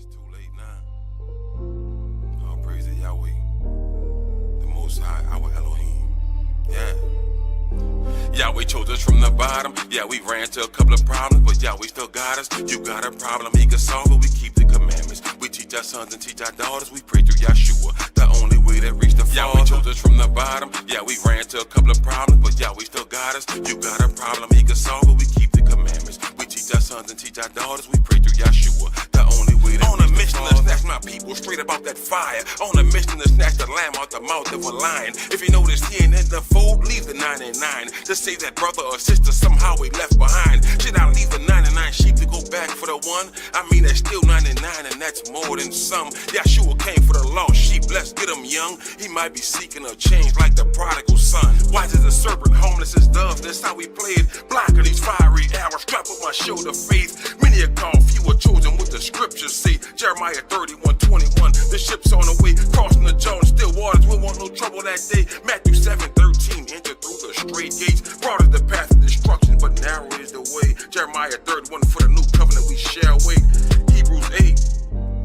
It's too late now. All praise to Yahweh, the Most High, our Elohim. Yeah. Yahweh chose us from the bottom. Yeah, we ran to a couple of problems, but Yahweh still got us. You got a problem, He can solve it. We keep the commandments. We teach our sons and teach our daughters. We pray through Yahshua, the only way that reach the Father. Yahweh chose us from the bottom. Yeah, we ran to a couple of problems, but Yahweh still got us. You got a problem, He can solve it. We keep the commandments. We teach our sons and teach our daughters. We pray through Yahshua, the only way that reach the Father. On a mission to snatch my people straight about that fire. On a mission to snatch the lamb out the mouth of a lion. If you notice he ain't in the fold, leave the 99. Just say that brother or sister somehow we left behind. Should I leave the 99 sheep to go back for the one? I mean, that's still 99 and that's more than some. Yahshua came for the lost sheep, let's get him young. He might be seeking a change like the prodigal son. Wise as a serpent, homeless as doves, that's how we played. Blocking these fiery arrows, strap on my shoulder faith. Many are called, few are chosen, what the scriptures say. Jeremiah 31:21, the ship's on the way, crossing the Jordan, still waters, we want no trouble that day. Matthew 7:13, enter through the straight gates. Broad is the path of destruction, but narrow is the way. Jeremiah 31, for the new covenant we shall wait. Hebrews 8,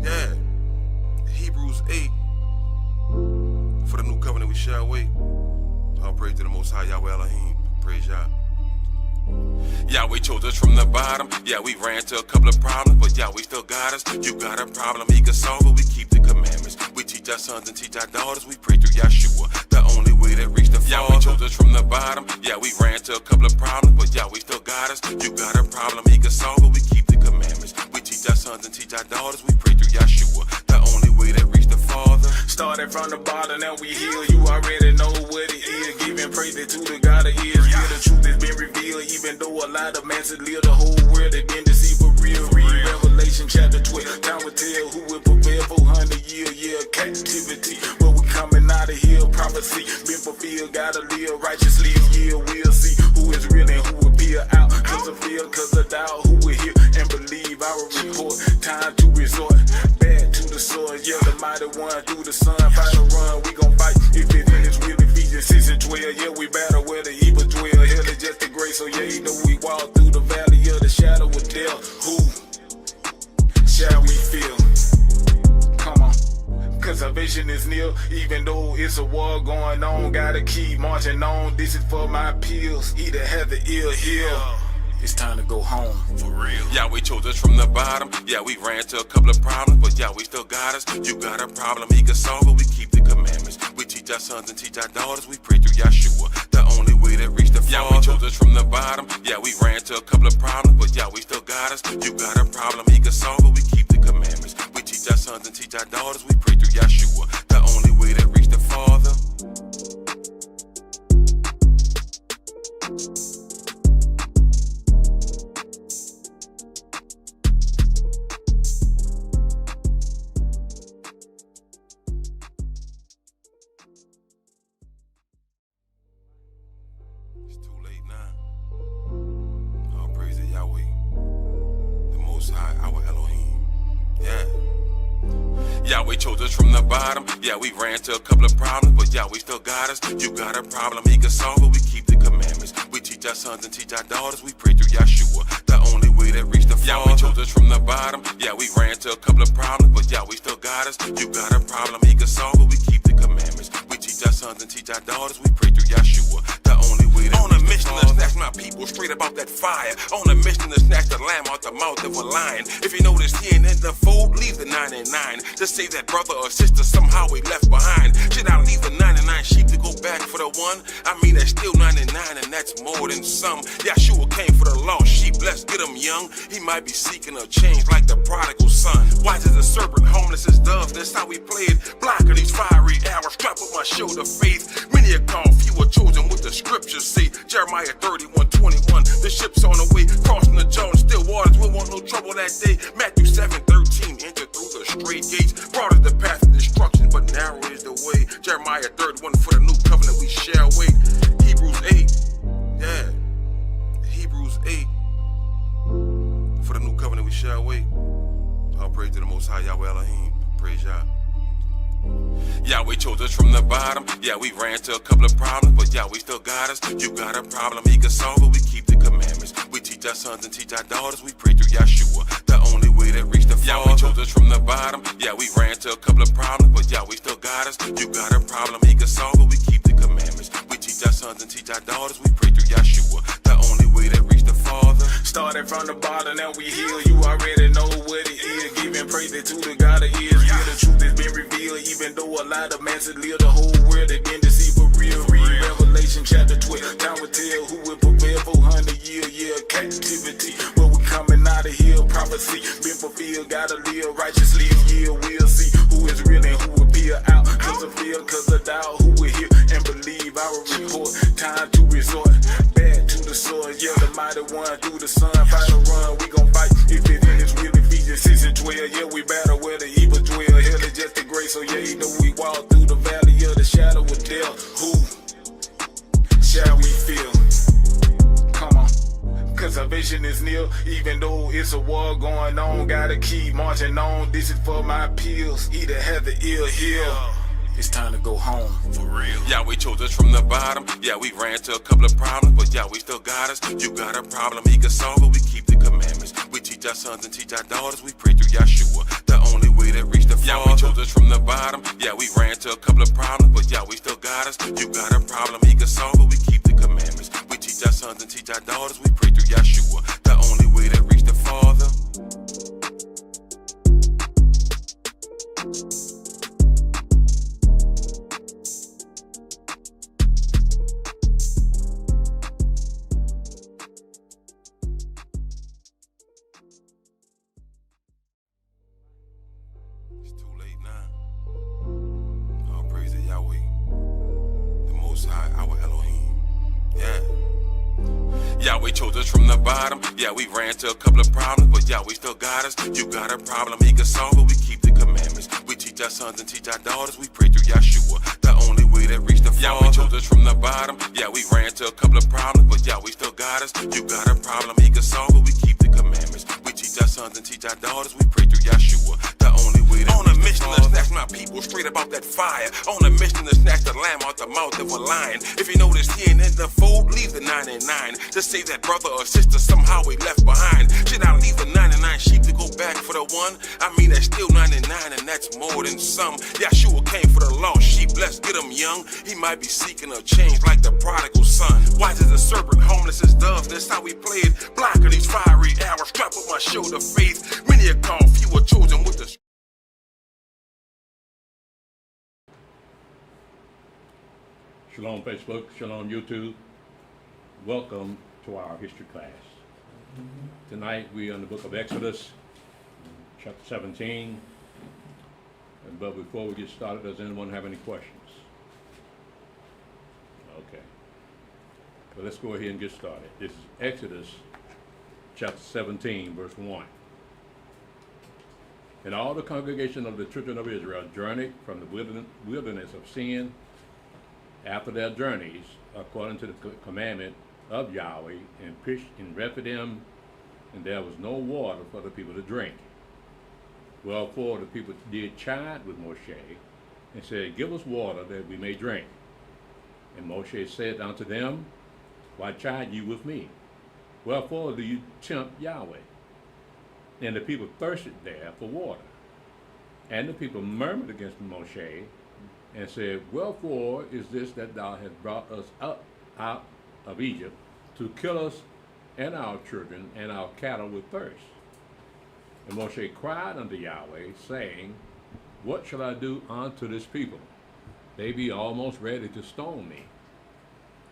yeah. Hebrews 8, for the new covenant we shall wait. All praise to the Most High, Yahweh Elohim. Praise Yah. Yahweh chose us from the bottom. Yeah, we ran to a couple of problems, but Yahweh still got us. You got a problem, He can solve it. We keep the commandments. We teach our sons and teach our daughters. We pray through Yahshua, the only way that reach the Father. Yahweh chose us from the bottom. Yeah, we ran to a couple of problems, but Yahweh still got us. You got a problem, He can solve it. We keep the commandments. We teach our sons and teach our daughters. We pray through Yahshua, the only way that reach the Father. Started from the bottom, now we heal. You already know what it is. Giving praise to the God of Israel. The truth has been revealed, even though a lot of man said live the whole world. They been deceived for real. Read Revelation chapter 12. Time will tell who will prevail 400 year captivity. But we coming out of here. Prophecy been fulfilled. Gotta live righteously. Yeah, we'll see who is real and who will be out. Cause of fear, cause of doubt. Who will hear and believe our report. Time to resort back to the source. Yeah, the mighty one through the sun. Fight a run, we gon' fight. If it is will, Ephesians 6:12. Yeah, we battle where the evil dwell. Hell is just a grace, so yeah, you know we walk through the valley of the shadow of death. Who shall we feel? Come on, cause salvation is near. Even though it's a war going on, gotta keep marching on. This is for my pills. He that has the ear, hear. It's time to go home, for real. Yahweh chose us from the bottom. Yeah, we ran to a couple of problems, but Yahweh still got us. You got a problem, He can solve it. We keep the commandments. We teach our sons and teach our daughters. We pray through Yahshua, the only way that reach the Father. Yahweh chose us from the bottom. Yeah, we ran to a couple of problems, but Yahweh still got us. You got a problem, He can solve it. We keep the commandments. We teach our sons and teach our daughters. We pray through Yahshua, the only way that reach the Father. It's too late now. All praise to Yahweh, the Most High, our Elohim. Yeah. Yahweh chose us from the bottom. Yeah, we ran to a couple of problems, but Yahweh still got us. You got a problem, He can solve it. We keep the commandments. We teach our sons and teach our daughters. We pray through Yahshua, the only way that reach the Father. Yahweh chose us from the bottom. Yeah, we ran to a couple of problems, but Yahweh still got us. You got a problem, He can solve it. We keep the commandments. We teach our sons and teach our daughters. We pray through Yahshua, the only way that on a mission to snatch my people straight about that fire. On a mission to snatch the lamb out the mouth of a lion. If you notice he ain't in the fold, leave the 99. Just say that brother or sister somehow we left behind. Should I leave the 99 sheep to go back for the one? I mean, that's still 99 and that's more than some. Yahshua came for the lost sheep, let's get him young. He might be seeking a change like the prodigal son. Wise as a serpent, homeless as doves, that's how we played. Blocking these fiery arrows, strap on my shoulder faith. Many are called, few are chosen, what the scriptures say. Jeremiah 31:21, the ship's on the way, crossing the Jordan, still waters, we want no trouble that day. Matthew 7:13, enter through the straight gates. Broad is the path of destruction, but narrow is the way. Jeremiah 31, for the new covenant we shall wait. Hebrews 8, yeah. Hebrews 8, for the new covenant we shall wait. All praise to the Most High, Yahweh Elohim. Praise Yah. Yahweh chose us from the bottom. Yeah, we ran to a couple of problems, but Yahweh still got us. You got a problem, He can solve it. We keep the commandments. We teach our sons and teach our daughters. We pray through Yahshua, the only way that reach the Father. Yahweh chose us from the bottom. bottom. Yeah, we ran to a couple of problems, but Yahweh still got us. You got a problem, he can solve it. We keep the commandments. We teach our sons and teach our daughters. We pray through Yahshua, the only way to reach the Father. Started from the bottom, now we heal. You already know what it is. Giving praise to the God of Israel. The truth has been revealed, even though a lot of men live the whole world. They've been deceived for real. Read Revelation chapter 12. Time will tell who will prevail 400 year captivity. But we coming out of here. Prophecy been fulfilled. Gotta live righteously. Yeah, we'll see who is real and who will be out. Cause of fear, cause of doubt. Who will hear and believe our report. Time to resort back to the sword. Yeah, the mighty one through the sun. Fight a run, we gon' fight. If it in his will, Ephesians 6 and 12. Yeah, we battle where the evil dwell. Hell is just a grace. So yeah, you know we walk through the valley of the shadow of death. Who shall we feel? Come on. Cause salvation is near, even though it's a war going on. Gotta keep marching on. This is for my pills. Either have the ill heal. It's time to go home, for real. Yahweh chose us from the bottom. Yeah, we ran to a couple of problems, but Yahweh still got us. You got a problem, he can solve it. We keep the commandments. We teach our sons and teach our daughters. We pray through Yahshua, the only way to reach the Father. Yahweh chose us from the bottom. Yeah, we ran to a couple of problems, but Yahweh still got us. You got a problem, he can solve it. We keep the commandments. We teach our sons and teach our daughters. We pray through Yahshua, the only way to reach the Father. It's too late now. All praise to Yahweh, the Most High, our Elohim. Yeah. Yahweh chose us from the bottom. Yeah, we ran to a couple of problems, but Yahweh still got us. You got a problem, he can solve it. We keep the commandments. We teach our sons and teach our daughters. We pray through Yahshua, the only way to reach the Father. Yahweh chose us from the bottom. Yeah, we ran to a couple of problems, but Yahweh still got us. You got a problem, he can solve it. We keep the commandments. We teach our sons and teach our daughters. We pray through Yahshua, the only way to reach the Father. On a mission to snatch my people straight up out that fire. On a mission to snatch the lamb out the mouth of a lion. If you notice he ain't in the fold, leave the 99. To save that brother or sister somehow we left behind. Should I leave the 99 sheep to go back for the one? I mean that's still 99 and that's more than some. Yahshua came for the lost sheep, let's get him young. He might be seeking a change like the prodigal son. Wise as a serpent, homeless as doves, that's how we played. Blocking these fiery arrows, strap on my shoulder faith. Many are called, few are chosen with the Shalom Facebook, Shalom YouTube. Welcome to our history class. Tonight we're in the book of Exodus, chapter 17. But before we get started, does anyone have any questions? Okay. Well, let's go ahead and get started. This is Exodus chapter 17, verse 1. And all the congregation of the children of Israel journeyed from the wilderness of Sin after their journeys, according to the commandment of Yahweh, and pitched in Rephidim, and there was no water for the people to drink. Wherefore the people did chide with Moshe, and said, Give us water that we may drink. And Moshe said unto them, Why chide ye with me? Wherefore do you tempt Yahweh? And the people thirsted there for water. And the people murmured against Moshe, and said, Wherefore is this that thou hast brought us up out of Egypt to kill us and our children and our cattle with thirst? And Moshe cried unto Yahweh, saying, What shall I do unto this people? They be almost ready to stone me.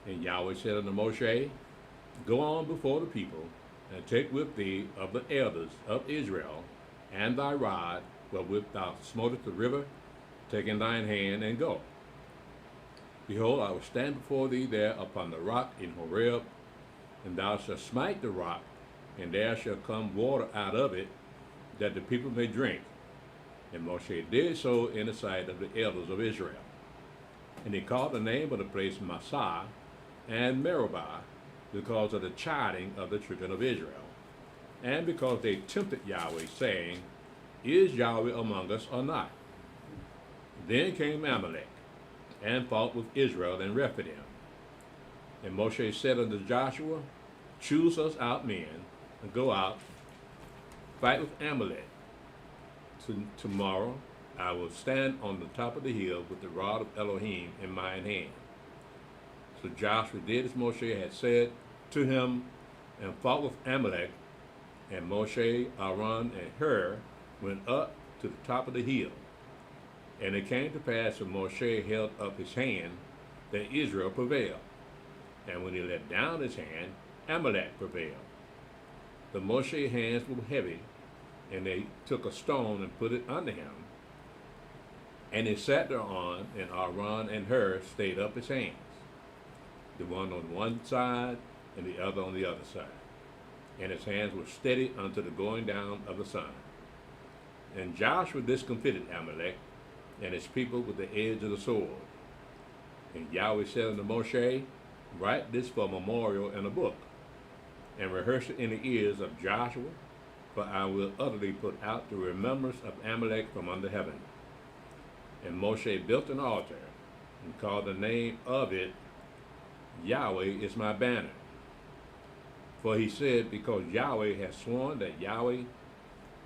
And Yahweh said unto Moshe, Go on before the people, and take with thee of the elders of Israel, and thy rod wherewith thou smotest the river, take in thine hand, and go. Behold, I will stand before thee there upon the rock in Horeb, and thou shalt smite the rock, and there shall come water out of it, that the people may drink. And Moshe did so in the sight of the elders of Israel. And he called the name of the place Massah and Meribah, because of the chiding of the children of Israel, and because they tempted Yahweh, saying, Is Yahweh among us or not? Then came Amalek, and fought with Israel in Rephidim. And Moshe said unto Joshua, Choose us out men, and go out, fight with Amalek. tomorrow I will stand on the top of the hill with the rod of Elohim in mine hand. So Joshua did as Moshe had said to him, and fought with Amalek. And Moshe, Aaron, and Hur went up to the top of the hill. And it came to pass when Moshe held up his hand that Israel prevailed. And when he let down his hand, Amalek prevailed. The Moshe's hands were heavy, and they took a stone and put it under him. And he sat thereon, and Aaron and Hur stayed up his hands, the one on one side and the other on the other side. And his hands were steady unto the going down of the sun. And Joshua discomfited Amalek and his people with the edge of the sword. And Yahweh said unto Moshe, write this for a memorial in a book, and rehearse it in the ears of Joshua, for I will utterly put out the remembrance of Amalek from under heaven. And Moshe built an altar, and called the name of it, Yahweh is my banner. For he said, because Yahweh has sworn that Yahweh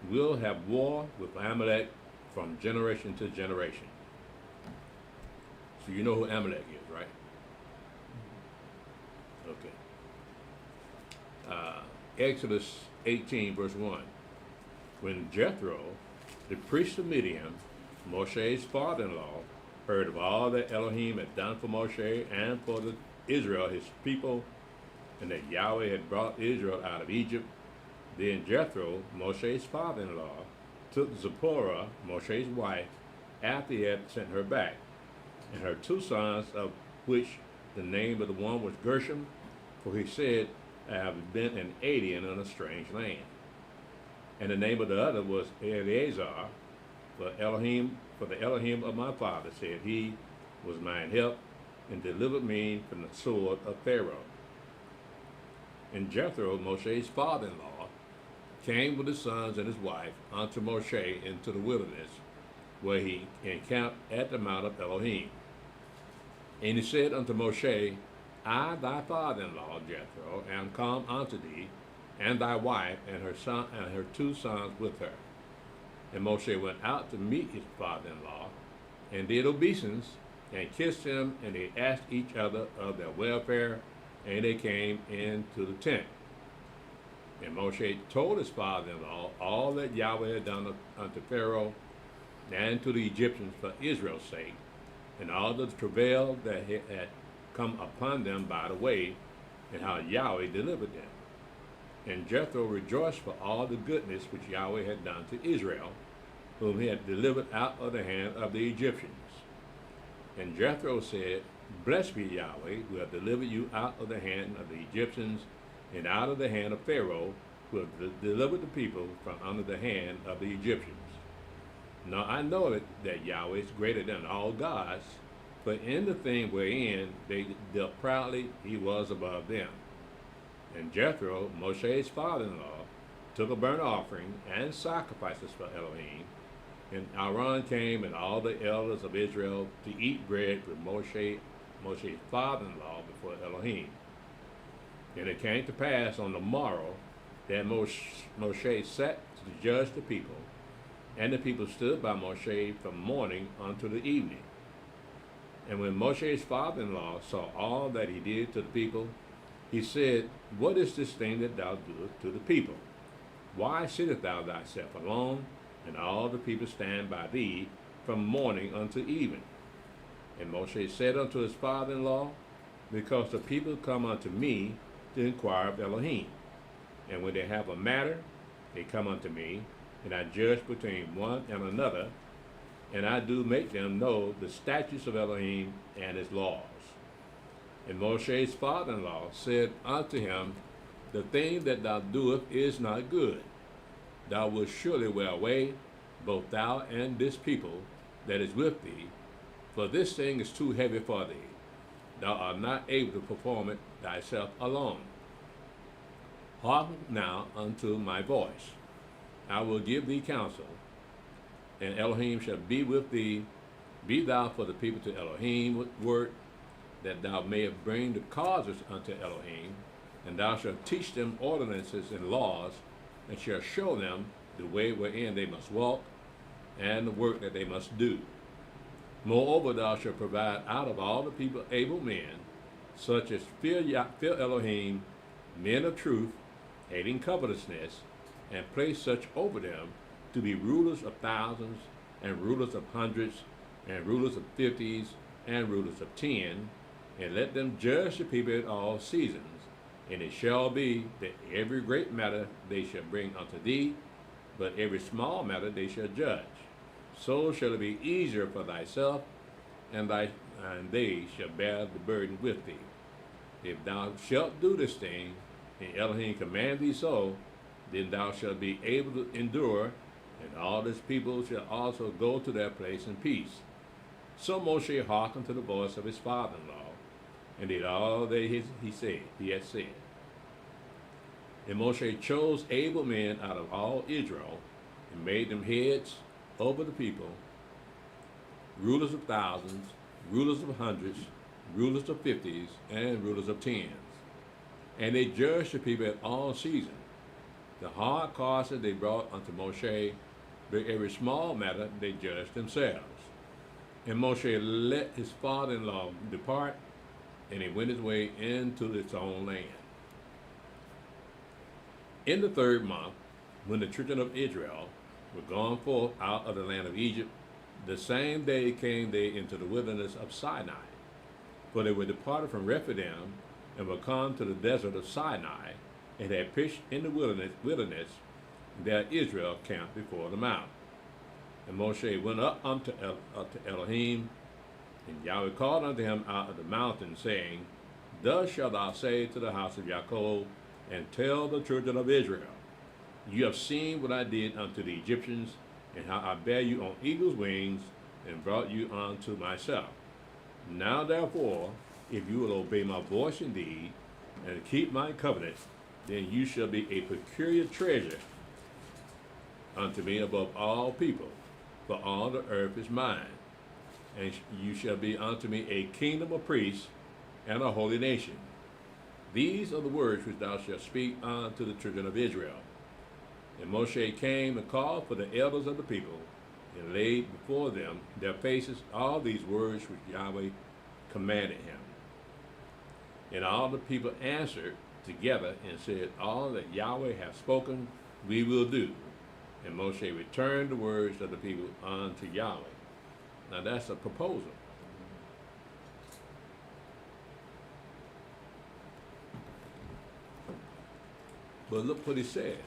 will have war with Amalek from generation to generation. So you know who Amalek is, right? Okay. Exodus 18, verse 1. When Jethro, the priest of Midian, Moshe's father-in-law, heard of all that Elohim had done for Moshe and for Israel, his people, and that Yahweh had brought Israel out of Egypt, then Jethro, Moshe's father-in-law, took Zipporah, Moshe's wife, after he had sent her back, and her two sons, of which the name of the one was Gershom, for he said, I have been an alien in a strange land. And the name of the other was Eleazar, for the Elohim of my father said, he was mine help, and delivered me from the sword of Pharaoh. And Jethro, Moshe's father-in-law, came with his sons and his wife unto Moshe into the wilderness, where he encamped at the mount of Elohim. And he said unto Moshe, I, thy father-in-law, Jethro, am come unto thee, and thy wife and her son and her two sons with her. And Moshe went out to meet his father-in-law, and did obeisance, and kissed him, and they asked each other of their welfare, and they came into the tent. And Moshe told his father-in-law all that Yahweh had done unto Pharaoh and to the Egyptians for Israel's sake, and all the travail that had come upon them by the way, and how Yahweh delivered them. And Jethro rejoiced for all the goodness which Yahweh had done to Israel, whom he had delivered out of the hand of the Egyptians. And Jethro said, Blessed be Yahweh, who hath delivered you out of the hand of the Egyptians, and out of the hand of Pharaoh, who hath delivered the people from under the hand of the Egyptians. Now I know that Yahweh is greater than all gods, but in the thing wherein they dealt proudly, he was above them. And Jethro, Moshe's father-in-law, took a burnt offering and sacrifices for Elohim. And Aaron came and all the elders of Israel to eat bread with Moshe's father-in-law before Elohim. And it came to pass on the morrow that Moshe sat to judge the people, and the people stood by Moshe from morning unto the evening. And when Moshe's father-in-law saw all that he did to the people, he said, What is this thing that thou doest to the people? Why sittest thou thyself alone, and all the people stand by thee from morning unto even? And Moshe said unto his father-in-law, Because the people come unto me to inquire of Elohim. And when they have a matter, they come unto me, and I judge between one and another, and I do make them know the statutes of Elohim and his laws. And Moshe's father-in-law said unto him, The thing that thou doest is not good. Thou wilt surely wear away, both thou and this people that is with thee, for this thing is too heavy for thee. Thou art not able to perform it thyself alone. Hearken now unto my voice. I will give thee counsel, and Elohim shall be with thee. Be thou for the people to Elohim word, that thou mayest bring the causes unto Elohim, and thou shalt teach them ordinances and laws, and shalt show them the way wherein they must walk, and the work that they must do. Moreover, thou shalt provide out of all the people able men, such as fear Elohim, men of truth, hating covetousness, and place such over them to be rulers of thousands, and rulers of hundreds, and rulers of fifties, and rulers of 10, and let them judge the people at all seasons. And it shall be that every great matter they shall bring unto thee, but every small matter they shall judge. So shall it be easier for thyself, and they shall bear the burden with thee. If thou shalt do this thing, and Elohim command thee so, then thou shalt be able to endure, and all this people shall also go to their place in peace. So Moshe hearkened to the voice of his father-in-law, and did all that he had said. And Moshe chose able men out of all Israel, and made them heads over the people, rulers of thousands, rulers of hundreds, rulers of fifties, and rulers of 10s. And they judged the people at all seasons. The hard causes they brought unto Moshe, but every small matter they judged themselves. And Moshe let his father-in-law depart, and he went his way into his own land. In the 3rd month, when the children of Israel were gone forth out of the land of Egypt, the same day came they into the wilderness of Sinai. For they were departed from Rephidim, and were come to the desert of Sinai, and had pitched in the wilderness, there Israel camped before the mount. And Moshe went up unto Elohim, and Yahweh called unto him out of the mountain, saying, Thus shalt thou say to the house of Jacob, and tell the children of Israel, You have seen what I did unto the Egyptians, and how I bare you on eagle's wings, and brought you unto myself. Now therefore, if you will obey my voice indeed, and keep my covenant, then you shall be a peculiar treasure unto me above all people, for all the earth is mine. And you shall be unto me a kingdom of priests and a holy nation. These are the words which thou shalt speak unto the children of Israel. And Moshe came and called for the elders of the people, and laid before them their faces all these words which Yahweh commanded him. And all the people answered together and said, All that Yahweh hath spoken, we will do. And Moshe returned the words of the people unto Yahweh. Now that's a proposal. But look what he says.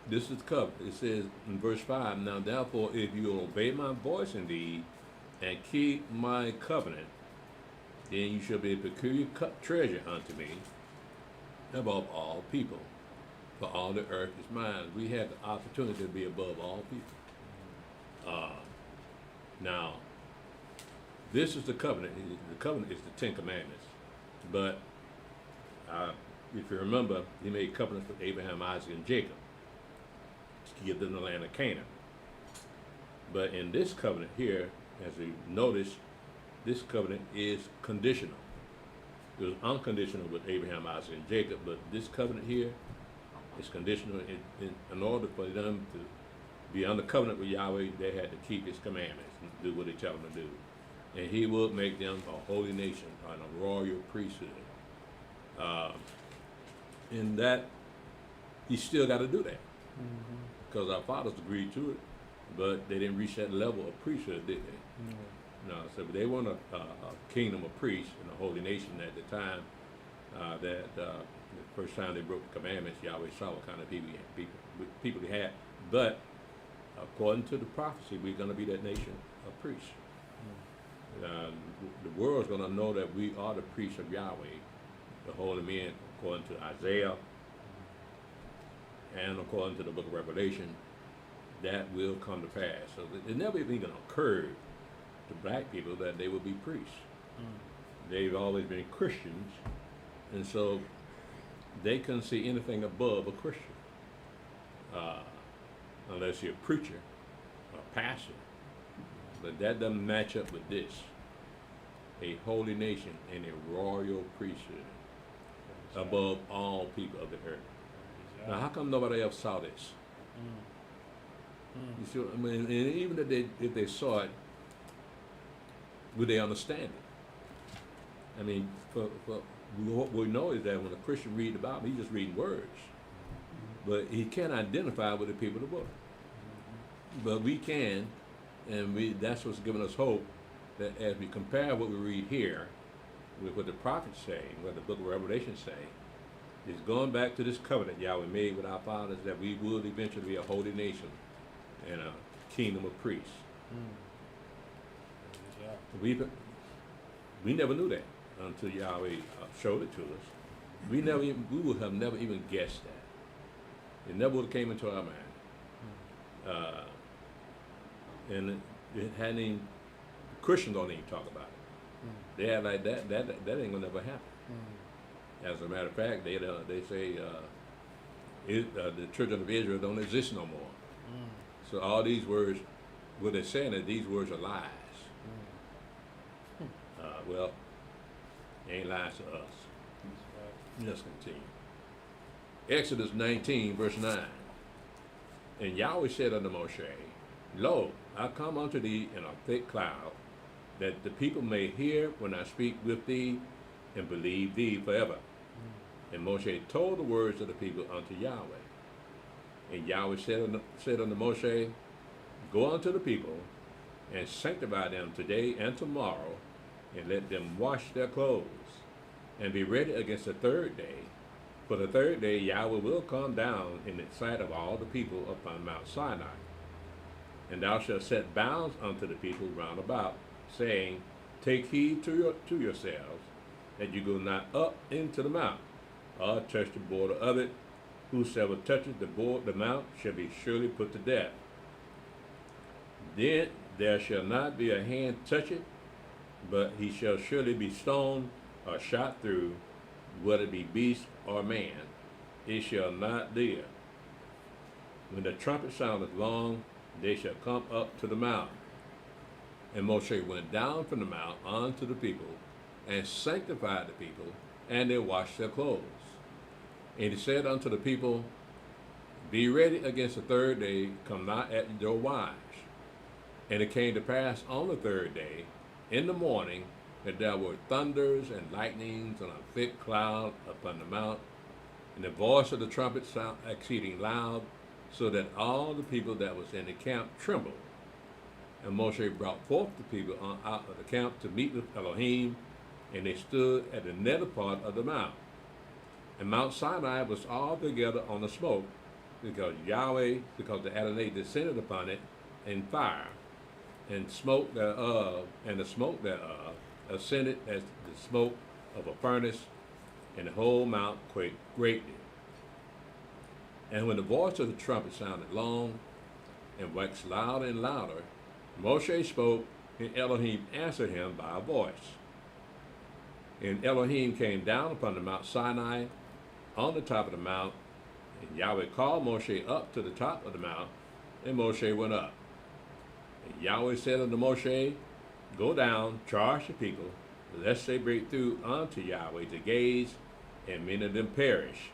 This is covered. It says in verse 5, Now therefore, if you will obey my voice indeed, and keep my covenant, then you shall be a peculiar treasure unto me above all people. For all the earth is mine. We had the opportunity to be above all people. Now, this is the covenant. The covenant is the 10 Commandments. But if you remember, he made covenants with Abraham, Isaac, and Jacob to give them the land of Canaan. But in this covenant here, as we notice, this covenant is conditional. It was unconditional with Abraham, Isaac, and Jacob, but this covenant here is conditional. In order for them to be under covenant with Yahweh, they had to keep his commandments and do what he tell them to do. And he will make them a holy nation and a royal priesthood. In that, he still got to do that. Because our fathers agreed to it, but they didn't reach that level of priesthood, did they? No, so they weren't a kingdom of priests and a holy nation at the time that the first time they broke the commandments, Yahweh saw what kind of people they had. But according to the prophecy, we're going to be that nation of priests. The world's going to know that we are the priests of Yahweh, the holy men, according to Isaiah and according to the book of Revelation. That will come to pass. So it never even occurred to black people that they would be priests. They've always been Christians, and so they couldn't see anything above a Christian, unless you're a preacher or a pastor. But that doesn't match up with this. A holy nation and a royal priesthood above all people of the earth. Now, how come nobody else saw this? You see what I mean? And even if they saw it, would they understand it? I mean, what we know is that when a Christian reads the Bible, he's just reading words. But he can't identify with the people of the book. But we can, and that's what's giving us hope, that as we compare what we read here with what the prophets say, what the book of Revelation say, is going back to this covenant Yahweh made with our fathers that we would eventually be a holy nation and a kingdom of priests. We never knew that until Yahweh showed it to us. We would have never even guessed that. It never would have came into our mind. And it hadn't even, Christians don't even talk about it. They have like that ain't gonna never happen. As a matter of fact, they say the children of Israel don't exist no more. So all these words, what they're saying is these words are lies. Well, they ain't lies to us. Let's continue. Exodus 19, verse 9. And Yahweh said unto Moshe, Lo, I come unto thee in a thick cloud, that the people may hear when I speak with thee, and believe thee forever. And Moshe told the words of the people unto Yahweh. And Yahweh said unto Moshe, Go unto the people, and sanctify them today and tomorrow, and let them wash their clothes, and be ready against the third day. For the third day Yahweh will come down in the sight of all the people upon Mount Sinai. And thou shalt set bounds unto the people round about, saying, Take heed to yourselves, that you go not up into the mount, or touch the border of it. Whosoever touches the mount shall be surely put to death. Then there shall not be a hand touch it, but he shall surely be stoned or shot through, whether it be beast or man, it shall not live. When the trumpet soundeth long, they shall come up to the mount. And Moshe went down from the mount unto the people, and sanctified the people, and they washed their clothes. And he said unto the people, Be ready against the third day, come not at your wives. And it came to pass on the third day, in the morning, that there were thunders and lightnings and a thick cloud upon the mount, and the voice of the trumpet sound exceeding loud, so that all the people that was in the camp trembled. And Moshe brought forth the people out of the camp to meet with Elohim, and they stood at the nether part of the mount. And Mount Sinai was altogether on the smoke, because the Adonai descended upon it in fire, and the smoke thereof ascended as the smoke of a furnace, and the whole mount quaked greatly. And when the voice of the trumpet sounded long, and waxed louder and louder, Moshe spoke, and Elohim answered him by a voice. And Elohim came down upon the Mount Sinai, on the top of the mount, and Yahweh called Moshe up to the top of the mount, and Moshe went up. And Yahweh said unto Moshe, Go down, charge the people, lest they break through unto Yahweh to gaze, and many of them perish.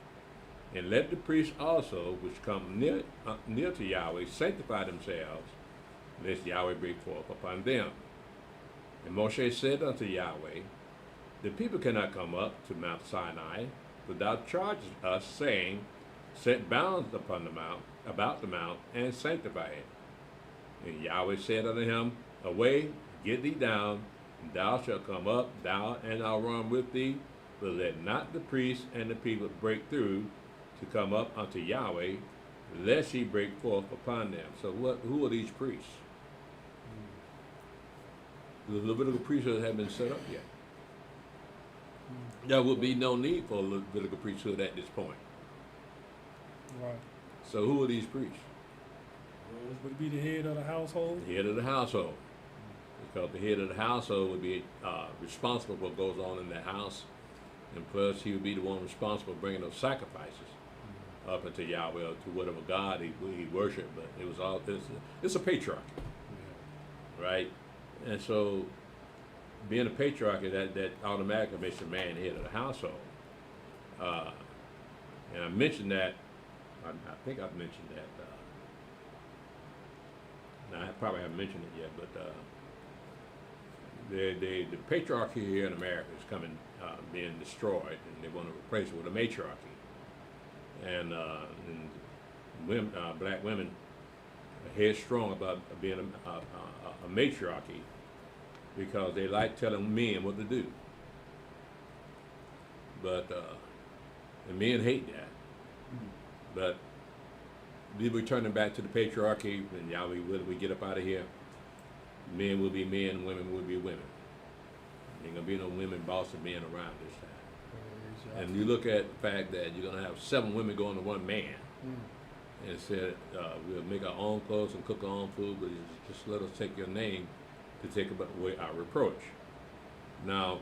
And let the priests also, which come near to Yahweh, sanctify themselves, lest Yahweh break forth upon them. And Moshe said unto Yahweh, The people cannot come up to Mount Sinai, but thou chargest us, saying, Set bounds upon the mount, about the mount, and sanctify it. And Yahweh said unto him, Away, get thee down, and thou shalt come up, thou and Aaron with thee, but let not the priests and the people break through to come up unto Yahweh, lest he break forth upon them. So who are these priests? The Levitical priesthood haven't been set up yet. There would be no need for a Levitical priesthood at this point. Right. So who are these priests? Would be the head of the household? The head of the household. Because the head of the household would be responsible for what goes on in the house, and plus he would be the one responsible for bringing those sacrifices up into Yahweh or to whatever God he worshiped. But it was all it's a patriarchy, right? And so being a patriarchy, that automatically makes a man the head of the household. And I mentioned that. I think I've mentioned that Now I probably haven't mentioned it yet, but the patriarchy here in America is being destroyed, and they want to replace it with a matriarchy. And women, black women are headstrong about being a matriarchy because they like telling men what to do. But the men hate that. But we returning back to the patriarchy, and y'all, we get up out of here. Men will be men, women will be women. There ain't gonna be no women bossing men around this time. And you look at the fact that you're gonna have 7 women going to 1 man, and said we'll make our own clothes and cook our own food, but just let us take your name to take away our reproach. Now,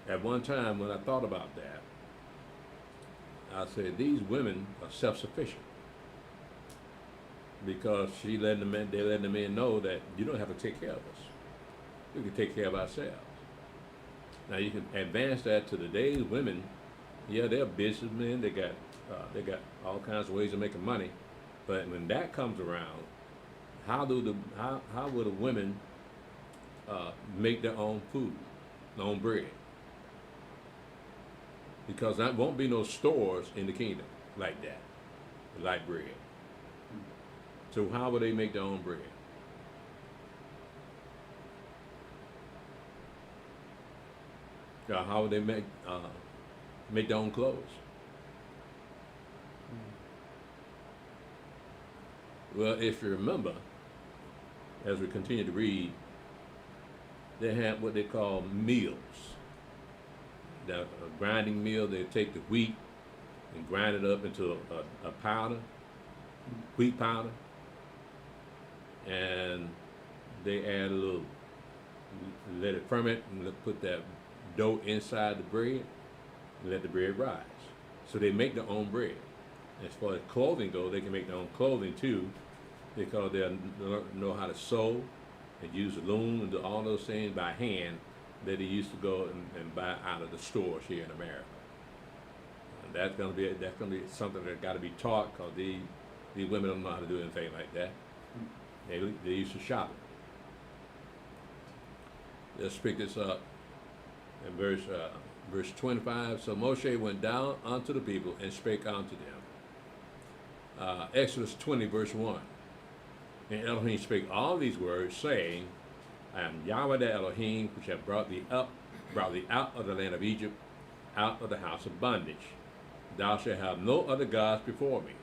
at one time when I thought about that, I said these women are self-sufficient because they're letting the men know that you don't have to take care of us. We can take care of ourselves. Now you can advance that to today's women. Yeah, they're businessmen. They got all kinds of ways of making money. But when that comes around, how will the women make their own food, their own bread? Because there won't be no stores in the kingdom like that, like bread. So how will they make their own bread? How would they make their own clothes? Well, if you remember, as we continue to read, they had what they call meals. A grinding mill, they take the wheat and grind it up into a powder, wheat powder, and they add a little, let it ferment, and put that dough inside the bread, and let the bread rise. So they make their own bread. As far as clothing goes, they can make their own clothing too, because they know how to sew and use the loom and do all those things by hand that they used to go and buy out of the stores here in America. And that's gonna be something that got to be taught, because these women don't know how to do anything like that. They used to shop it. Let's pick this up in verse 25. So Moshe went down unto the people and spake unto them. Exodus 20 verse 1. And Elohim spake all these words, saying, I am Yahweh the Elohim, which have brought thee out of the land of Egypt, out of the house of bondage. Thou shalt have no other gods before me.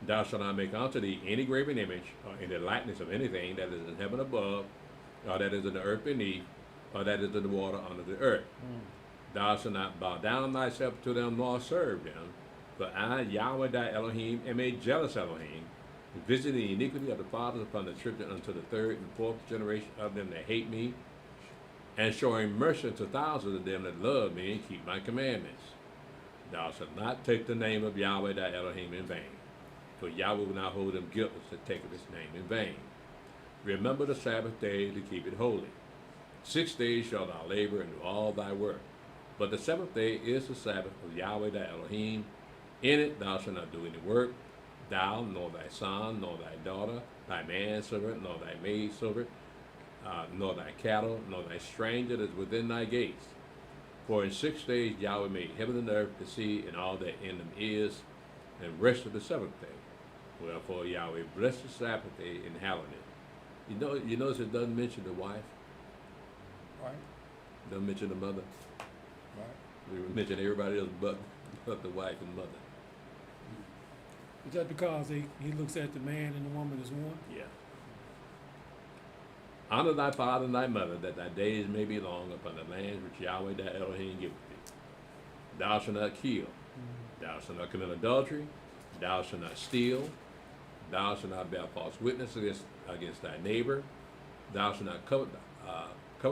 Thou shalt not make unto thee any graven image, or any likeness of anything that is in heaven above, or that is in the earth beneath, or that is in the water under the earth. Thou shalt not bow down thyself to them, nor serve them. For I, Yahweh thy Elohim, am a jealous Elohim, visiting the iniquity of the fathers upon the children unto the 3rd and 4th generation of them that hate me, and showing mercy to thousands of them that love me and keep my commandments. Thou shalt not take the name of Yahweh thy Elohim in vain, for Yahweh will not hold them guiltless that taketh his name in vain. Remember the Sabbath day to keep it holy. 6 days shalt thou labor and do all thy work, but the 7th day is the Sabbath of Yahweh thy Elohim. In it thou shalt not do any work, thou, nor thy son, nor thy daughter, thy manservant, nor thy maidservant, nor thy cattle, nor thy stranger that is within thy gates. For in 6 days Yahweh made heaven and earth, the sea, and all that in them is, and rested the 7th day. Wherefore Yahweh blessed the Sabbath day and hallowed it. You notice it doesn't mention the wife, Right. doesn't mention the mother. Right. We mention everybody else but the wife and mother. Is that because he looks at the man and the woman as one? Yeah. Honor thy father and thy mother, that thy days may be long upon the land which Yahweh thy Elohim giveth thee. Thou shalt not kill. Thou shalt not commit adultery. Thou shalt not steal. Thou shalt not bear false witness against thy neighbor. Thou shalt not covet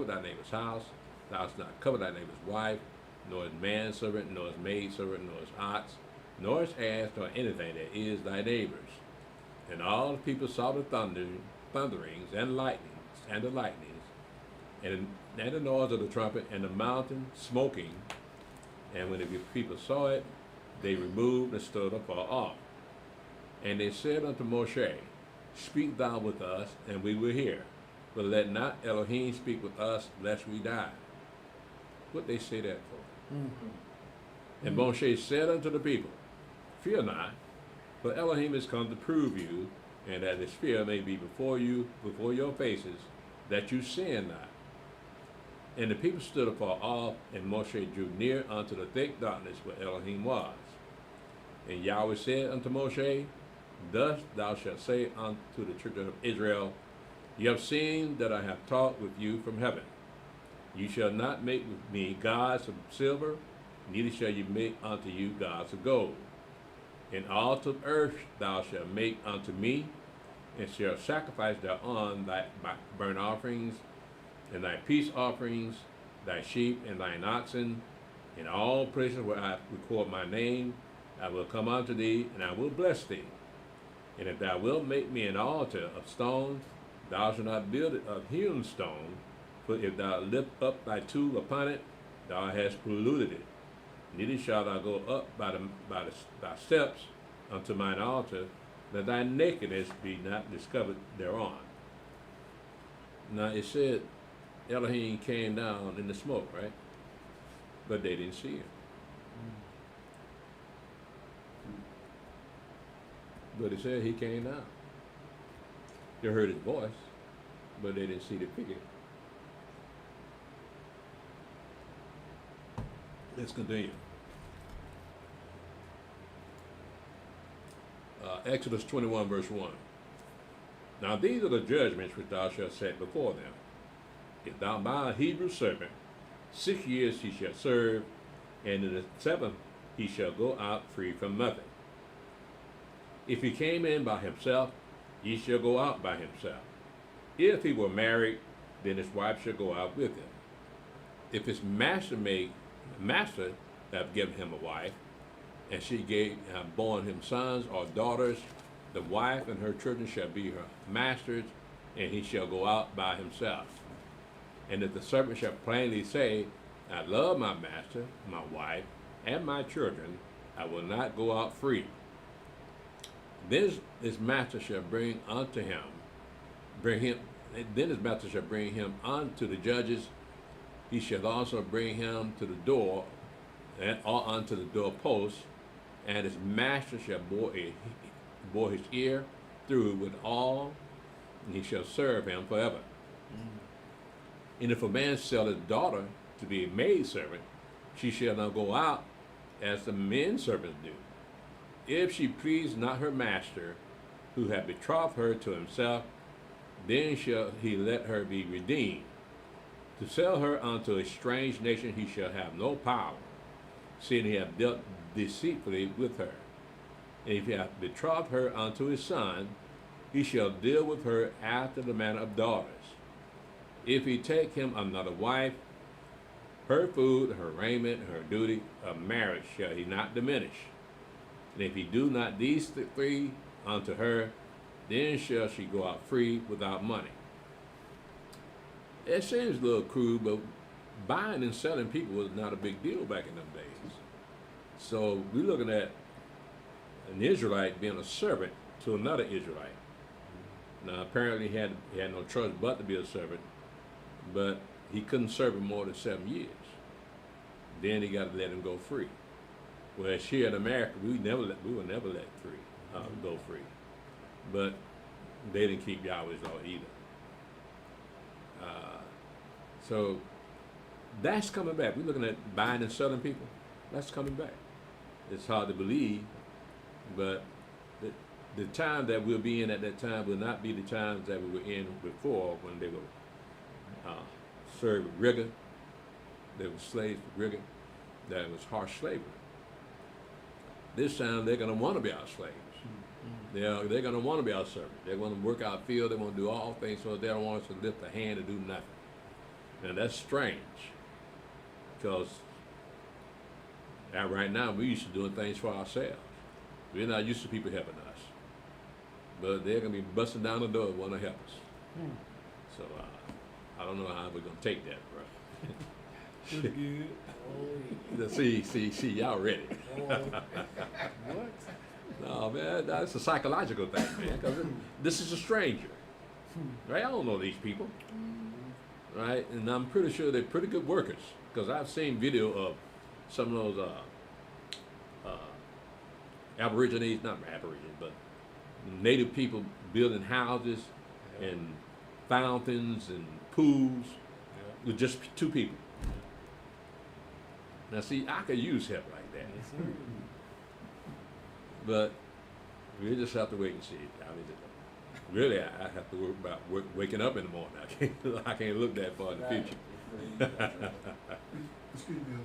thy neighbor's house. Thou shalt not covet thy neighbor's wife, nor his manservant, nor his maidservant, nor his ox, nor his ass, nor anything that is thy neighbor's. And all the people saw the thunderings and the lightnings, and the noise of the trumpet, and the mountain smoking. And when the people saw it, they removed and stood afar off. And they said unto Moshe, speak thou with us, and we will hear. But let not Elohim speak with us, lest we die. What they say that for? And Moshe said unto the people, fear not, for Elohim is come to prove you, and that his fear may be before you, before your faces, that you sin not. And the people stood afar off, and Moshe drew near unto the thick darkness where Elohim was. And Yahweh said unto Moshe, thus thou shalt say unto the children of Israel, you have seen that I have talked with you from heaven. You shall not make with me gods of silver, neither shall you make unto you gods of gold. An altar of earth thou shalt make unto me, and shalt sacrifice thereon thy burnt offerings, and thy peace offerings, thy sheep and thine oxen, in all places where I record my name, I will come unto thee, and I will bless thee. And if thou wilt make me an altar of stone, thou shalt not build it of hewn stone, for if thou lift up thy tool upon it, thou hast polluted it. Neither shalt thou go up by thy steps unto mine altar, that thy nakedness be not discovered thereon. Now it said Elohim came down in the smoke, right? But they didn't see him. But it said he came down. They heard his voice, but they didn't see the figure. Let's continue. Exodus 21, verse 1. Now these are the judgments which thou shalt set before them. If thou buy a Hebrew servant, 6 years he shall serve, and in the 7th he shall go out free from nothing. If he came in by himself, he shall go out by himself. If he were married, then his wife shall go out with him. If his master have given him a wife, and she have borne him sons or daughters, the wife and her children shall be her master's, and he shall go out by himself. And if the servant shall plainly say, I love my master, my wife, and my children, I will not go out free. Then his master shall bring him unto the judges. He shall also bring him to the door, or unto the doorpost, and his master shall bore his ear through with all, and he shall serve him forever. And if a man sell his daughter to be a maidservant, she shall not go out as the men servants do. If she please not her master, who hath betrothed her to himself, then shall he let her be redeemed. To sell her unto a strange nation he shall have no power, seeing he hath dealt deceitfully with her. And if he hath betrothed her unto his son, he shall deal with her after the manner of daughters. If he take him another wife, her food, her raiment, her duty of marriage shall he not diminish. And if he do not these three unto her, then shall she go out free without money. It seems a little crude, but buying and selling people was not a big deal back in them days. So we're looking at an Israelite being a servant to another Israelite. Now apparently he had no choice but to be a servant, but he couldn't serve him more than 7 years. Then he got to let him go free. Whereas here in America, we will never let go free. But they didn't keep Yahweh's law either. So that's coming back. We're looking at buying and selling people. That's coming back. It's hard to believe, but the time that we'll be in at that time will not be the times that we were in before, when they were served with rigor. They were slaves with rigor. That was harsh slavery. This time they're going to want to be our slaves. They're going to want to be our servants. They're going to work our field. They want to do all things, so they don't want us to lift a hand to do nothing. Now that's strange, because right now we're used to doing things for ourselves. We're not used to people helping us. But they're going to be busting down the door and want to help us. So I don't know how we're going to take that, bro. Good. See, y'all ready. What? No, man, that's a psychological thing, man. 'Cause this is a stranger, right? I don't know these people, right? And I'm pretty sure they're pretty good workers because I've seen video of some of those Aborigines, not Aborigines, but native people building houses and fountains and pools with just two people. Now, see, I could use help like that. But we just have to wait and see. I mean, really, I have to worry about waking up in the morning. I can't look that far in the future. Excuse me.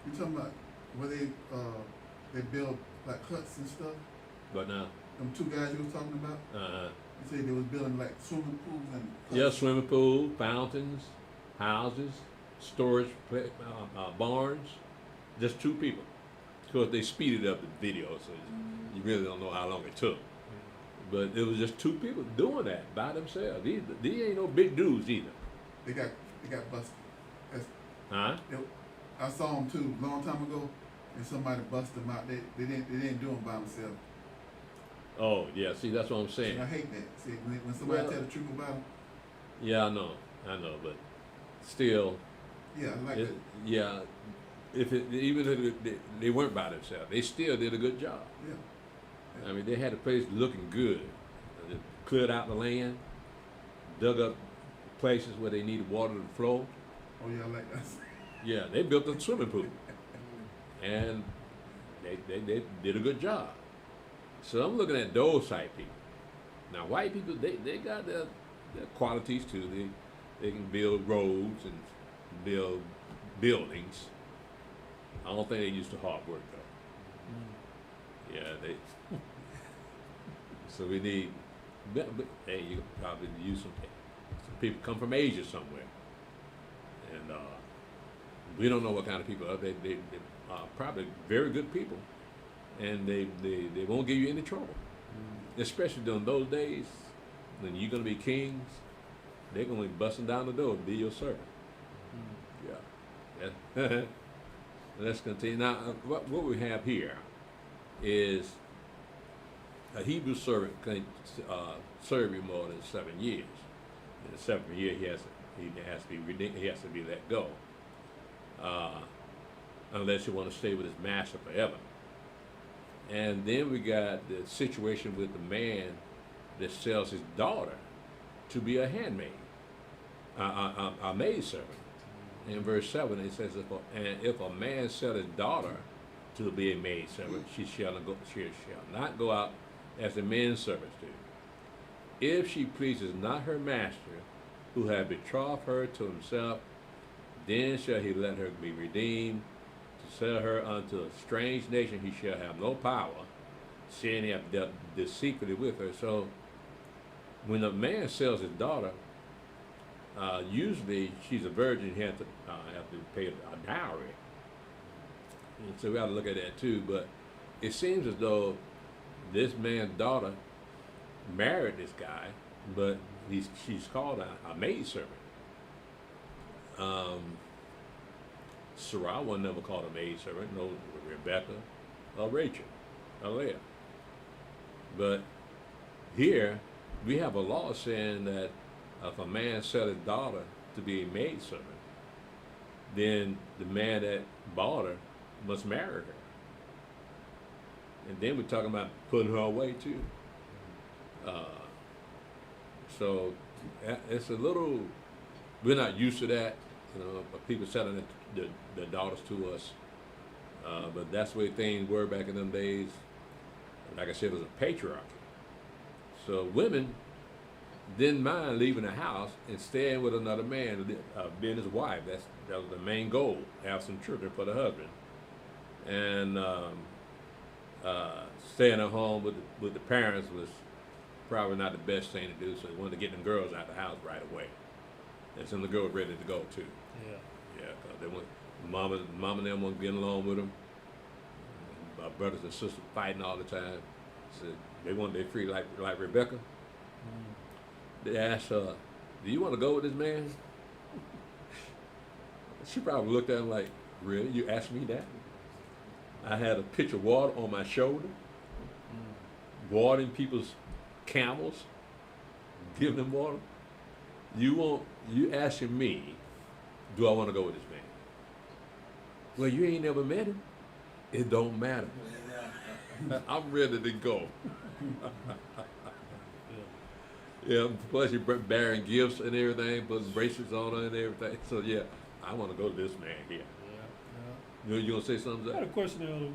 You talking about where they build like huts and stuff? But now, Them two guys you was talking about? uh, You said they was building like swimming pools and huts. yeah, swimming pool, fountains, houses, storage barns, just two people. Of course, they speeded up the video, so you really don't know how long it took. But it was just two people doing that by themselves. These ain't no big dudes either. They got busted. That's, Huh? I saw them too a long time ago, and somebody busted them out. They didn't do them by themselves. Oh, yeah, see, that's what I'm saying. And I hate that. See, when somebody Well, tell the truth about them, Yeah, I know, but still, yeah, I like it, that. yeah, even if they weren't by themselves, they still did a good job. Yeah. I mean, they had the place looking good. They cleared out the land, dug up places where they needed water to flow. Oh yeah, I like that. Yeah, they built a swimming pool, and they did a good job. So I'm looking at those type people. Now, white people, they got their qualities too. They can build roads and build buildings. I don't think they used to hard work though. Yeah, they. So we need. But, hey, you could probably use some people come from Asia somewhere, and we don't know what kind of people are. They are probably very good people, and they won't give you any trouble. Especially during those days when you're gonna be kings, they're gonna be busting down the door and be your servant. Yeah. Let's continue. Now, what we have here is a Hebrew servant can serve you more than 7 years. In the 7th year, he has to be redeemed. He has to be let go, unless you want to stay with his master forever. And then we got the situation with the man that sells his daughter to be a handmaid, a maidservant. In verse 7, it says, if a man sell his daughter to be a maidservant, she shall not go out as the men servants do. If she pleases not her master, who had betrothed her to himself, then shall he let her be redeemed. To sell her unto a strange nation, he shall have no power, seeing he hath dealt deceitfully with her. So, when a man sells his daughter, usually she's a virgin. He have to pay a dowry, and so we have to look at that too. But it seems as though this man's daughter married this guy, but she's called a maidservant. Sarah was never called a maidservant, no Rebecca or Rachel or Leah. But here we have a law saying that if a man sell his daughter to be a maidservant, then the man that bought her must marry her. And then we're talking about putting her away too. So it's a little, we're not used to that, people selling their daughters to us. But that's the way things were back in them days. Like I said, it was a patriarchy. So women didn't mind leaving the house and staying with another man, being his wife. That was the main goal, have some children for the husband. And staying at home with the parents was probably not the best thing to do, so they wanted to get them girls out of the house right away. And some of the girls ready to go too. Yeah, because they want mama and them weren't getting along with them. My brothers and sisters fighting all the time. So they wanted their free like Rebecca. They asked her, "Do you want to go with this man?" She probably looked at him like, "Really? You asked me that?" I had a pitcher of water on my shoulder. watering people's camels, giving them water. You asking me, do I want to go with this man? Well, you ain't never met him. It don't matter. I'm ready to go. Yeah, plus you're bearing gifts and everything, putting bracelets on her and everything. So yeah, I want to go to this man here. You gonna say something? I got a question, Elder.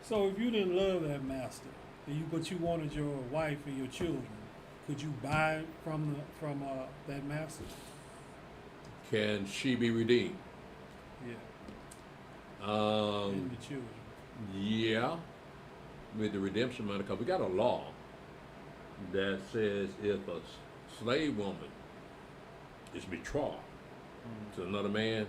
So if you didn't love that master, but you wanted your wife and your children, could you buy it from that master? Can she be redeemed? Yeah. Um, And the children. Yeah, with the redemption money, because we got a law that says if a slave woman is betrothed to another man,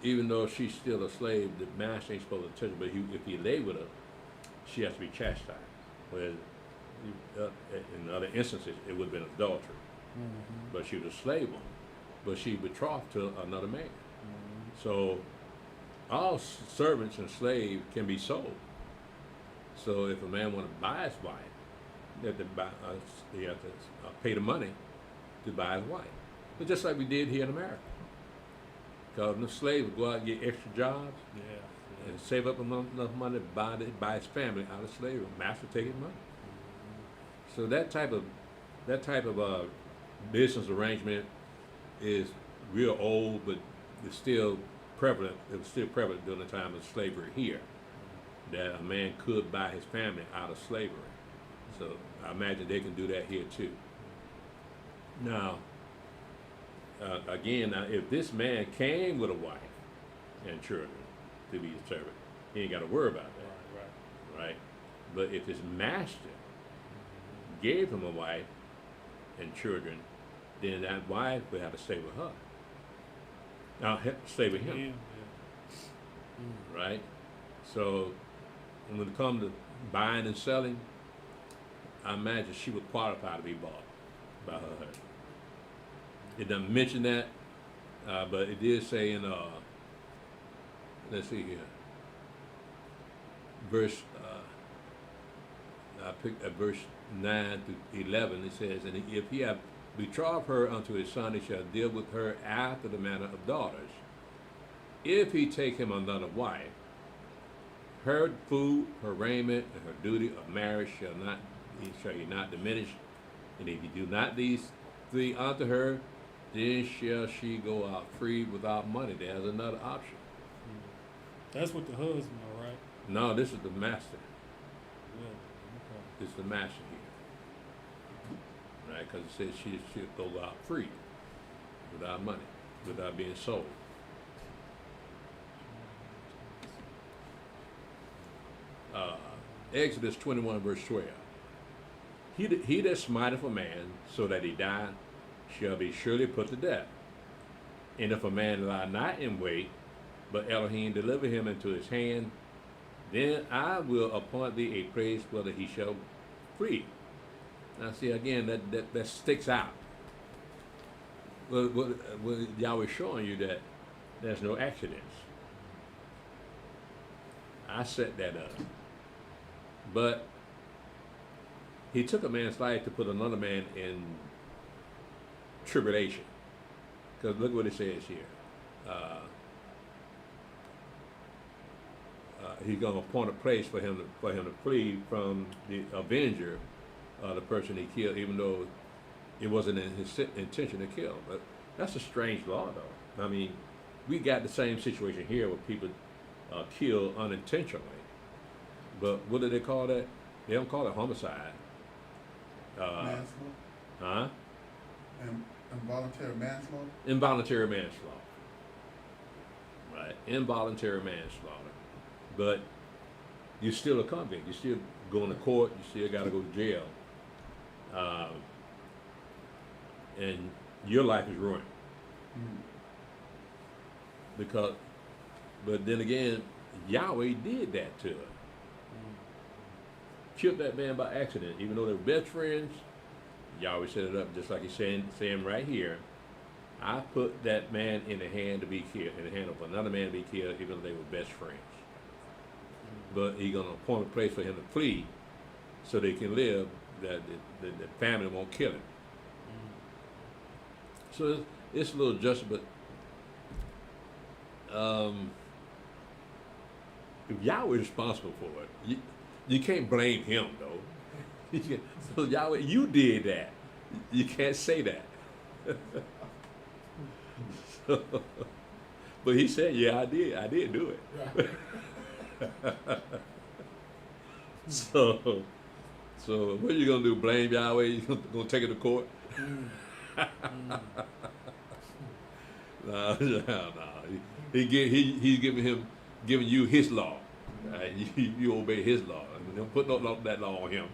even though she's still a slave, the master ain't supposed to touch her. But if he lay with her, she has to be chastised. Whereas in other instances, it would have been adultery. But she was a slave woman. But she betrothed to another man. So all servants and slaves can be sold. So if a man want to buy his wife, he have to pay the money to buy his wife. But just like we did here in America. Because the slave would go out and get extra jobs and save up enough money to buy his family out of slavery. Master take his money. So that type of business arrangement is real old, but it's still prevalent. It was still prevalent during the time of slavery here, that a man could buy his family out of slavery. So I imagine they can do that here too. Now, again, if this man came with a wife and children to be his servant, he ain't got to worry about that, right? But if his master gave him a wife and children, then that wife would have to stay with her. Now, stay with him, right? So when it comes to buying and selling, I imagine she would qualify to be bought by her husband. It doesn't mention that, but it did say in, let's see here, I picked at verse 9 to 11, it says, and if he have betrothed her unto his son, he shall deal with her after the manner of daughters. If he take him another wife, her food, her raiment, and her duty of marriage shall he not diminish. And if he do not these three unto her, then shall she go out free without money. There's another option. That's what the husband, all right? No, this is the master. Yeah. Okay. This is the master here. Right? Because it says she should go out free without money, without being sold. Exodus 21 verse 12. He that smiteth a man so that he die shall be surely put to death. And if a man lie not in wait, but Elohim deliver him into his hand, then I will appoint thee a place whether he shall free. Now see again, that sticks out. Well, Yahweh showing you that there's no accidents. I set that up. But he took a man's life to put another man in tribulation. Because look what it says here. He's going to appoint a place for him to flee from the avenger, the person he killed, even though it wasn't in his intention to kill. But that's a strange law, though. I mean, we got the same situation here where people kill unintentionally. But what do they call that? They don't call it homicide. Manslaughter? Huh? Involuntary manslaughter? Involuntary manslaughter. Right? Involuntary manslaughter. But you're still a convict. You're still going to court. You still got to go to jail. And your life is ruined. But then again, Yahweh did that to her. Killed that man by accident, even though they were best friends. Yahweh set it up just like he's saying right here. I put that man in the hand to be killed, in the hand of another man to be killed, even though they were best friends. but he's gonna appoint a place for him to flee, so they can live. That the family won't kill him. So it's a little adjustment, but if Yahweh is responsible for it, you can't blame him though. So Yahweh, you did that. You can't say that. So, but he said, yeah, I did do it. So what are you gonna do? Blame Yahweh? You gonna take it to court? No. He's giving you his law. Right? You obey his law. I mean, don't put that law on him.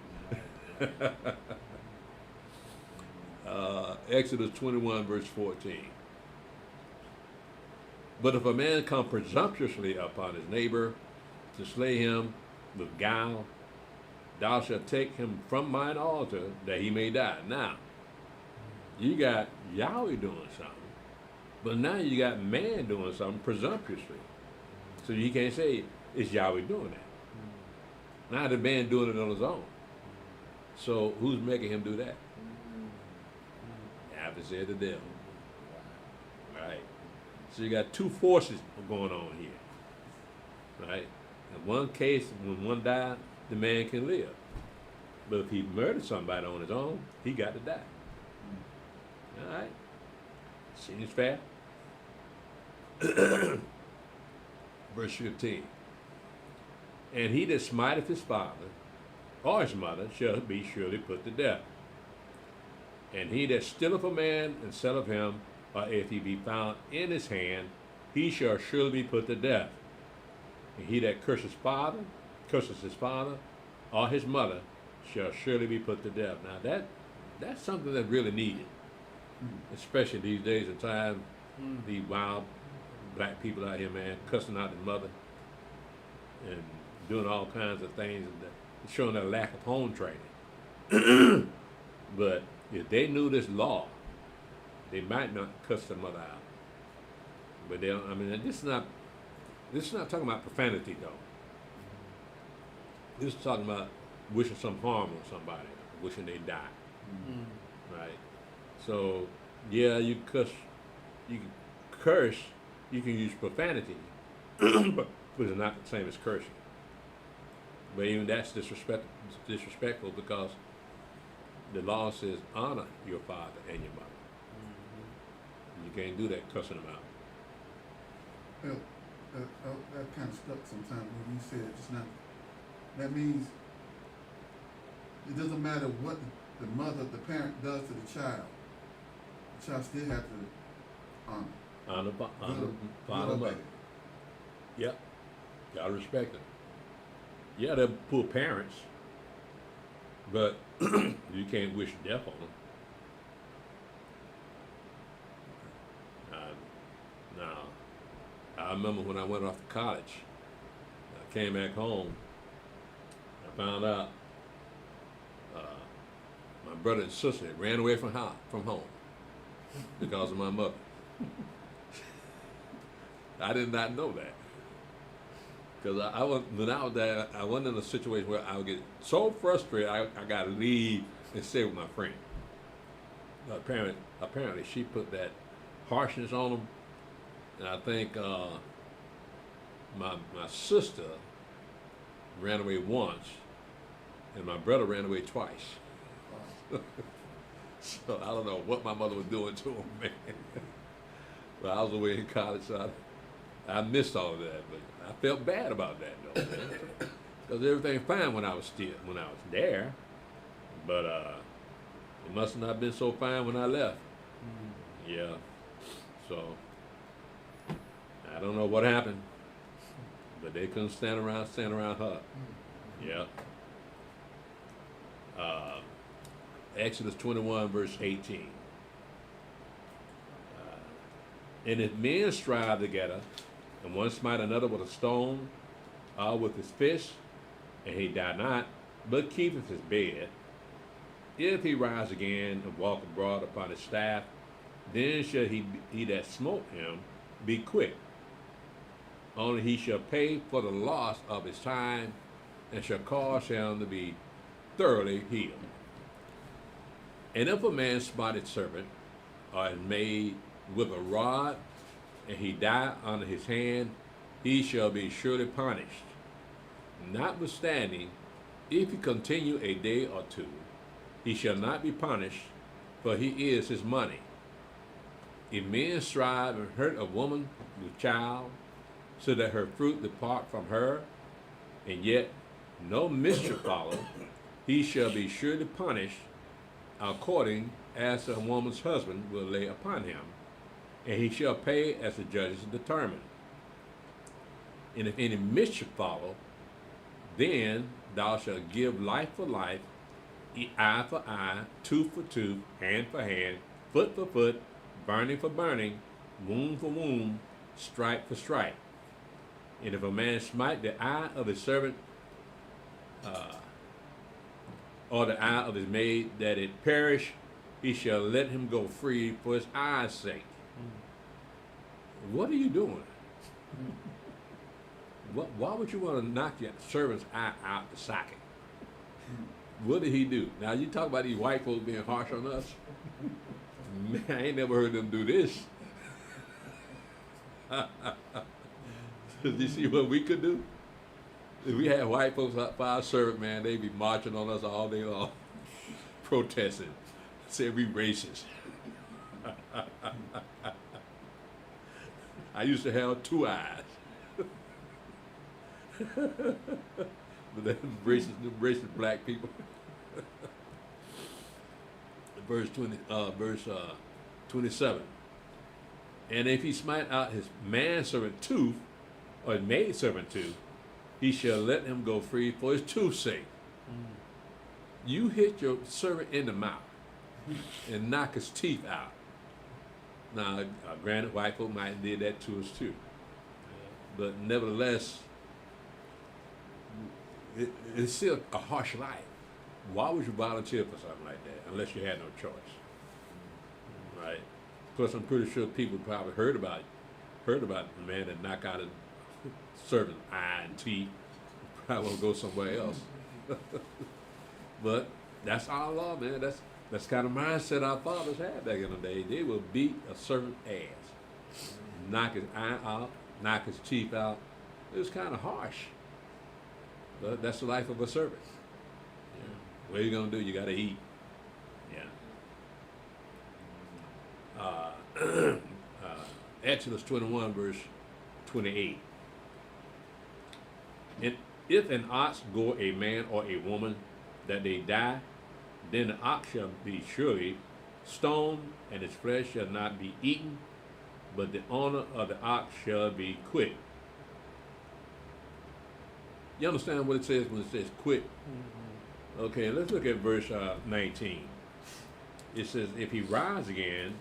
Exodus 21 verse 14. But if a man come presumptuously upon his neighbor to slay him with guile, thou shalt take him from mine altar that he may die. Now, you got Yahweh doing something, but now you got man doing something presumptuously. So you can't say it's Yahweh doing that. Now the man doing it on his own. So who's making him do that? I have to say the devil. Right? So you got two forces going on here. Right? In one case, when one died, the man can live. But if he murdered somebody on his own, he got to die. All right? Seems fair. Verse 15. And he that smiteth his father or his mother shall be surely put to death. And he that stealeth a man and selleth him, or if he be found in his hand, he shall surely be put to death. And he that curses his father or his mother shall surely be put to death. Now that's something that's really needed, especially these days and time. These wild black people out here, man, cussing out their mother and doing all kinds of things, and showing their lack of home training. But if they knew this law, they might not cuss their mother out. But they don't. I mean, this is not talking about profanity though. This is talking about wishing some harm on somebody, wishing they die. Right? So yeah, you can curse, you can use profanity, but it's not the same as cursing. But even that's disrespectful because the law says honor your father and your mother. You can't do that, cussing them out. Well, that kind of stuck sometimes when you said just now. That means it doesn't matter what the parent does to the child still has to honor. Honor father and mother. Yep. Gotta respect them. Yeah, they're poor parents, but you can't wish death on them. Now, I remember when I went off to college, I came back home, I found out my brother and sister had ran away from home because of my mother. I did not know that. Because when I was there, I wasn't in a situation where I would get so frustrated, I got to leave and stay with my friend. But apparently she put that harshness on them. And I think my sister ran away once, and my brother ran away twice. So I don't know what my mother was doing to him, man. But I was away in college, so I missed all of that. But I felt bad about that, though, man. Because everything fine when I was there. But it must not have been so fine when I left. Yeah. So I don't know what happened, but they couldn't stand around her. Yeah. Exodus 21 verse 18. And if men strive together, and one smite another with a stone, or with his fist, and he die not, but keepeth his bed, if he rise again and walk abroad upon his staff, then shall he that smote him be quick. Only he shall pay for the loss of his time, and shall cause him to be thoroughly healed. And if a man smite his servant, or his maid with a rod, and he die under his hand, he shall be surely punished. Notwithstanding, if he continue a day or two, he shall not be punished, for he is his money. If men strive and hurt a woman with child, so that her fruit depart from her, and yet no mischief follow, he shall be surely punished according as a woman's husband will lay upon him, and he shall pay as the judges determine. And if any mischief follow, then thou shalt give life for life, eye for eye, tooth for tooth, hand for hand, foot for foot, burning for burning, wound for wound, stripe for stripe. And if a man smite the eye of his servant, or the eye of his maid, that it perish, he shall let him go free for his eye's sake. What are you doing? Why would you want to knock your servant's eye out the socket? What did he do? Now you talk about these white folks being harsh on us. Man, I ain't never heard them do this. Did you see what we could do? If we had white folks out for our servant, man, they'd be marching on us all day long, protesting, saying we racist. I used to have two eyes. But then racist black people. verse 27. And if he smite out his manservant tooth, or his maidservant tooth, he shall let him go free for his tooth's sake. You hit your servant in the mouth and knock his teeth out. Now, granted, white folk might have did that to us too. But nevertheless, it's still a harsh life. Why would you volunteer for something like that unless you had no choice? Right? Plus, I'm pretty sure people probably heard about the man that knocked out a servant's eye and teeth. Probably will go somewhere else. But that's our law, man. That's the kind of mindset our fathers had back in the day. They would beat a servant's ass, knock his eye out, knock his teeth out. It was kind of harsh. But that's the life of a servant. Yeah. What are you gonna do? You gotta eat. Yeah. Exodus 21, verse 28. And if an ox gore a man or a woman, that they die, then the ox shall be surely stoned, and its flesh shall not be eaten, but the owner of the ox shall be quit. You understand what it says when it says quit? Mm-hmm. Okay, let's look at verse 19. It says, if he rise again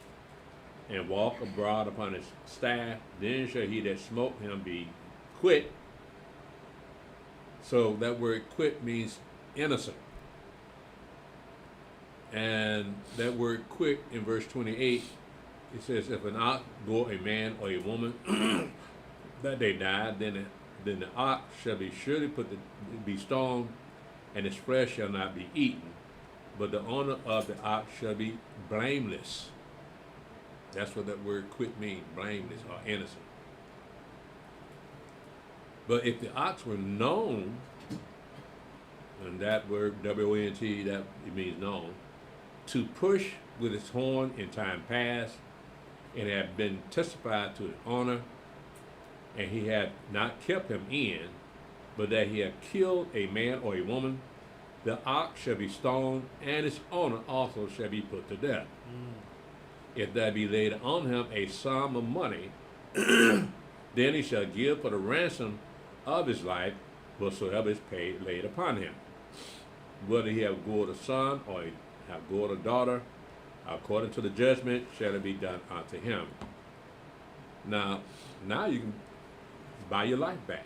and walk abroad upon his staff, then shall he that smote him be quit. So that word quit means innocent. And that word quit in verse 28, it says, if an ox gore a man or a woman, that they die, then the ox shall be surely be stoned, and its flesh shall not be eaten, but the owner of the ox shall be blameless. That's what that word quit means, blameless or innocent. But if the ox were known, and that word W-O-N-T, that it means known, to push with its horn in time past, and had been testified to his honor, and he had not kept him in, but that he had killed a man or a woman, the ox shall be stoned, and its owner also shall be put to death. If there be laid on him a sum of money, then he shall give for the ransom of his life whatsoever is paid laid upon him. Whether he have gored a son or have gored a daughter, according to the judgment shall it be done unto him. Now you can buy your life back,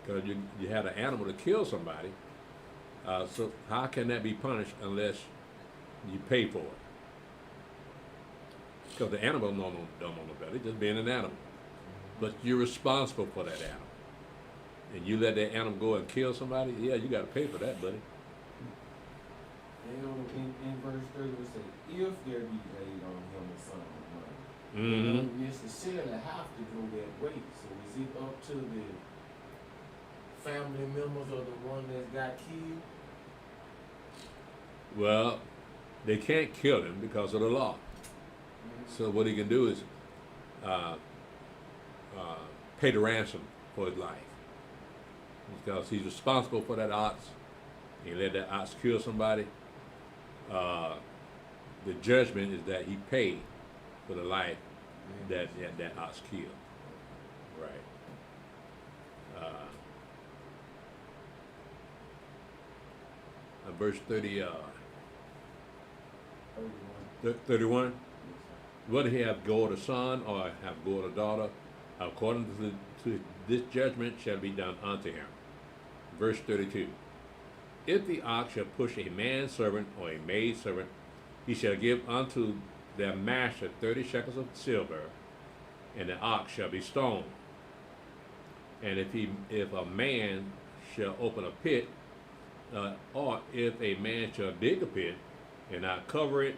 because you had an animal to kill somebody. So how can that be punished unless you pay for it? Because the animal don't know no better, just being an animal. but you're responsible for that animal. And you let that animal go and kill somebody, yeah, you got to pay for that, buddy. And in verse 30 it says, if there be laid on him a son of money. Mm-hmm. He doesn't necessarily have to go that way. So is it up to the family members of the one that got killed? Well, they can't kill him because of the law. So what he can do is pay the ransom for his life. Because he's responsible for that ox. He let that ox kill somebody. The judgment is that he paid for the life that ox killed. Right. Verse 30, 31. Whether he have gored a son or have gored a daughter, according to this judgment shall be done unto him. Verse 32. If the ox shall push a manservant or a maidservant, he shall give unto their master 30 shekels of silver, and the ox shall be stoned. And if a man shall open a pit, or if a man shall dig a pit and not cover it,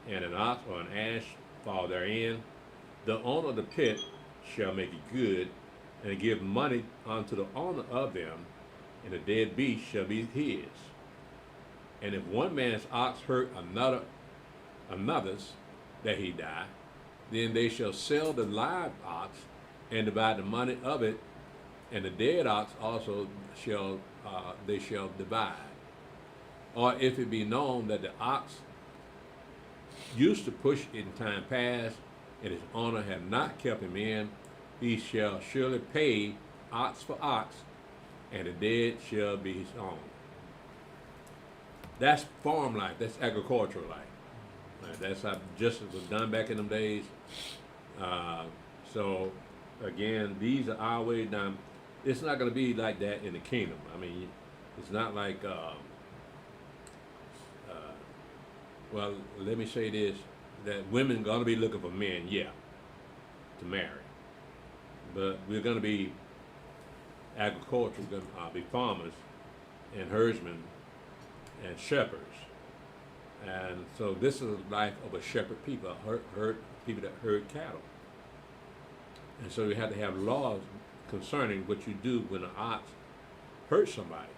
and an ox or an ass fall therein, the owner of the pit shall make it good, and give money unto the owner of them, and the dead beast shall be his. And if one man's ox hurt another's, that he die, then they shall sell the live ox and divide the money of it, and the dead ox also shall they shall divide. Or if it be known that the ox used to push in time past, and his owner have not kept him in, he shall surely pay ox for ox, and the dead shall be his own. That's farm life. That's agricultural life. That's how justice was done back in them days. So, again, these are our ways. Now, it's not going to be like that in the kingdom. I mean, it's not like, well, let me say this, that women going to be looking for men, yeah, to marry. But we're going to be agriculture, we're going to be farmers and herdsmen and shepherds. And so this is the life of a shepherd people, people that herd cattle. And so you have to have laws concerning what you do when an ox hurts somebody.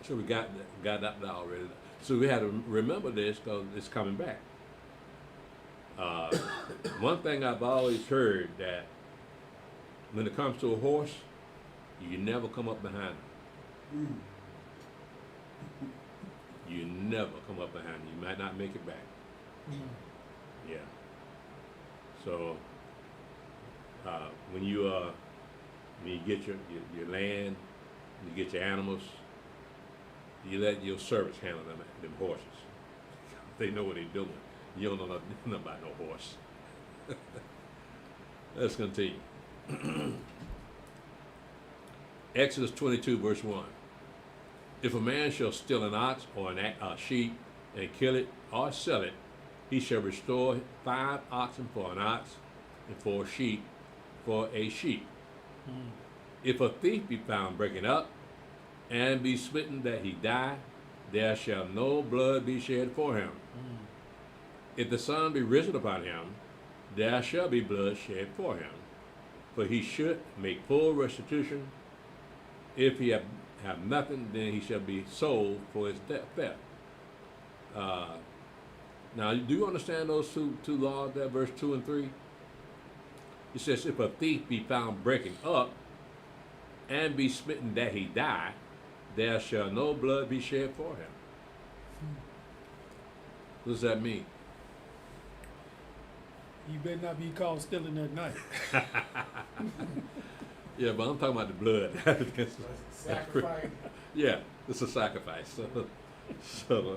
So we got that already. So we had to remember this because it's coming back. One thing I've always heard, that when it comes to a horse, you never come up behind him. You never come up behind him. You might not make it back. Yeah. So when you get your land, you get your animals, you let your servants handle them horses. They know what they're doing. You don't know nothing about no horse. Let's continue. Exodus 22, verse 1. If a man shall steal an ox or a sheep and kill it or sell it, he shall restore 5 oxen for an ox and 4 sheep for a sheep. If a thief be found breaking up and be smitten that he die, there shall no blood be shed for him. If the sun be risen upon him, there shall be blood shed for him, for he should make full restitution. If he have nothing, then he shall be sold for his theft. Now, do you understand those two laws there, verse 2 and 3? It says, if a thief be found breaking up and be smitten that he die, there shall no blood be shed for him. What does that mean? You better not be caught stealing at night. Yeah, but I'm talking about the blood. Sacrifice. Yeah, it's a sacrifice. So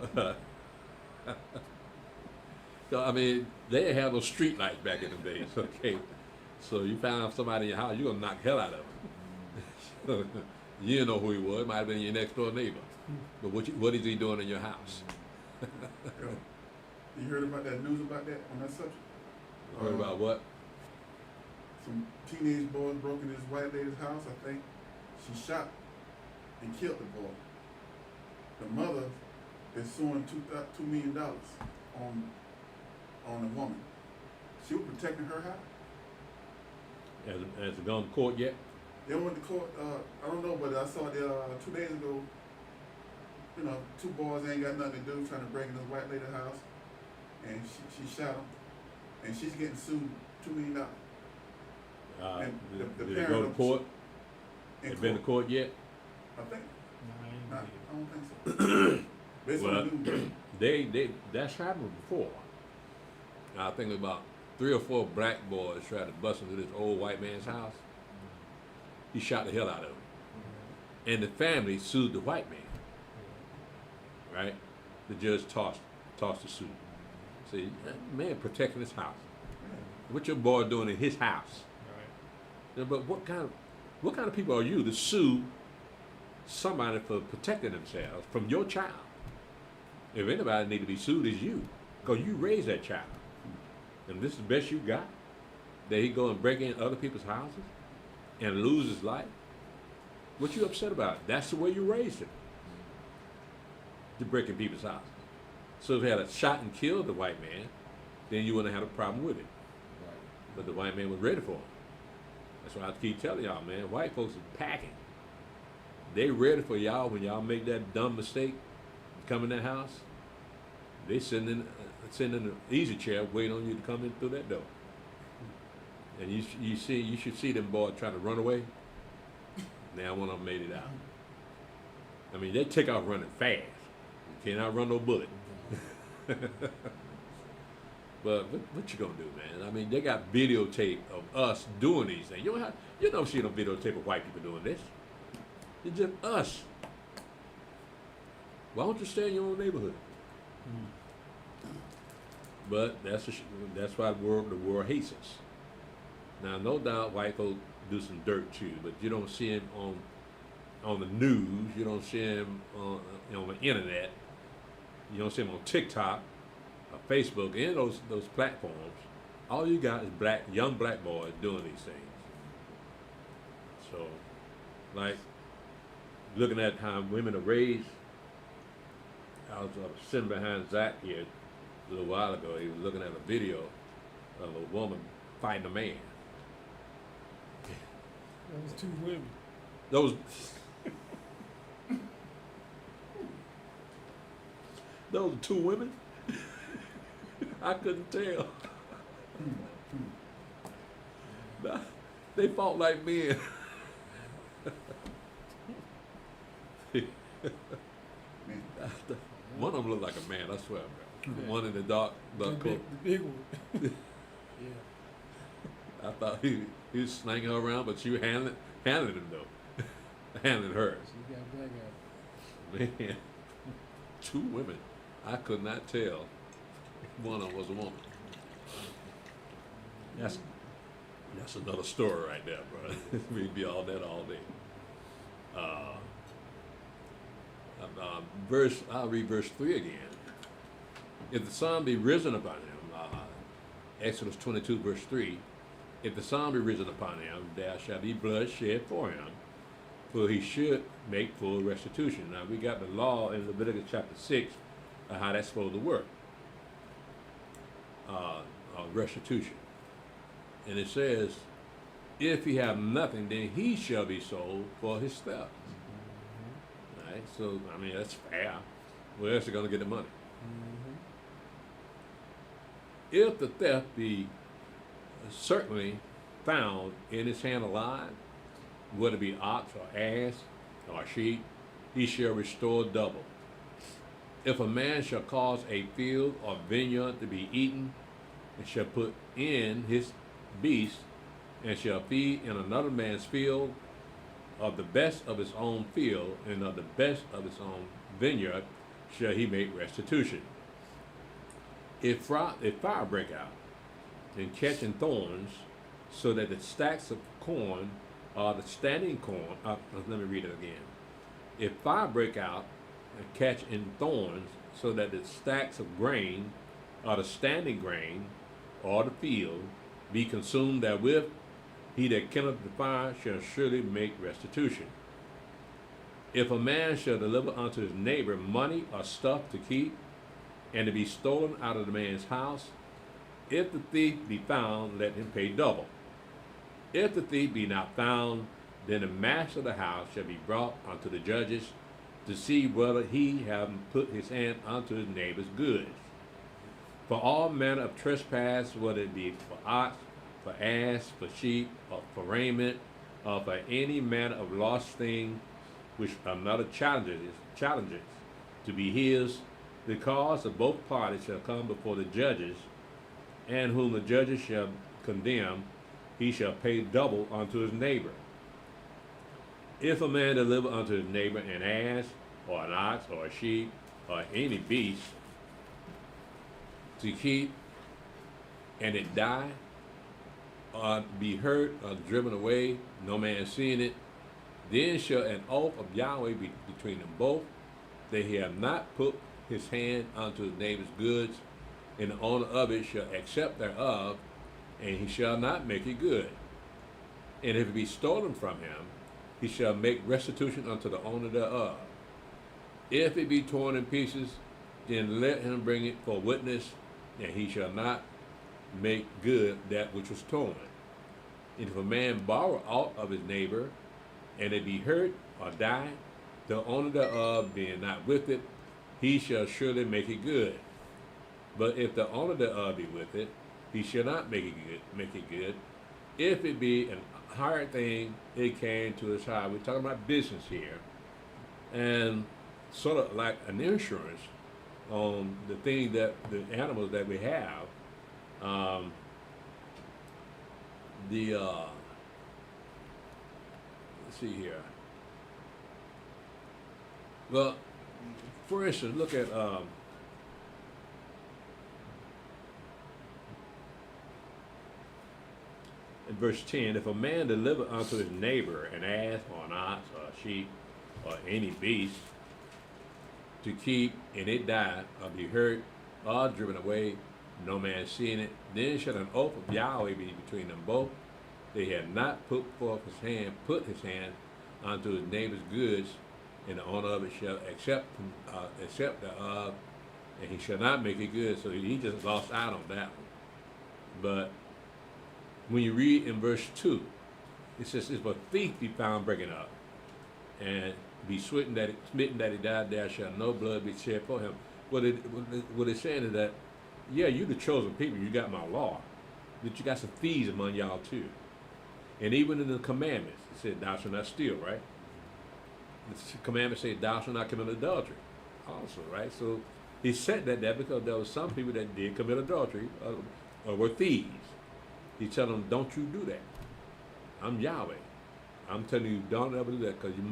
I mean, they had those street lights back in the days, okay? So you found somebody in your house, you're going to knock the hell out of him. You didn't know who he was. It might have been your next door neighbor. But what is he doing in your house? You heard about that news about that on that subject? Heard about what? some teenage boys broke in this white lady's house. I think she shot and killed the boy. The mother is suing $2 million on the woman. She was protecting her house. Has it gone to court yet? They went to court. I don't know, but I saw it 2 days ago. You know, two boys ain't got nothing to do, trying to break into the white lady's house, and she shot them, and she's getting sued $2 million. And the Did it go to court? It been to court yet? I think. No, I I ain't don't think so. Based Well, on the news. they that's happened before. I think about 3 or 4 black boys tried to bust into this old white man's house. He shot the hell out of him, and the family sued the white man. Right? The judge tossed the suit. See, that man protecting his house. What your boy doing in his house? Right. Yeah, but what kind of people are you to sue somebody for protecting themselves from your child? If anybody need to be sued, it's you, because you raised that child, and this is the best you got. That he go and break in other people's houses and lose his life. What you upset about? That's the way you raised him. To break in people's houses. So if he had a shot and killed the white man, then you wouldn't have had a problem with it. Right. But the white man was ready for him. That's why I keep telling y'all, man, white folks are packing. They ready for y'all when y'all make that dumb mistake, come in that house. They sitting in an easy chair waiting on you to come in through that door. And you should see them boys trying to run away. Now one of them made it out. I mean, they take off running fast. You cannot run no bullet. But what you gonna do, man? I mean, they got videotape of us doing these things. You don't see no videotape of white people doing this. It's just us. Why don't you stay in your own neighborhood? But that's why the world hates us. Now, no doubt, white folks do some dirt too, but you don't see them on the news. You don't see them on the internet. You don't see them on TikTok, or Facebook, any of those platforms. All you got is young black boys doing these things. So, like, looking at how women are raised, I was sitting behind Zach here a little while ago. He was looking at a video of a woman fighting a man. That was 2 women. Those are 2 women? I couldn't tell. Nah, they fought like men. One of them looked like a man, I swear, bro. The one in the dark coat. The big one. Yeah. I thought he was slanging her around, but she was handling him though. Handling her. She got black out. Man, 2 women. I could not tell one of them was a woman. That's another story right there, bro. We'd be all that all day. I'll read verse 3 again. If the sun be risen upon him, Exodus 22 verse 3, if the sun be risen upon him, there shall be blood shed for him, for he should make full restitution. Now we got the law in Leviticus chapter 6 of how that's supposed to work. Restitution. And it says, if he have nothing, then he shall be sold for his theft. Right? So, I mean, that's fair. Where else are going to get the money? If the theft be certainly found in his hand alive, whether it be ox or ass or sheep, he shall restore double. If a man shall cause a field or vineyard to be eaten, and shall put in his beast, and shall feed in another man's field, of the best of his own field, and of the best of his own vineyard, shall he make restitution. If fire break out, and catching thorns, so that the stacks of corn are the standing corn, let me read it again. If fire break out, and catch in thorns, so that the stacks of grain are the standing grain, or the field, be consumed therewith, He that killeth the fire shall surely make restitution. If a man shall deliver unto his neighbor money or stuff to keep, and to be stolen out of the man's house, if the thief be found, let him pay double. If the thief be not found, then the master of the house shall be brought unto the judges to see whether he have put his hand unto his neighbor's goods. For all manner of trespass, whether it be for ox, for ass, for sheep, or for raiment, or for any manner of lost thing which another challenges to be his, the cause of both parties shall come before the judges, and whom the judges shall condemn, he shall pay double unto his neighbor. If a man deliver unto his neighbor an ass, or an ox, or a sheep, or any beast, to keep, and it die, or be hurt, or driven away, no man seeing it, then shall an oath of Yahweh be between them both, that he have not put his hand unto his neighbor's goods, and the owner of it shall accept thereof, and he shall not make it good. And if it be stolen from him, he shall make restitution unto the owner thereof. If it be torn in pieces, then let him bring it for witness, and he shall not make good that which was torn. And if a man borrow aught of his neighbor, and it be hurt or die, the owner thereof being not with it, he shall surely make it good. But if the owner thereof be with it, he shall not make it good. If it be an hired thing, it came to his hire. We're talking about business here, and sort of like an insurance on the thing that the animals that we have. Let's see here. Well, for instance, look at in verse 10, if a man deliver unto his neighbor an ass or an ox or a sheep or any beast to keep, and it die or be hurt or driven away, no man seeing it, then shall an oath of Yahweh be between them both. They have not put his hand unto his neighbor's goods, and the owner of it shall accept thereof, and he shall not make it good. So he just lost out on that one. But when you read in verse 2, it says, if a thief be found breaking up, and be smitten that he died, there shall no blood be shed for him. What it's saying is that, yeah, you the chosen people, you got my law, but you got some thieves among y'all too. And even in the commandments, it said, thou shalt not steal, right? The commandments say, thou shalt not commit adultery also, right? So he said that there because there were some people that did commit adultery or were thieves. He told them, don't you do that. I'm Yahweh. I'm telling you, don't ever do that, because you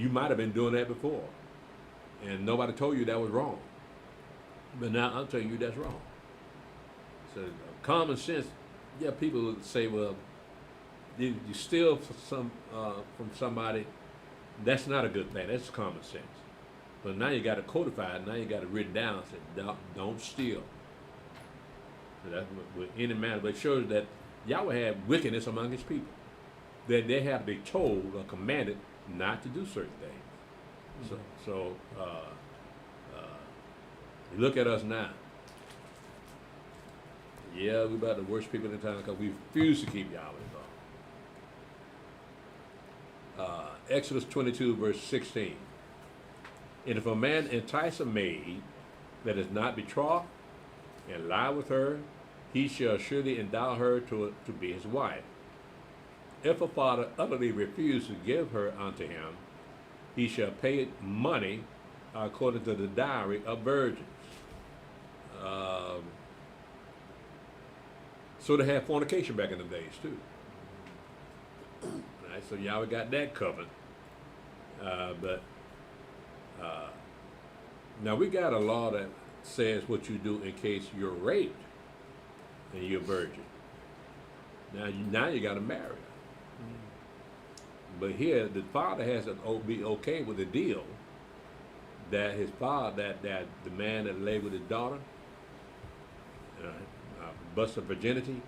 might have been doing that before, and nobody told you that was wrong. But now I'm telling you that's wrong. So common sense, yeah, people would say, well, you steal from somebody, that's not a good thing. That's common sense. But now you got it codified. Now you got it written down. And say, don't steal. So that's with any manner. But it shows that Yahweh had wickedness among his people, that they have to be told or commanded not to do certain things. Mm-hmm. So look at us now. Yeah, we're about the worst people in town because we refuse to keep Yahweh's law. Exodus 22, verse 16. And if a man entice a maid that is not betrothed and lie with her, he shall surely endow her to be his wife. If a father utterly refuse to give her unto him, he shall pay money according to the dowry of virgins. So they had fornication back in the days too. Right, so Yahweh got that covered. But now we got a law that says what you do in case you're raped and you're a virgin. Now you got to marry her. But here the father has to be okay with the deal that his father, that the man that lay with his daughter, bust her virginity.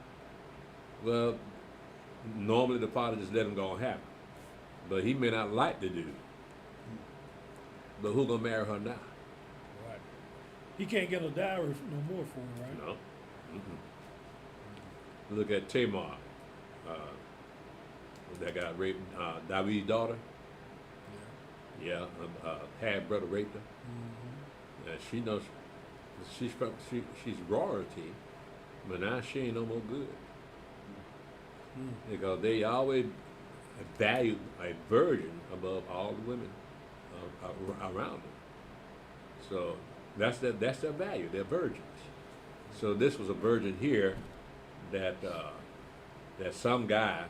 Well, normally the father just let him go and have her. But he may not like the dude. But who gonna marry her now? Right. He can't get a dowry no more for her, right? No. Look at Tamar. That got raped, David's daughter. Yeah, half brother raped her. And she knows she's royalty, but now she ain't no more good. Because they always value a virgin above all the women around them. So that's their value. They're virgins. So this was a virgin here that some guy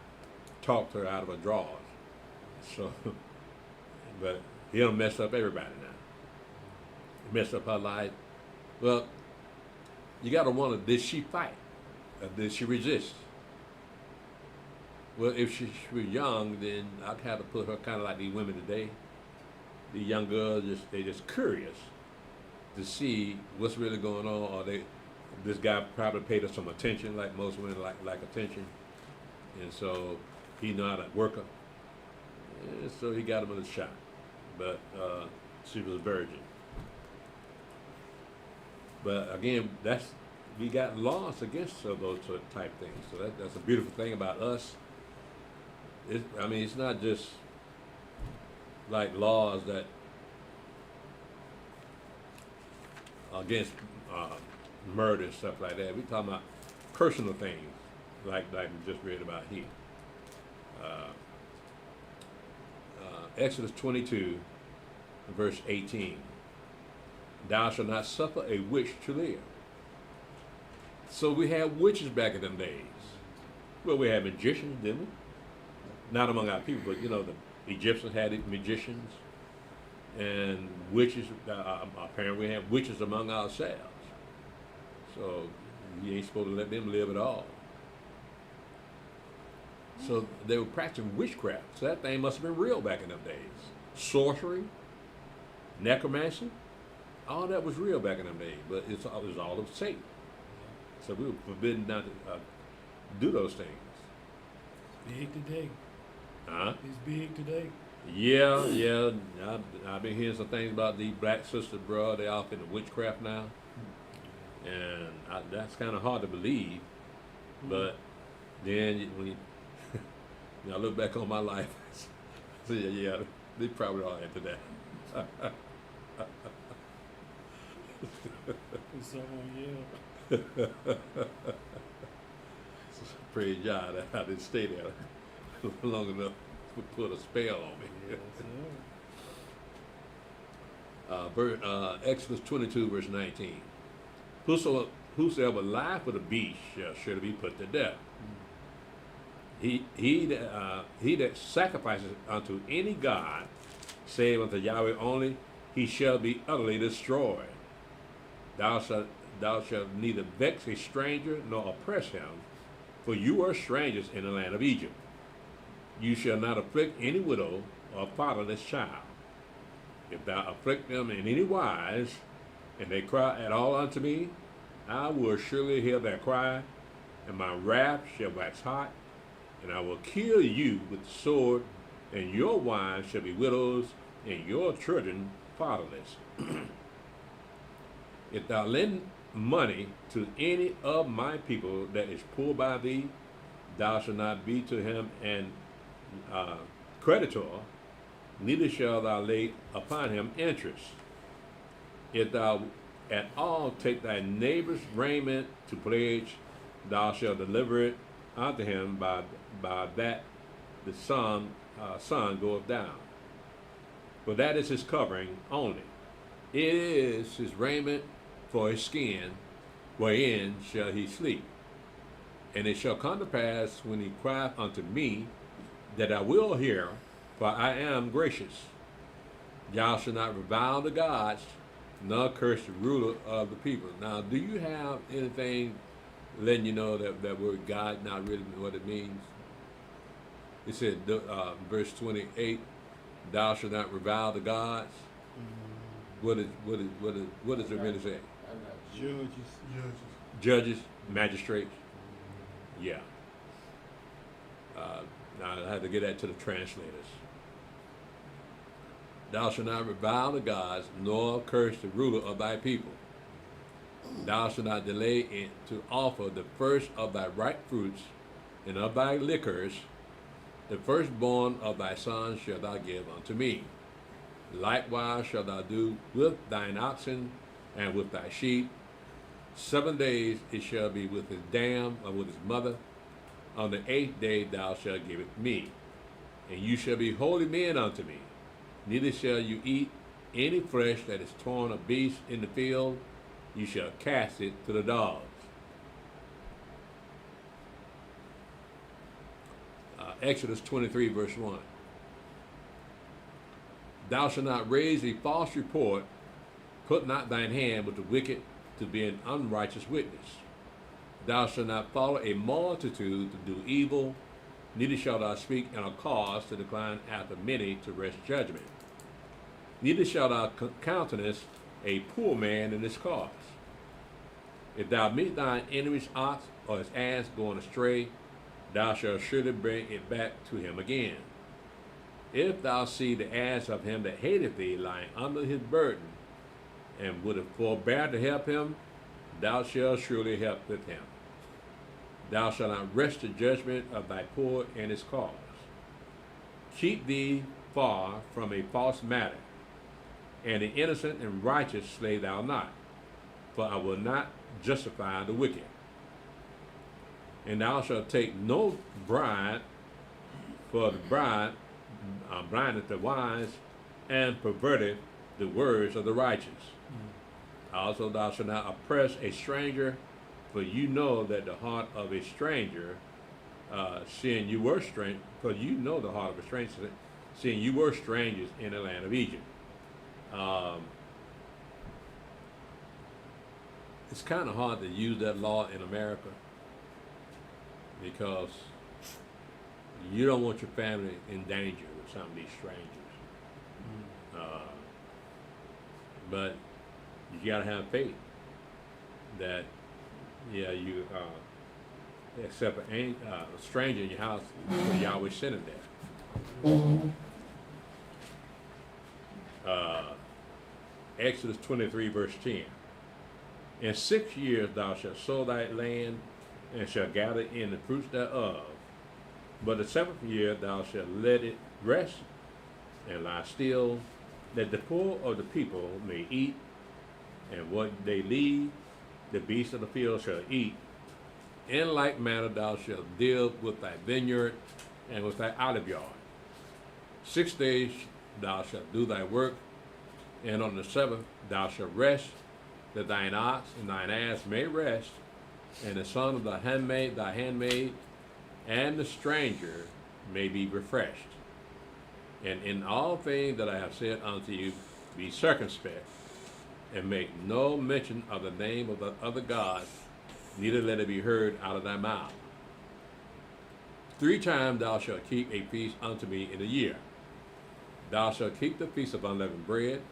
talked her out of her drawers. So, but he'll mess up everybody now. Mess up her life. Well, you got to wonder, did she fight? Or did she resist? Well, if she was young, then I'd have to put her kind of like these women today. These young girls, they're just curious to see what's really going on. Or this guy probably paid her some attention, like most women like attention. And so he know how to work her. And so he got him in a shot. But she was a virgin. But again, we got laws against those sort of type things. So that's a beautiful thing about us. It's not just like laws that against murder and stuff like that. We're talking about personal things, like we just read about here. Exodus 22, verse 18. Thou shalt not suffer a witch to live. So we had witches back in them days. Well, we had magicians, didn't we? Not among our people, but the Egyptians had magicians and witches. Apparently, we have witches among ourselves. So you ain't supposed to let them live at all. So they were practicing witchcraft. So that thing must have been real back in them days. Sorcery, necromancy, all that was real back in them days. But it was all of Satan. So we were forbidden not to do those things. Big today. Huh? It's big today. Yeah. I've been hearing some things about these black sisters, bro. They're off into witchcraft now. And that's kind of hard to believe. But then when I look back on my life, so yeah, they probably are into that. So, yeah. Praise God, I didn't stay there long enough to put a spell on me. Yes, Exodus 22, verse 19. Whosoever lieth for the beast shall surely be put to death. He that sacrifices unto any god, save unto Yahweh only, he shall be utterly destroyed. Thou shalt neither vex a stranger nor oppress him, for you are strangers in the land of Egypt. You shall not afflict any widow or fatherless child. If thou afflict them in any wise, and they cry at all unto me, I will surely hear their cry, and my wrath shall wax hot, and I will kill you with the sword, and your wives shall be widows, and your children fatherless. If thou lend money to any of my people that is poor by thee, thou shalt not be to him an creditor, neither shalt thou lay upon him interest. If thou at all take thy neighbor's raiment to pledge, thou shalt deliver it unto him by that the sun goeth down. For that is his covering only. It is his raiment for his skin, wherein shall he sleep. And it shall come to pass when he crieth unto me, that I will hear, for I am gracious. Thou shalt not revile the gods, nor curse the ruler of the people. Now, do you have anything letting you know that word God not really what it means? It said, verse 28, thou shalt not revile the gods. What does it really say? Judges. Judges, magistrates. Yeah. Now I have to get that to the translators. Thou shalt not revile the gods, nor curse the ruler of thy people. Thou shalt not delay to offer the first of thy ripe fruits and of thy liquors. The firstborn of thy sons shalt thou give unto me. Likewise shalt thou do with thine oxen and with thy sheep. 7 days it shall be with his dam or with his mother. On the 8th day thou shalt give it me. And you shall be holy men unto me. Neither shall you eat any flesh that is torn of beasts in the field. You shall cast it to the dogs. Exodus 23, verse 1. Thou shalt not raise a false report. Put not thine hand with the wicked to be an unrighteous witness. Thou shalt not follow a multitude to do evil, neither shalt thou speak in a cause to decline after many to wrest judgment. Neither shalt thou countenance a poor man in his cause. If thou meet thine enemy's ox or his ass going astray, thou shalt surely bring it back to him again. If thou see the ass of him that hateth thee lying under his burden, and wouldst forbear to help him, thou shalt surely help with him. Thou shalt not wrest the judgment of thy poor in his cause. Keep thee far from a false matter, and the innocent and righteous slay thou not, for I will not justify the wicked. And thou shalt take no bride, for the bride blindeth the wise, and perverteth the words of the righteous. Also thou shalt not oppress a stranger, for you know that the heart of a stranger, seeing you were strangers, for you know the heart of a stranger, seeing you were strangers in the land of Egypt. It's kind of hard to use that law in America because you don't want your family in danger with some of these strangers. But you gotta have faith that, yeah, you accept a stranger in your house, but Yahweh sent him there. Exodus 23, verse 10. In 6 years thou shalt sow thy land, and shalt gather in the fruits thereof. But the 7th year thou shalt let it rest and lie still, that the poor of the people may eat, and what they leave, the beasts of the field shall eat. In like manner thou shalt deal with thy vineyard and with thy olive yard. 6 days thou shalt do thy work, and on the 7th thou shalt rest, that thine ox and thine ass may rest, and the son of thy handmaid, and the stranger may be refreshed. And in all things that I have said unto you, be circumspect, and make no mention of the name of the other gods, neither let it be heard out of thy mouth. 3 times thou shalt keep a feast unto me in a year. Thou shalt keep the feast of unleavened bread.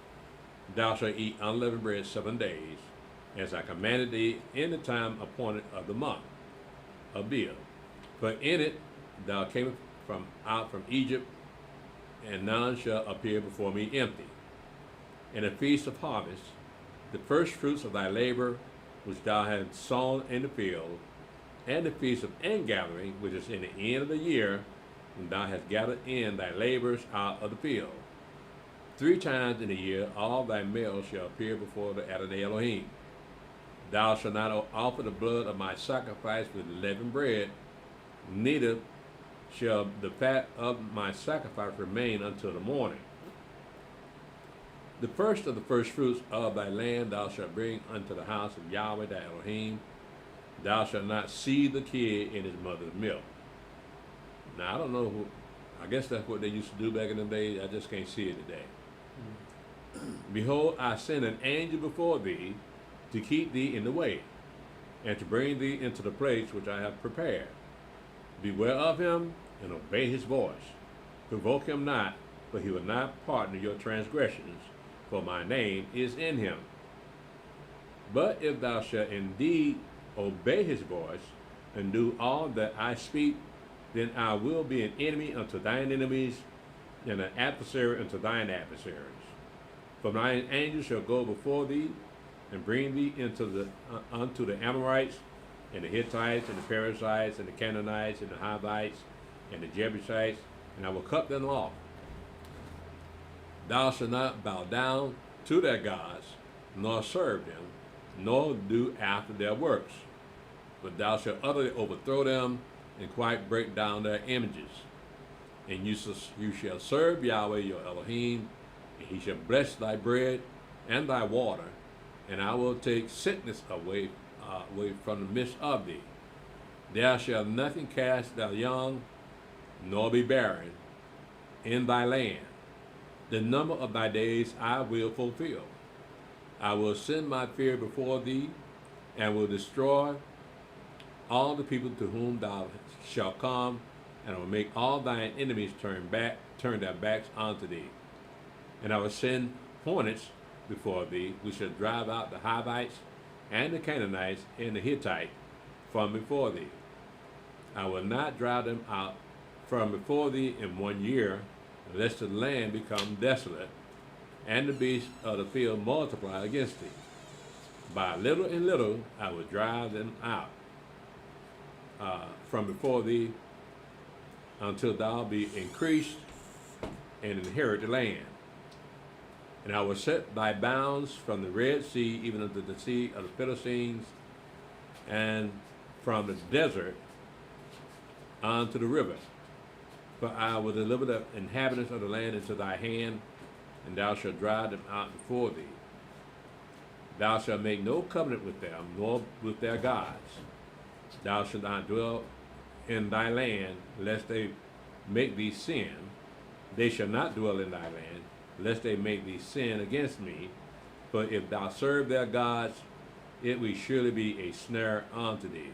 Thou shalt eat unleavened bread 7 days, as I commanded thee in the time appointed of the month of Abib. For in it thou camest out from Egypt, and none shall appear before me empty. In the feast of harvest, the first fruits of thy labor, which thou hast sown in the field, and the feast of ingathering, which is in the end of the year, when thou hast gathered in thy labors out of the field. 3 times in a year all thy males shall appear before the Adonai Elohim. Thou shalt not offer the blood of my sacrifice with leavened bread, neither shall the fat of my sacrifice remain until the morning. The first of the first fruits of thy land thou shalt bring unto the house of Yahweh thy Elohim. Thou shalt not seethe the kid in his mother's milk. Now I don't know who, I guess that's what they used to do back in the day. I just can't see it today. Behold, I send an angel before thee to keep thee in the way, and to bring thee into the place which I have prepared. Beware of him, and obey his voice. Provoke him not, for he will not pardon your transgressions, for my name is in him. But if thou shalt indeed obey his voice, and do all that I speak, then I will be an enemy unto thine enemies, and an adversary unto thine adversaries. For mine angels shall go before thee, and bring thee unto the Amorites, and the Hittites, and the Perizzites, and the Canaanites, and the Hivites, and the Jebusites, and I will cut them off. Thou shalt not bow down to their gods, nor serve them, nor do after their works. But thou shalt utterly overthrow them, and quite break down their images. And you shall serve Yahweh your Elohim, and he shall bless thy bread and thy water, and I will take sickness away from the midst of thee. There shall nothing cast thy young, nor be barren in thy land. The number of thy days I will fulfill. I will send my fear before thee, and will destroy all the people to whom thou shalt come, and I will make all thine enemies turn their backs unto thee. And I will send hornets before thee, which shall drive out the Hivites, and the Canaanites, and the Hittites from before thee. I will not drive them out from before thee in 1 year, lest the land become desolate, and the beasts of the field multiply against thee. By little and little I will drive them out from before thee, until thou be increased and inherit the land. And I will set thy bounds from the Red Sea even unto the sea of the Philistines, and from the desert unto the river. For I will deliver the inhabitants of the land into thy hand, and thou shalt drive them out before thee. Thou shalt make no covenant with them, nor with their gods. Thou shalt not dwell in thy land, lest they make thee sin. They shall not dwell in thy land, lest they make thee sin against me. For if thou serve their gods, it will surely be a snare unto thee.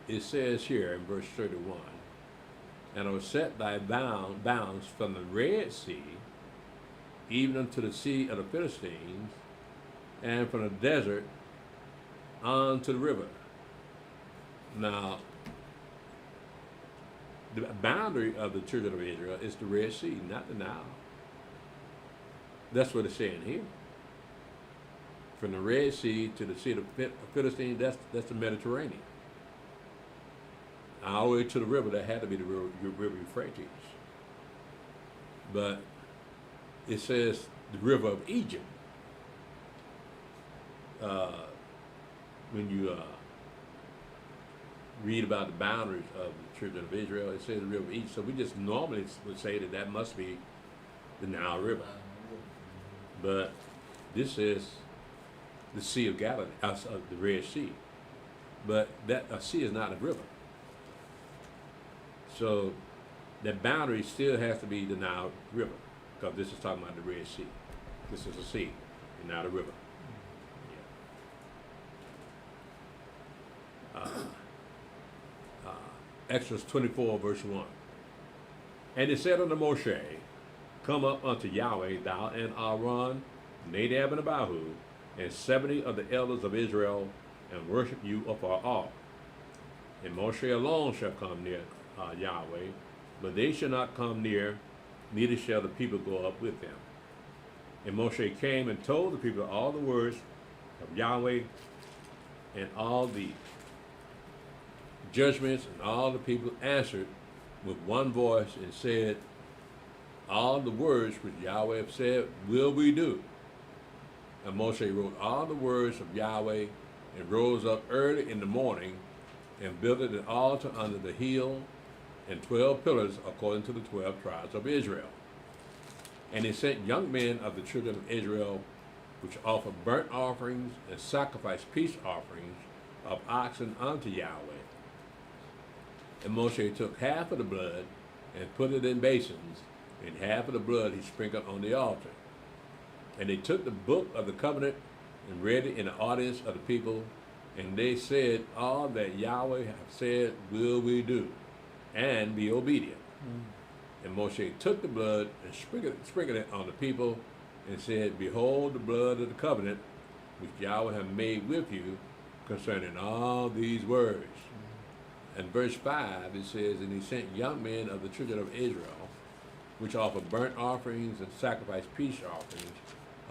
It says here in verse 31, and I will set thy bounds from the Red Sea, even unto the sea of the Philistines, and from the desert unto the river. Now, the boundary of the children of Israel is the Red Sea, not the Nile. That's what it's saying here. From the Red Sea to the sea of the Philistines, that's the Mediterranean. All the way to the river, that had to be the river Euphrates. But it says the river of Egypt. When you read about the boundaries of the children of Israel, it says the river of Egypt. So we just normally would say that must be the Nile River. But this is the Sea of Galilee, the Red Sea. But that a sea is not a river. So that boundary still has to be the Nile River, because this is talking about the Red Sea. This is a sea and not a river. Yeah. Exodus 24, verse 1. And he said unto Moshe, come up unto Yahweh, thou and Aaron, Nadab and Abihu, and 70 of the elders of Israel, and worship you afar off. And Moshe alone shall come near Yahweh, but they shall not come near, neither shall the people go up with them. And Moshe came and told the people all the words of Yahweh, and all the judgments, and all the people answered with one voice and said, all the words which Yahweh have said will we do. And Moshe wrote all the words of Yahweh, and rose up early in the morning, and built an altar under the hill, and 12 pillars according to the 12 tribes of Israel. And he sent young men of the children of Israel, which offered burnt offerings and sacrificed peace offerings of oxen unto Yahweh. And Moshe took half of the blood and put it in basins, and half of the blood he sprinkled on the altar. And they took the book of the covenant and read it in the audience of the people, and they said, all that Yahweh hath said will we do, and be obedient. And Moshe took the blood and sprinkled it on the people, and said, behold the blood of the covenant which Yahweh hath made with you concerning all these words. in verse 5, it says, and he sent young men of the children of Israel, which offered burnt offerings and sacrificed peace offerings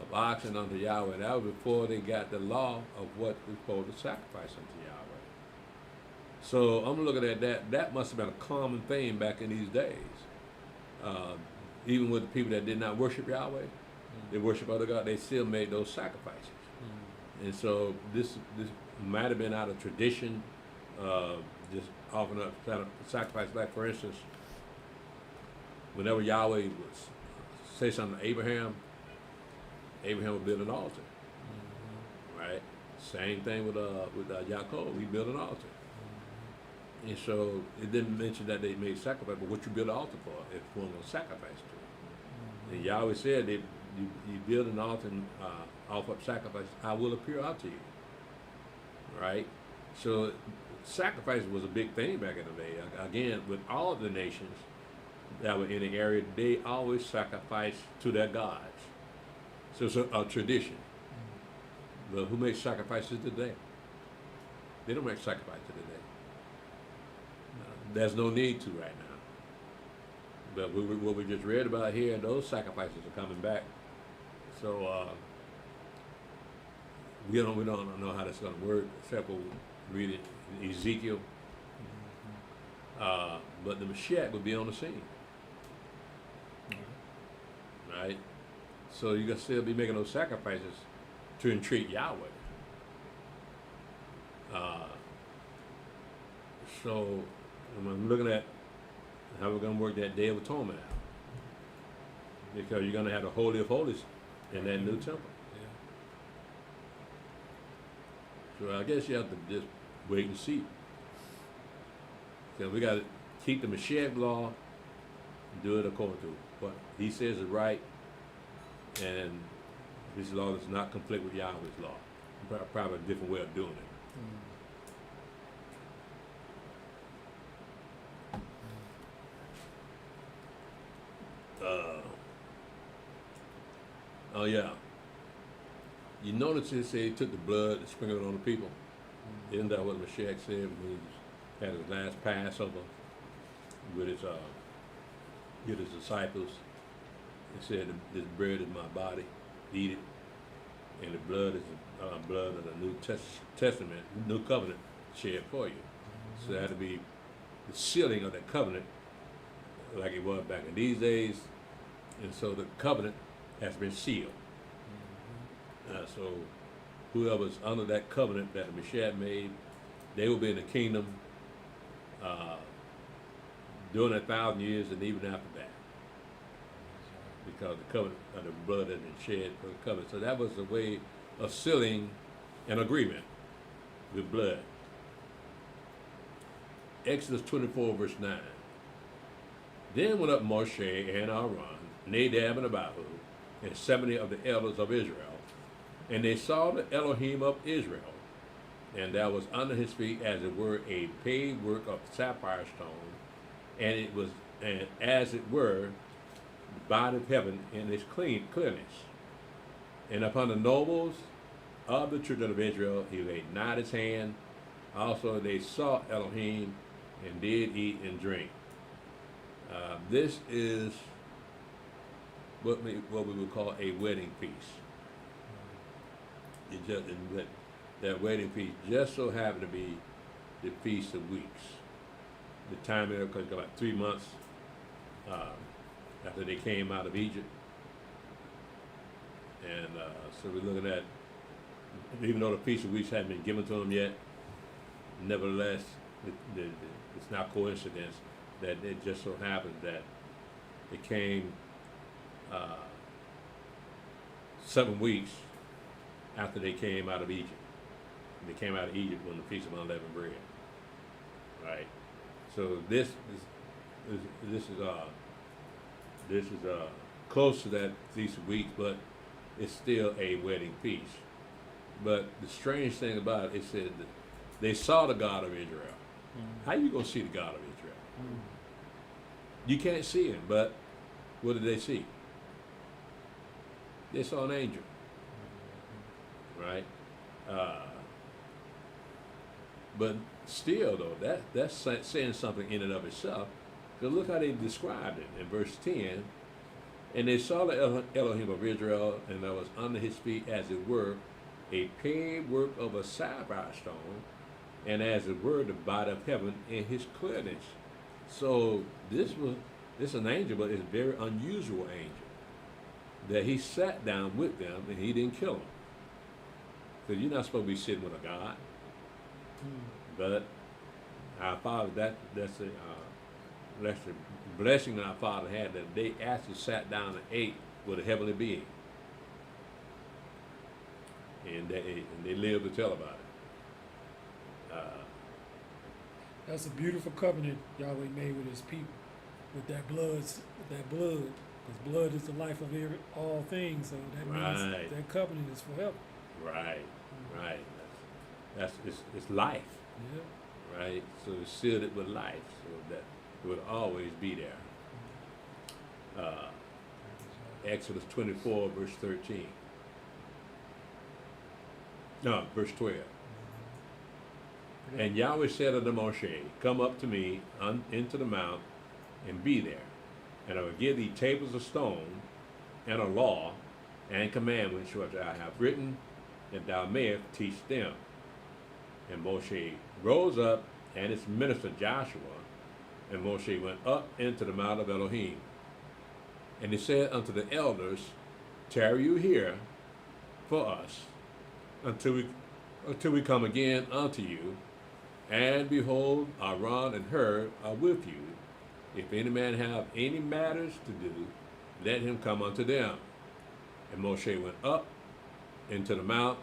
of oxen unto Yahweh. That was before they got the law of what they're supposed to sacrifice unto Yahweh. So I'm looking at that. That must have been a common thing back in these days. Even with the people that did not worship Yahweh, they worship other God, they still made those sacrifices. And so this might have been out of tradition, just offering up sacrifice. Like for instance, whenever Yahweh would say something to Abraham, Abraham would build an altar, right? Same thing with Yaakov, he built an altar. And so it didn't mention that they made sacrifice, but what you build an altar for if one will sacrifice to it. And Yahweh said that you build an altar and offer up sacrifice, I will appear unto you, right? So sacrifice was a big thing back in the day. Again, with all of the nations that were in the area, they always sacrificed to their gods. So it's a tradition. But who makes sacrifices today? They don't make sacrifices today. There's no need to right now. But what we just read about here, those sacrifices are coming back. So we don't know how that's going to work, except for read it in Ezekiel. But the Mashiach will be on the scene, right? So you're going to still be making those sacrifices to entreat Yahweh. So I'm looking at how we're going to work that Day of Atonement out. Because you're going to have the Holy of Holies in that new temple. So I guess you have to just wait and see. So we got to keep the Mashiach law and do it according to what he says is right, and this law does not conflict with Yahweh's law. Probably a different way of doing it. Oh yeah. You notice it said he took the blood and sprinkled it on the people. Isn't that what Mashiach said when he had his last Passover with his disciples? He said, "This bread is my body, eat it," and the blood is the blood of the New Testament, New Covenant shed for you. So that had to be the sealing of that covenant, like it was back in these days, and so the covenant has been sealed. So whoever's under that covenant that the Mashiach made, they will be in the kingdom during 1,000 years and even after that, because the covenant of the blood has been shed for the covenant. So that was a way of sealing an agreement with blood. Exodus 24 verse 9. Then went up Moshe and Aaron, Nadab and Abihu, and 70 of the elders of Israel, and they saw the Elohim of Israel, and there was under his feet as it were a paved work of sapphire stone, and it was, and as it were, the body of heaven in its clearness. And upon the nobles of the children of Israel he laid not his hand. Also they saw Elohim and did eat and drink. This is what we would call a wedding feast. That wedding feast just so happened to be the Feast of Weeks. The time there, because about 3 months after they came out of Egypt. And so we're looking at, even though the Feast of Weeks hadn't been given to them yet, nevertheless, it's not coincidence that it just so happened that it came 7 weeks after they came out of Egypt. They came out of Egypt on the Feast of Unleavened Bread, right? So this is close to that Feast of Weeks, but it's still a wedding feast. But the strange thing about it said that they saw the God of Israel. How you gonna see the God of Israel? You can't see him, but what did they see? They saw an angel, right? But still, though, that's saying something in and of itself. Because look how they described it in verse 10. And they saw the Elohim of Israel, and there was under his feet, as it were, a paved work of a sapphire stone, and as it were, the body of heaven in his clearness. So this is an angel, but it's a very unusual angel. That he sat down with them, and he didn't kill them. Because you're not supposed to be sitting with a God. But our Father, that's the blessing that our Father had, that they actually sat down and ate with a heavenly being. And they lived to tell about it. That's a beautiful covenant Yahweh made with his people, with that blood, because blood is the life of all things. So that means that covenant is forever. Right. It's life. Yeah. Right? So it sealed it with life, so that it would always be there. Exodus 24, verse 13. No, verse 12. And Yahweh said unto Moshe, come up to me into the mount, and be there. And I will give thee tables of stone, and a law, and commandments which I have written, that thou mayest teach them. And Moshe rose up, and his minister Joshua, and Moshe went up into the mount of Elohim. And he said unto the elders, tarry you here for us, until we come again unto you. And behold, Aaron and Hur are with you. If any man have any matters to do, let him come unto them. And Moshe went up into the mount,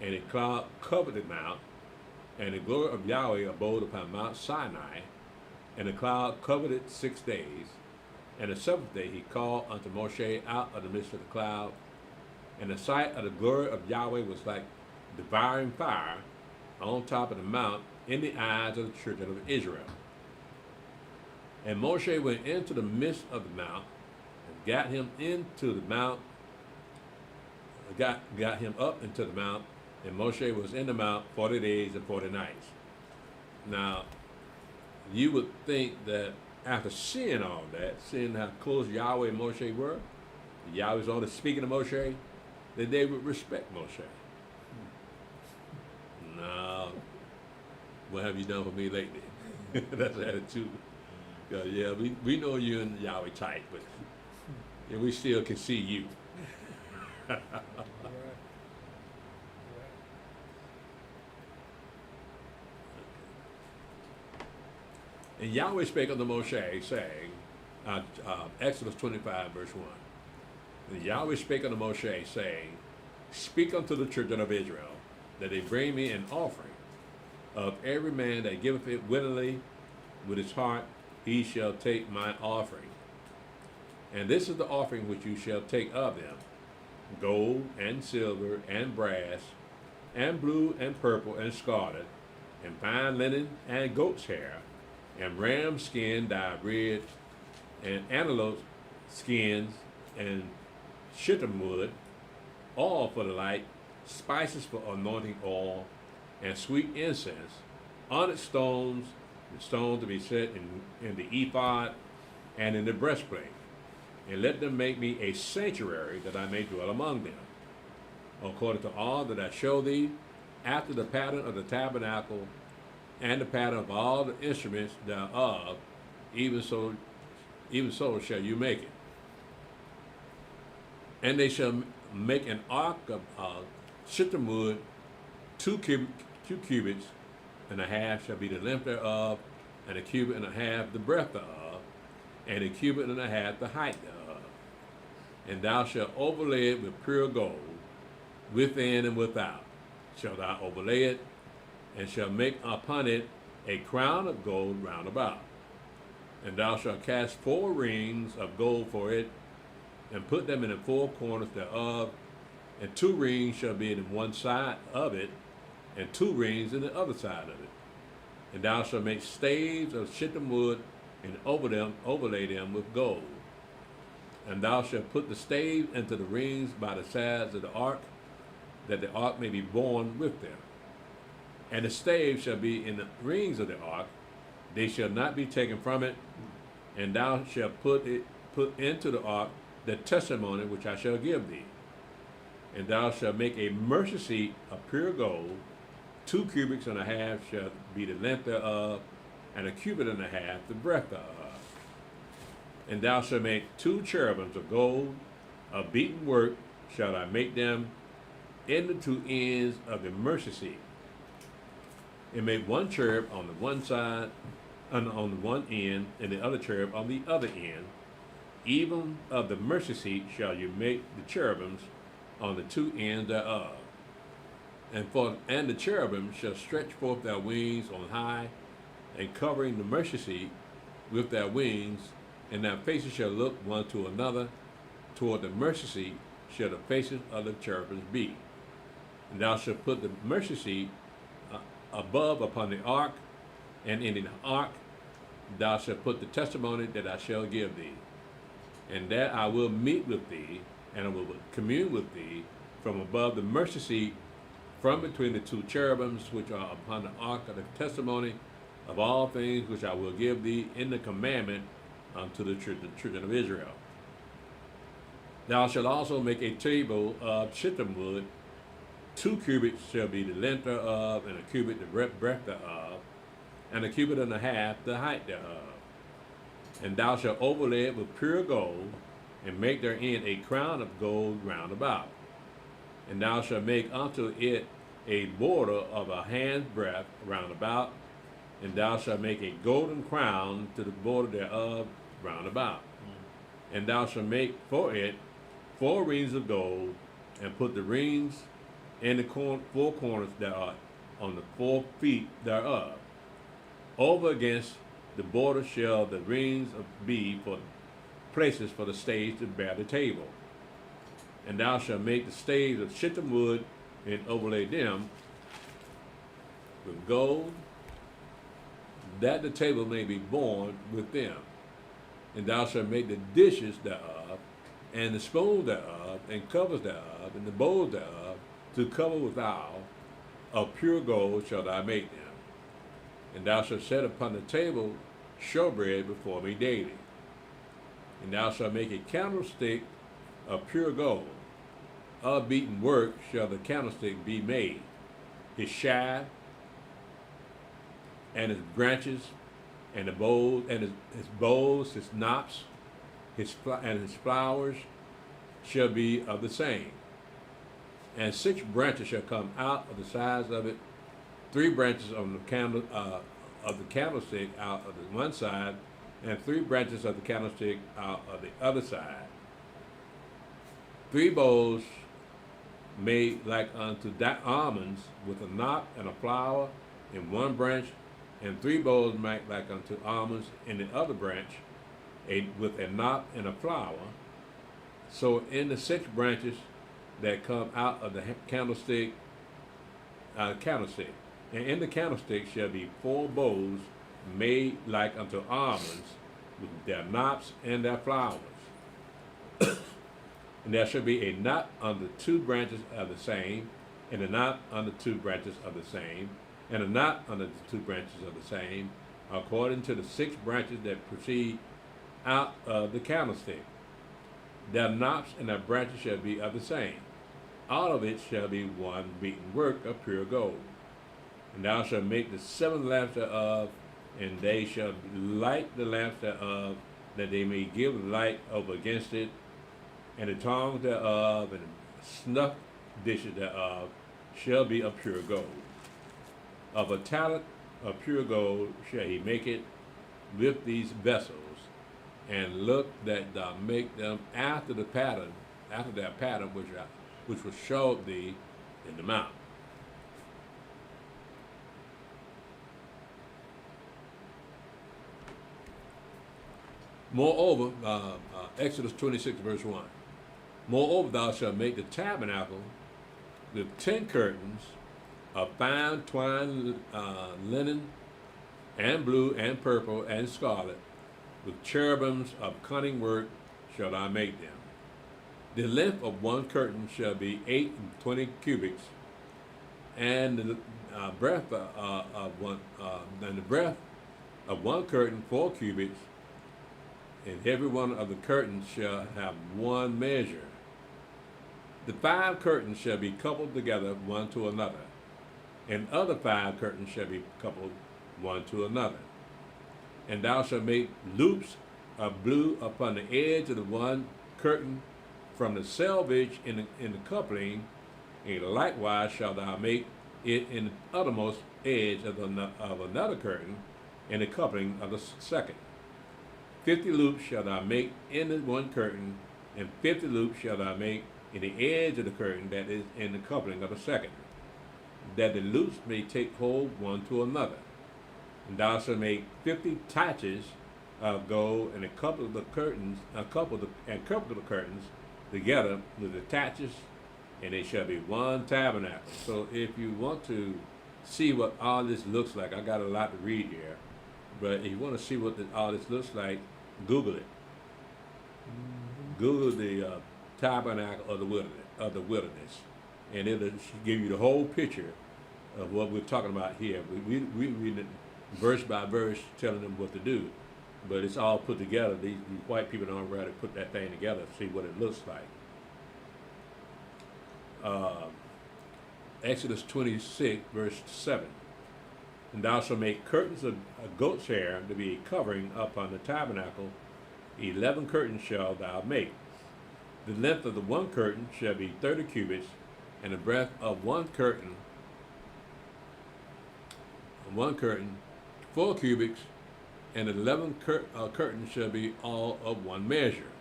and a cloud covered the mount, and the glory of Yahweh abode upon Mount Sinai, and the cloud covered it 6 days. And the seventh day he called unto Moshe out of the midst of the cloud, and the sight of the glory of Yahweh was like devouring fire on top of the mount in the eyes of the children of Israel. And Moshe went into the midst of the mount, and got him into the mount, got him up into the mount, and Moshe was in the mount 40 days and 40 nights. Now, you would think that after seeing all that, seeing how close Yahweh and Moshe were, Yahweh's only speaking to Moshe, that they would respect Moshe. No, what have you done for me lately? That's the attitude. Yeah, we know you and Yahweh tight, but and we still can see you. And Yahweh spake unto Moshe, saying, Exodus 25, verse 1. And Yahweh spake unto Moshe, saying, speak unto the children of Israel, that they bring me an offering. Of every man that giveth it willingly with his heart, he shall take my offering. And this is the offering which you shall take of them: gold and silver and brass, and blue and purple and scarlet, and fine linen and goat's hair, and ram skin dyed red, and antelope skins, and shittim wood, all for the light, spices for anointing oil, and sweet incense, onyx stones, the stone to be set in the ephod and in the breastplate. And let them make me a sanctuary, that I may dwell among them, according to all that I show thee, after the pattern of the tabernacle, and the pattern of all the instruments thereof, even so shall you make it. And they shall make an ark of shittim wood, 2 cubits and a half shall be the length thereof, and a cubit and a half the breadth thereof, and a cubit and a half the height thereof. And thou shalt overlay it with pure gold, within and without shalt thou overlay it, and shalt make upon it a crown of gold round about. And thou shalt cast 4 rings of gold for it, and put them in the 4 corners thereof, and 2 rings shall be in one side of it, and 2 rings in the other side of it. And thou shalt make staves of shittim wood, and overlay them with gold. And thou shalt put the staves into the rings by the sides of the ark, that the ark may be borne with them. And the staves shall be in the rings of the ark; they shall not be taken from it. And thou shalt put into the ark the testimony which I shall give thee. And thou shalt make a mercy seat of pure gold. 2 cubits and a half shall be the length thereof, and 1 cubit and a half the breadth thereof. And thou shalt make 2 cherubims of gold, of beaten work shall I make them in the 2 ends of the mercy seat. And make 1 cherub on the one side, on the one end, and the other cherub on the other end. Even of the mercy seat shall you make the cherubims on the 2 ends thereof. And the cherubim shall stretch forth their wings on high, and covering the mercy seat with their wings, and their faces shall look one to another. Toward the mercy seat shall the faces of the cherubims be. And thou shalt put the mercy seat above upon the ark, and in the ark thou shalt put the testimony that I shall give thee. And that I will meet with thee, and I will commune with thee from above the mercy seat, from between the 2 cherubims which are upon the ark of the testimony of all things which I will give thee in the commandment unto the children of Israel. Thou shalt also make a table of shittim wood. 2 cubits shall be the length thereof, and 1 cubit the breadth thereof, and 1 cubit and a half the height thereof. And thou shalt overlay it with pure gold, and make therein a crown of gold round about. And thou shalt make unto it a border of a hand's breadth round about, and thou shalt make a golden crown to the border thereof round about. And thou shalt make for it 4 rings of gold, and put the rings in the 4 corners that are on the 4 feet thereof. Over against the border shall the rings be for places for the staves to bear the table. And thou shalt make the staves of shittim wood, and overlay them with gold, that the table may be borne with them. And thou shalt make the dishes thereof, and the spoons thereof, and covers thereof, and the bowls thereof, to cover withal, of pure gold shalt thou make them. And thou shalt set upon the table showbread before me daily. And thou shalt make a candlestick of pure gold. Of beaten work shall the candlestick be made. His shaft, and his branches, and the bowls, and his bowls, his knops, and his flowers shall be of the same. And 6 branches shall come out of the sides of it, 3 branches of the candlestick out of the one side, and 3 branches of the candlestick out of the other side. 3 bowls made like unto almonds, with a knot and a flower in one branch, and 3 bowls made like unto almonds in the other branch, with a knot and a flower. So in the 6 branches that come out of the candlestick, and in the candlestick shall be 4 bowls made like unto almonds, with their knots and their flowers. And there shall be a knot on the 2 branches of the same, and a knot on the 2 branches of the same, and a knot on the 2 branches of the same, according to the 6 branches that proceed out of the candlestick. Their knots and their branches shall be of the same. All of it shall be one beaten work of pure gold. And thou shalt make the 7 lamps thereof, and they shall light the lamps thereof, that they may give light over against it. And the tongs thereof, and the snuff dishes thereof, shall be of pure gold. Of a talent of pure gold shall he make it with these vessels, and look that thou make them after their pattern which was showed thee in the mount. Moreover, Exodus 26 verse 1. Moreover, thou shalt make the tabernacle with 10 curtains of fine twined linen, and blue, and purple, and scarlet, with cherubims of cunning work shall thou make them. The length of one curtain shall be 28 cubits, and breadth of one, and the breadth of one curtain 4 cubits, and every one of the curtains shall have one measure. The 5 curtains shall be coupled together one to another, and other 5 curtains shall be coupled one to another. And thou shalt make loops of blue upon the edge of the one curtain from the selvage in the coupling, and likewise shalt thou make it in the uttermost edge of another curtain in the coupling of the second. 50 loops shalt thou make in the one curtain, and 50 loops shalt thou make in the edge of the curtain that is in the coupling of the second, that the loops may take hold one to another. And thou shalt make 50 taches of gold, and couple the curtains together with the taches, and they shall be one tabernacle. So if you want to see what all this looks like, I got a lot to read here, but if you want to see what all this looks like, Google it. Google the tabernacle of the wilderness, and it'll give you the whole picture of what we're talking about here. We read it verse by verse, telling them what to do, but it's all put together. These white people don't already put that thing together to see what it looks like. Exodus 26, verse 7. And thou shalt make curtains of goat's hair to be a covering upon the tabernacle. 11 curtains shalt thou make. The length of the one curtain shall be 30 cubits, and the breadth of one curtain 4 cubits, and 11 curtains shall be all of one measure.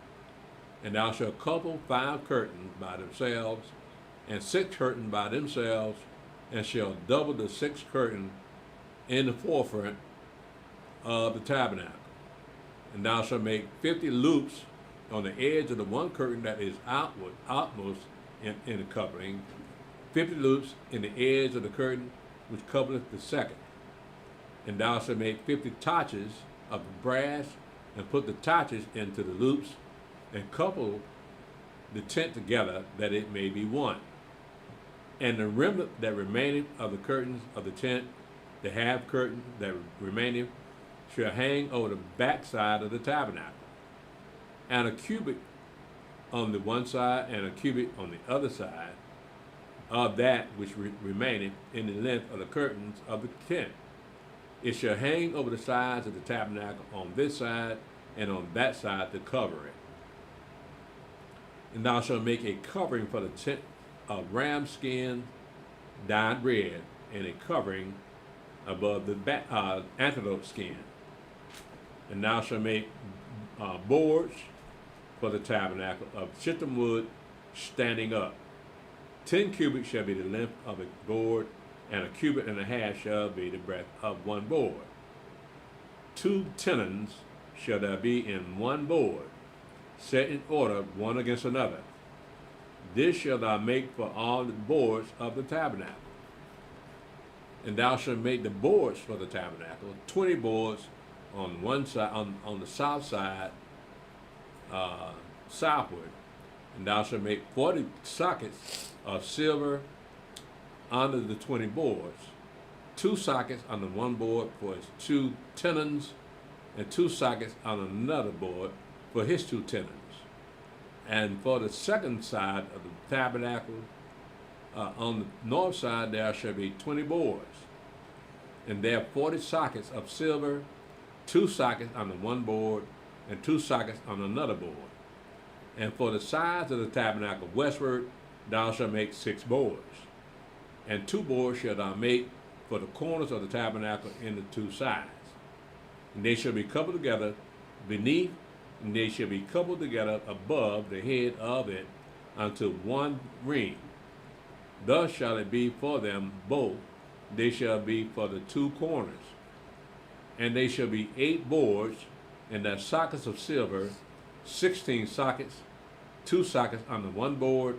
And thou shalt couple 5 curtains by themselves, and 6 curtains by themselves, and shall double the 6th curtain in the forefront of the tabernacle. And thou shalt make 50 loops on the edge of the one curtain that is outmost in the covering, 50 loops in the edge of the curtain which coupleth the second. And thou shalt make 50 taches of brass, and put the taches into the loops, and couple the tent together, that it may be one. And the remnant that remaineth of the curtains of the tent, the half curtain that remaineth, shall hang over the backside of the tabernacle, and a cubit on the one side, and a cubit on the other side of that which remaineth in the length of the curtains of the tent. It shall hang over the sides of the tabernacle on this side and on that side to cover it. And thou shalt make a covering for the tent of ram skin dyed red, and a covering above the antelope skin. And thou shalt make boards for the tabernacle of shittim wood standing up. 10 cubits shall be the length of a board, and a cubit and a half shall be the breadth of one board. 2 tenons shall there be in one board, set in order one against another. This shalt thou make for all the boards of the tabernacle. And thou shalt make the boards for the tabernacle, 20 boards on one side, on the south side, southward. And thou shalt make 40 sockets of silver under the 20 boards, 2 sockets on the one board for his 2 tenons, and 2 sockets on another board for his 2 tenons. And for the second side of the tabernacle, on the north side there shall be 20 boards, and there are 40 sockets of silver, 2 sockets on the one board, and 2 sockets on another board. And for the sides of the tabernacle westward, thou shalt make 6 boards. And 2 boards shalt thou make for the corners of the tabernacle in the 2 sides. And they shall be coupled together beneath, and they shall be coupled together above the head of it unto one ring. Thus shall it be for them both. They shall be for the 2 corners. And they shall be 8 boards, and their sockets of silver, 16 sockets, 2 sockets on the one board,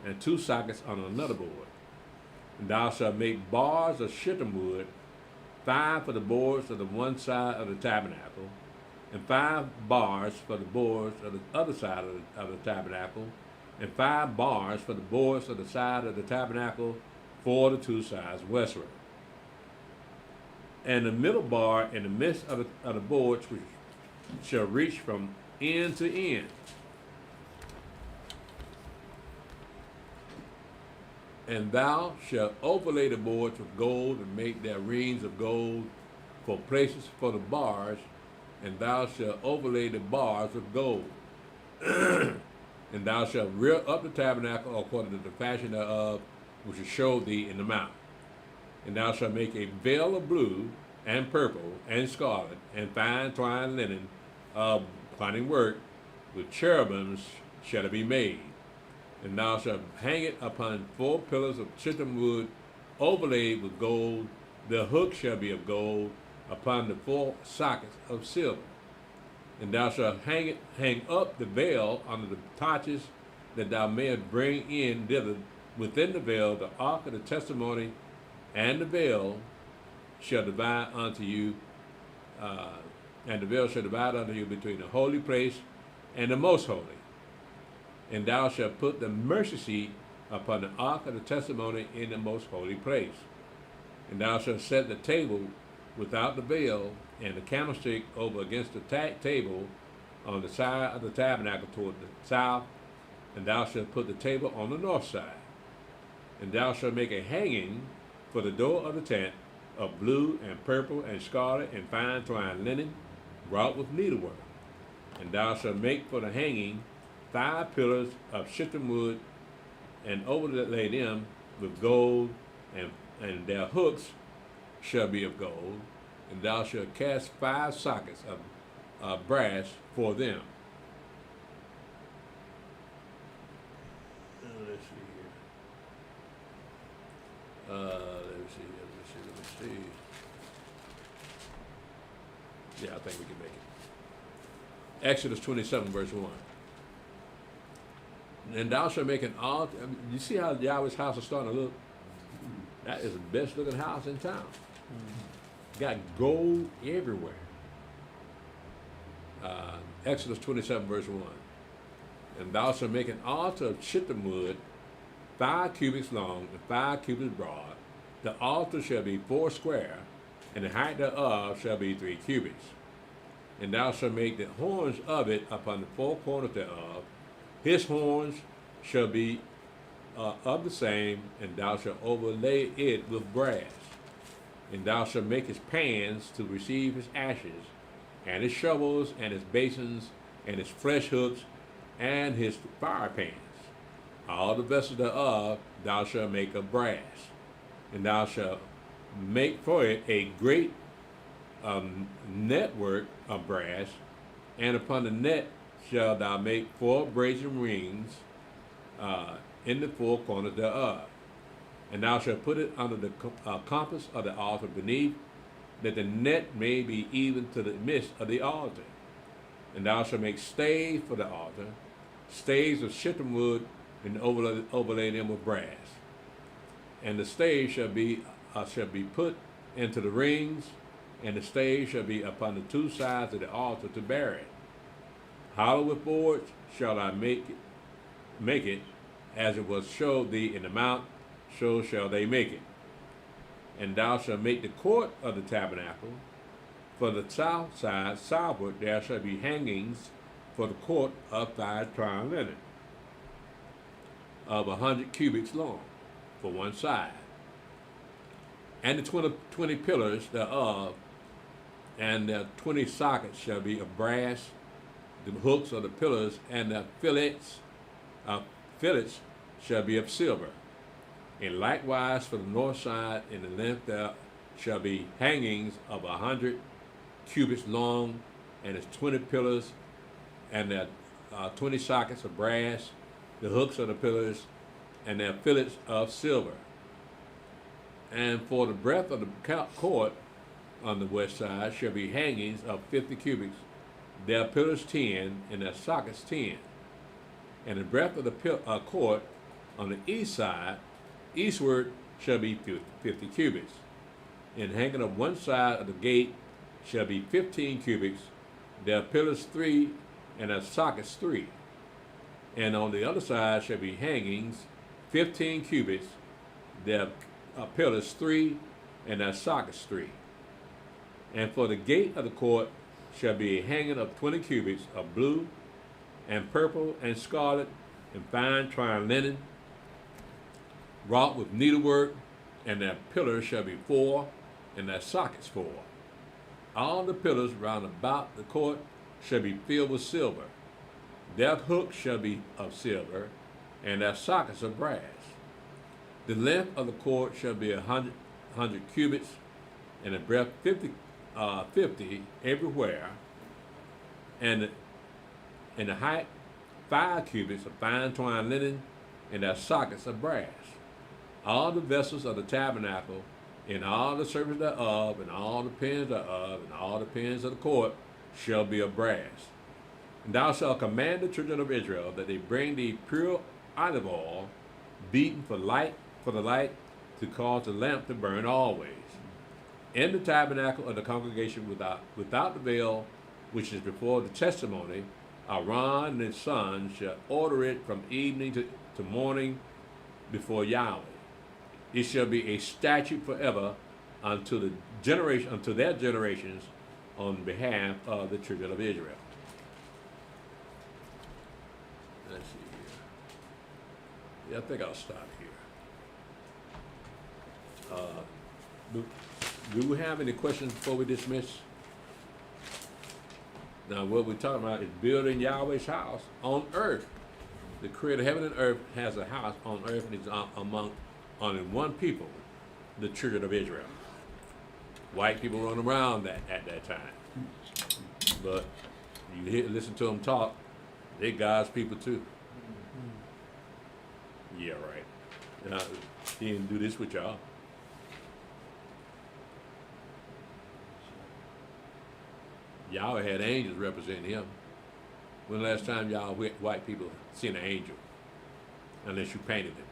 and 2 sockets on another board. And thou shalt make bars of shittim wood, 5 for the boards of the one side of the tabernacle, and 5 bars for the boards of the other side of the tabernacle, and 5 bars for the boards of the side of the tabernacle for the 2 sides westward. And the middle bar in the midst of the boards which shall reach from end to end. And thou shalt overlay the boards with gold, and make their rings of gold for places for the bars, and thou shalt overlay the bars with gold. And thou shalt rear up the tabernacle according to the fashion thereof, which is showed thee in the mount. And thou shalt make a veil of blue, and purple, and scarlet, and fine twined linen of finding work, with cherubims shall it be made. And thou shalt hang it upon 4 pillars of shittim wood, overlaid with gold. The hook shall be of gold, upon the 4 sockets of silver. And thou shalt hang up the veil under the torches, that thou mayest bring in thither within the veil the ark of the testimony, and the veil shall divide unto you, between the holy place and the most holy. And thou shalt put the mercy seat upon the ark of the testimony in the most holy place. And thou shalt set the table without the veil, and the candlestick over against the table on the side of the tabernacle toward the south, and thou shalt put the table on the north side. And thou shalt make a hanging for the door of the tent of blue and purple and scarlet and fine twined linen, wrought with needlework. And thou shalt make for the hanging 5 pillars of shittim wood, and overlay them with gold, and their hooks shall be of gold. And thou shalt cast 5 sockets of brass for them. Let's see here. Let me see. Yeah, I think we can make it. Exodus 27, verse 1. And thou shalt make an altar. You see how Yahweh's house is starting to look? That is the best looking house in town. Got gold everywhere. Exodus 27, verse 1. And thou shalt make an altar of shittim wood, 5 cubits long and 5 cubits broad. The altar shall be 4 square, and the height thereof shall be 3 cubits. And thou shalt make the horns of it upon the 4 corners thereof. His horns shall be of the same, and thou shalt overlay it with brass. And thou shalt make his pans to receive his ashes, and his shovels, and his basins, and his flesh hooks, and his fire pans. All the vessels thereof thou shalt make of brass. And thou shalt make for it a great network of brass, and upon the net shalt thou make 4 brazen rings in the 4 corners thereof. And thou shalt put it under the compass of the altar beneath, that the net may be even to the midst of the altar. And thou shalt make staves for the altar, staves of shittim wood, and overlay them with brass. And the staves shall be put into the rings, and the staves shall be upon the 2 sides of the altar to bear it. Hollow with boards shall I make it, as it was showed thee in the mount, so shall they make it. And thou shalt make the court of the tabernacle. For the south side southward there shall be hangings for the court of 5 twined linen, of 100 cubits long, for one side. And the 20 pillars thereof, and the 20 sockets shall be of brass. The hooks of the pillars and the fillets shall be of silver. And likewise for the north side, in the length there shall be hangings of 100 cubits long, and its 20 pillars, and their 20 sockets of brass, the hooks of the pillars, and their fillets of silver. And for the breadth of the court on the west side shall be hangings of 50 cubits, their pillars 10, and their sockets 10. And the breadth of the court on the east side, eastward, shall be 50 cubits. And hanging of one side of the gate shall be 15 cubits, their pillars 3, and their sockets 3. And on the other side shall be hangings 15 cubits, their pillars 3, and their sockets 3. And for the gate of the court shall be a hanging of 20 cubits of blue and purple and scarlet and fine twined linen, wrought with needlework, and their pillars shall be 4, and their sockets 4. All the pillars round about the court shall be filled with silver. Their hooks shall be of silver, and their sockets of brass. The length of the court shall be 100 cubits, and the breadth 50 everywhere, and the height 5 cubits of fine twined linen, and their sockets of brass. All the vessels of the tabernacle, and all the service thereof, and all the pins thereof, and all the pins of the court shall be of brass. And thou shalt command the children of Israel that they bring thee pure olive oil, beaten for the light, to cause the lamp to burn always. In the tabernacle of the congregation without the veil, which is before the testimony, Aaron and his sons shall order it from evening to morning before Yahweh. It shall be a statute forever unto their generations, on behalf of the children of Israel. Let's see here. Yeah, I think I'll stop here. Do we have any questions before we dismiss? Now, what we're talking about is building Yahweh's house on earth. The creator of heaven and earth has a house on earth, and it's among only one people, the children of Israel. White people run around at that time. But you listen to them talk, they're God's people too. Yeah, right. Now, he didn't do this with y'all. Yahweh had angels representing him. When the last time y'all white people seen an angel? Unless you painted them.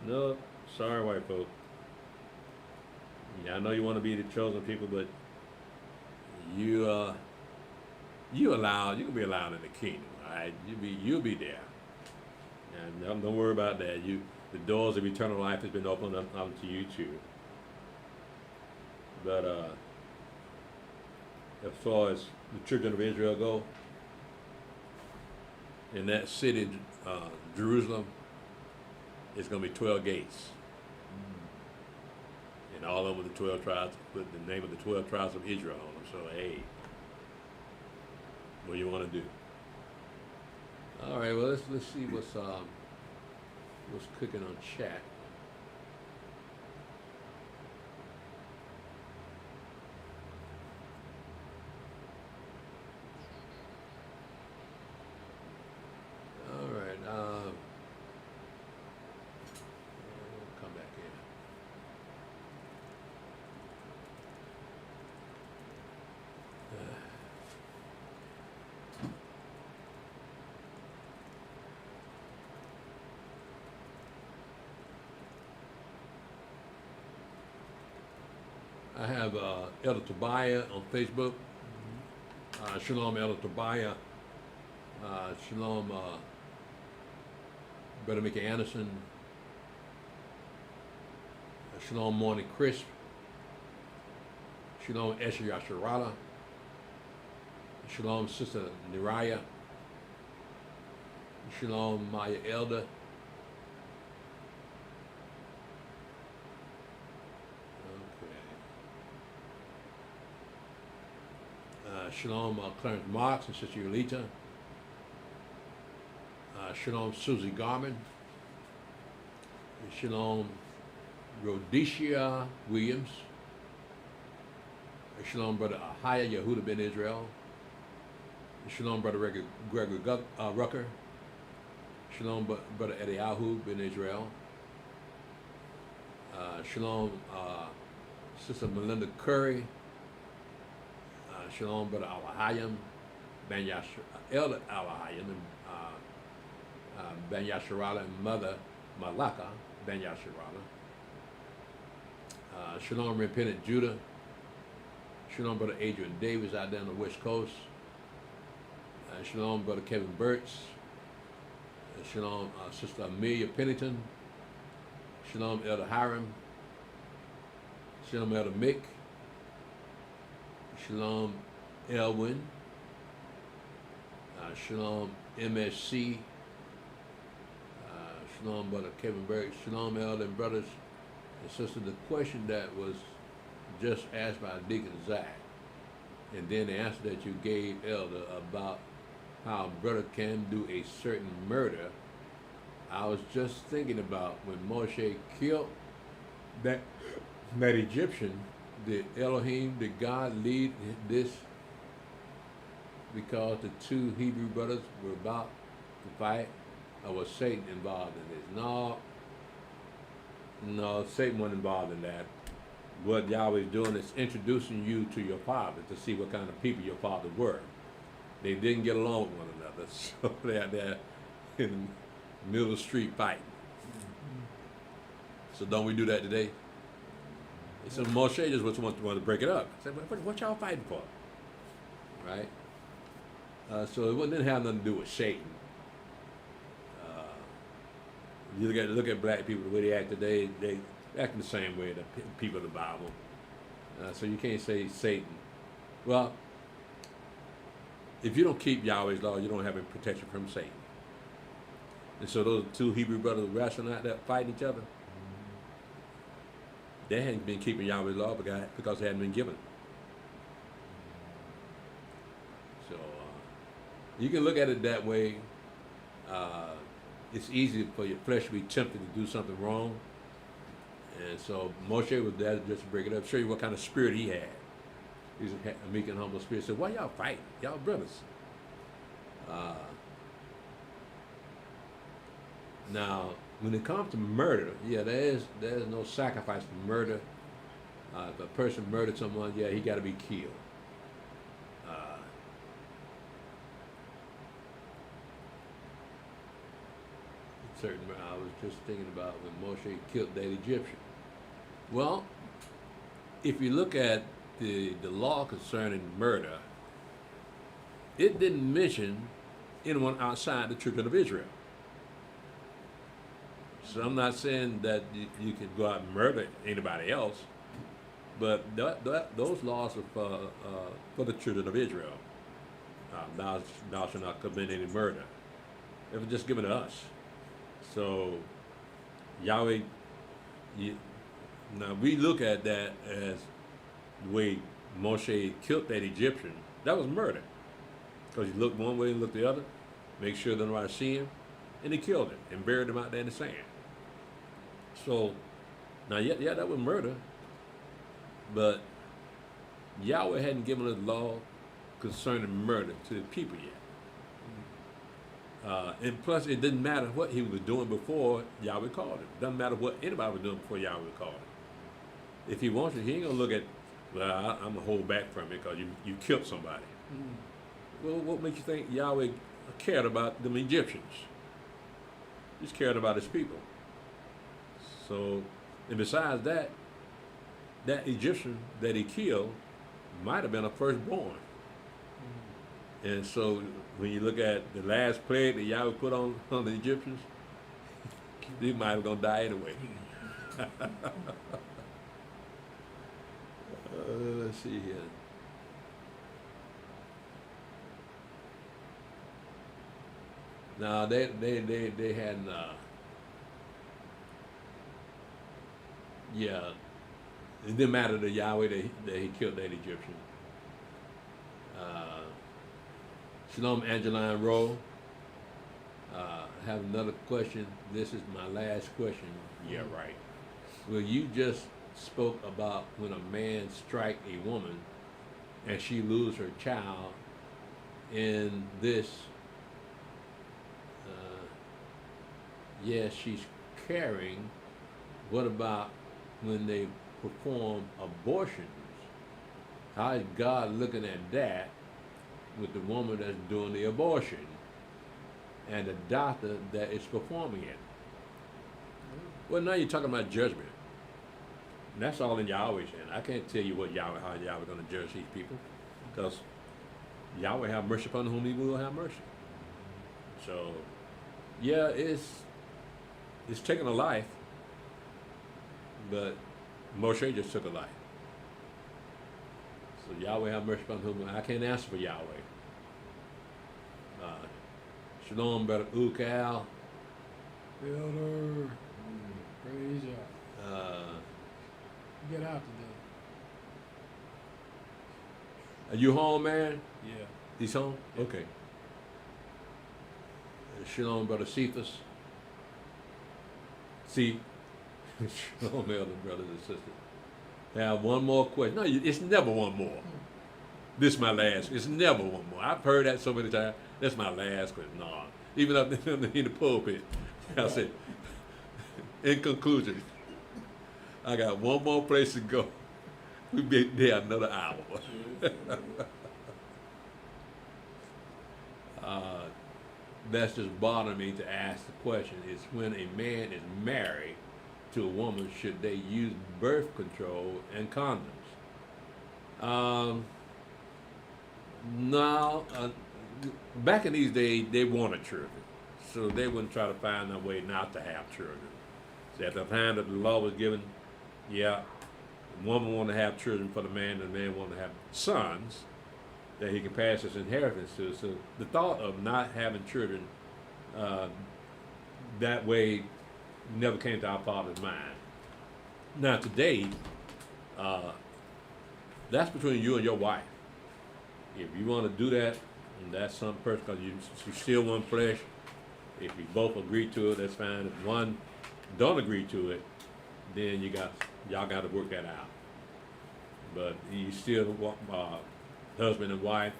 No, sorry, white folk. Yeah, I know you want to be the chosen people, but you can be allowed in the kingdom. All right, you'll be there. And don't worry about that. The doors of eternal life has been opened up to you too. But as far as the children of Israel go, in that city, Jerusalem, it's going to be 12 gates. And all over the 12 tribes, put the name of the 12 tribes of Israel on them. So, hey, what do you want to do? All right, well, let's see what's cooking on chat. All right, come back here. I have Elder Tobiah on Facebook. Shalom, Elder Tobiah. Shalom, Brother Mickey Anderson. Shalom, Morning Crisp. Shalom, Esher Yasharala. Shalom, Sister Neriah. Shalom, Maya Elder. Shalom, Clarence Marks and Sister Yulita. Shalom, Susie Garman. Shalom, Rhodesia Williams. Shalom, Brother Ahaya Yehuda ben Israel. Shalom, Brother Gregory Rucker. Shalom, Brother Eliyahu ben Israel. Shalom, Sister Melinda Curry. Shalom, Brother Alahayim, Elder Alahayim, and Ben Yasharala, and Mother Malaka Ben Yasharala. Shalom, Repentant Judah. Shalom, Brother Adrian Davis out there on the West Coast. Shalom, Brother Kevin Burtz. Shalom, Sister Amelia Pennington. Shalom Elder Hiram, Shalom Elder Mick, Shalom Elwin, Shalom MSC, Shalom Brother Kevin Berg, Shalom Elder and brothers and sisters. The question that was just asked by Deacon Zach, and then the answer that you gave, Elder, about how a brother can do a certain murder, I was just thinking about when Moshe killed that Egyptian. Did Elohim, did God lead this because the two Hebrew brothers were about to fight, or was Satan involved in this? No, Satan wasn't involved in that. What Yahweh's doing is introducing you to your father to see what kind of people your fathers were. They didn't get along with one another, so they're there in the middle of the street fighting. So don't we do that today? So Moshe just wanted to break it up. I said, what y'all fighting for? Right? So it didn't have nothing to do with Satan. You look at black people, the way they act today, they act the same way the people of the Bible. So you can't say Satan. Well, if you don't keep Yahweh's law, you don't have any protection from Satan. And so those two Hebrew brothers wrestling out there fighting each other, they hadn't been keeping Yahweh's law because they hadn't been given it. So you can look at it that way. It's easy for your flesh to be tempted to do something wrong. And so Moshe was there just to break it up, show you what kind of spirit he had. He's a meek and humble spirit. So why y'all fighting? Y'all brothers. Now, when it comes to murder, yeah, there's no sacrifice for murder. If a person murdered someone, yeah, he got to be killed. I was just thinking about when Moshe killed that Egyptian. Well, if you look at the law concerning murder, it didn't mention anyone outside the children of Israel. So I'm not saying that you can go out and murder anybody else, but those laws are for the children of Israel. Thou shalt not commit any murder. It was just given to us. So Yahweh, now we look at that as the way Moshe killed that Egyptian. That was murder, because he looked one way and looked the other, make sure that nobody see him, and he killed him and buried him out there in the sand. So now, yeah, that was murder, but Yahweh hadn't given us law concerning murder to the people yet. And plus, it didn't matter what he was doing before Yahweh called him. It doesn't matter what anybody was doing before Yahweh called him. If he wants to, he ain't going to look at, well, I'm going to hold back from it because you killed somebody. Well, what makes you think Yahweh cared about them Egyptians? He just cared about his people. So, and besides that, that Egyptian that he killed might have been a firstborn. And so when you look at the last plague that Yahweh put on the Egyptians, they might have gonna die anyway. Let's see here. Now they hadn't. Yeah, it didn't matter to Yahweh that he killed that Egyptian. Shalom, Angeline Rowe. I have another question. This is my last question. Yeah, right. Well, you just spoke about when a man strike a woman and she lose her child in this. Yes, she's carrying. What about when they perform abortions? How is God looking at that with the woman that's doing the abortion and the doctor that is performing it? Well, now you're talking about judgment. And that's all in Yahweh's hand. I can't tell you how Yahweh going to judge these people, because Yahweh have mercy upon whom he will have mercy. So, yeah, it's taking a life, but Moshe just took a life. So Yahweh have mercy upon whom I can't answer for Yahweh. Shalom, brother Ukal. Elder. Praise y'all. Get out today. Are you home, man? Yeah. He's home? Okay. Shalom, brother Cephas. See, Shalom, elder brothers and sisters. I have one more question. No, it's never one more. This is my last. It's never one more. I've heard that so many times. That's my last question. No, even up in the pulpit, I said. In conclusion, I got one more place to go. We'll be there another hour. That's just bothering me to ask the question is when a man is married to a woman, should they use birth control and condoms? No, back in these days, they wanted children, so they wouldn't try to find a way not to have children. So at the time that the law was given, yeah, the woman wanted to have children for the man, and the man wanted to have sons that he can pass his inheritance to. So the thought of not having children that way never came to our father's mind. Now today, that's between you and your wife. If you want to do that, and that's some person, because you still one flesh. If you both agree to it, that's fine. If one don't agree to it, then y'all got to work that out. But you still husband and wife,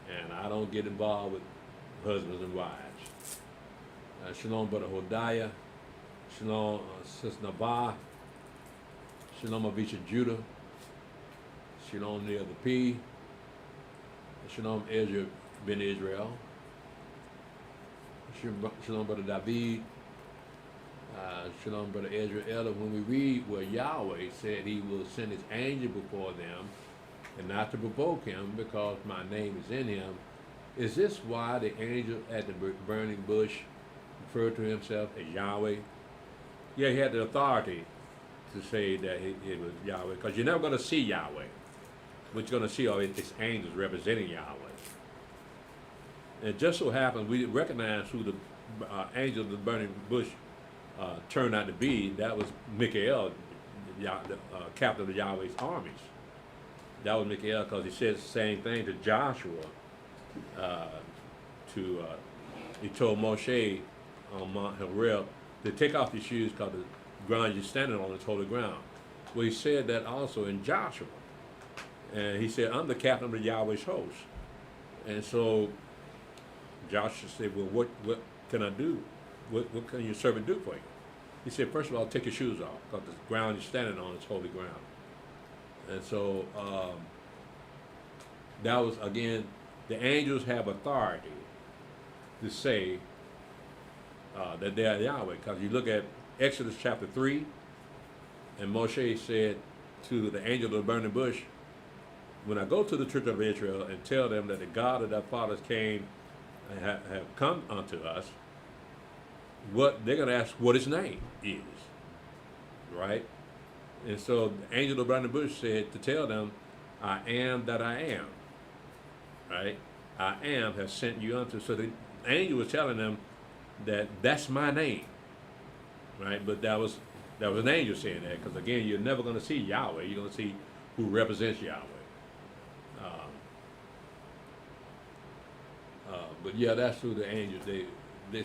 and I don't get involved with husbands and wives. Shalom, brother Hodiah. Shalom, Sister Nabah. Shalom, Avisha Judah. Shalom, Neil the P. Shalom, Ezra ben Israel. Shalom, brother David. Shalom, brother Ezra Elder. When we read where Yahweh said he will send his angel before them and not to provoke him because my name is in him, is this why the angel at the burning bush referred to himself as Yahweh? Yeah, he had the authority to say that it was Yahweh, because you're never going to see Yahweh. What you're going to see are its angels representing Yahweh. And it just so happens we recognize who the angel of the burning bush turned out to be. That was Michael, the captain of Yahweh's armies. That was Michael, because he says the same thing to Joshua. He told Moshe on Mount Horeb to take off your shoes because the ground you're standing on is holy ground. Well, he said that also in Joshua. And he said, I'm the captain of Yahweh's host. And so Joshua said, well, what can I do? What can your servant do for you? He said, first of all, take your shoes off, because the ground you're standing on is holy ground. And so that was, again, the angels have authority to say that they are Yahweh. Because you look at Exodus chapter 3, and Moshe said to the angel of the burning bush, when I go to the children of Israel and tell them that the God of their fathers came and have come unto us, what they're going to ask what his name is, right? And so the angel of the burning bush said to tell them, I am that I am, right? I am has sent you unto. So the angel was telling them that that's my name, right? But that was an angel saying that, because again, you're never going to see Yahweh. You're going to see who represents Yahweh. But yeah, that's who the angels.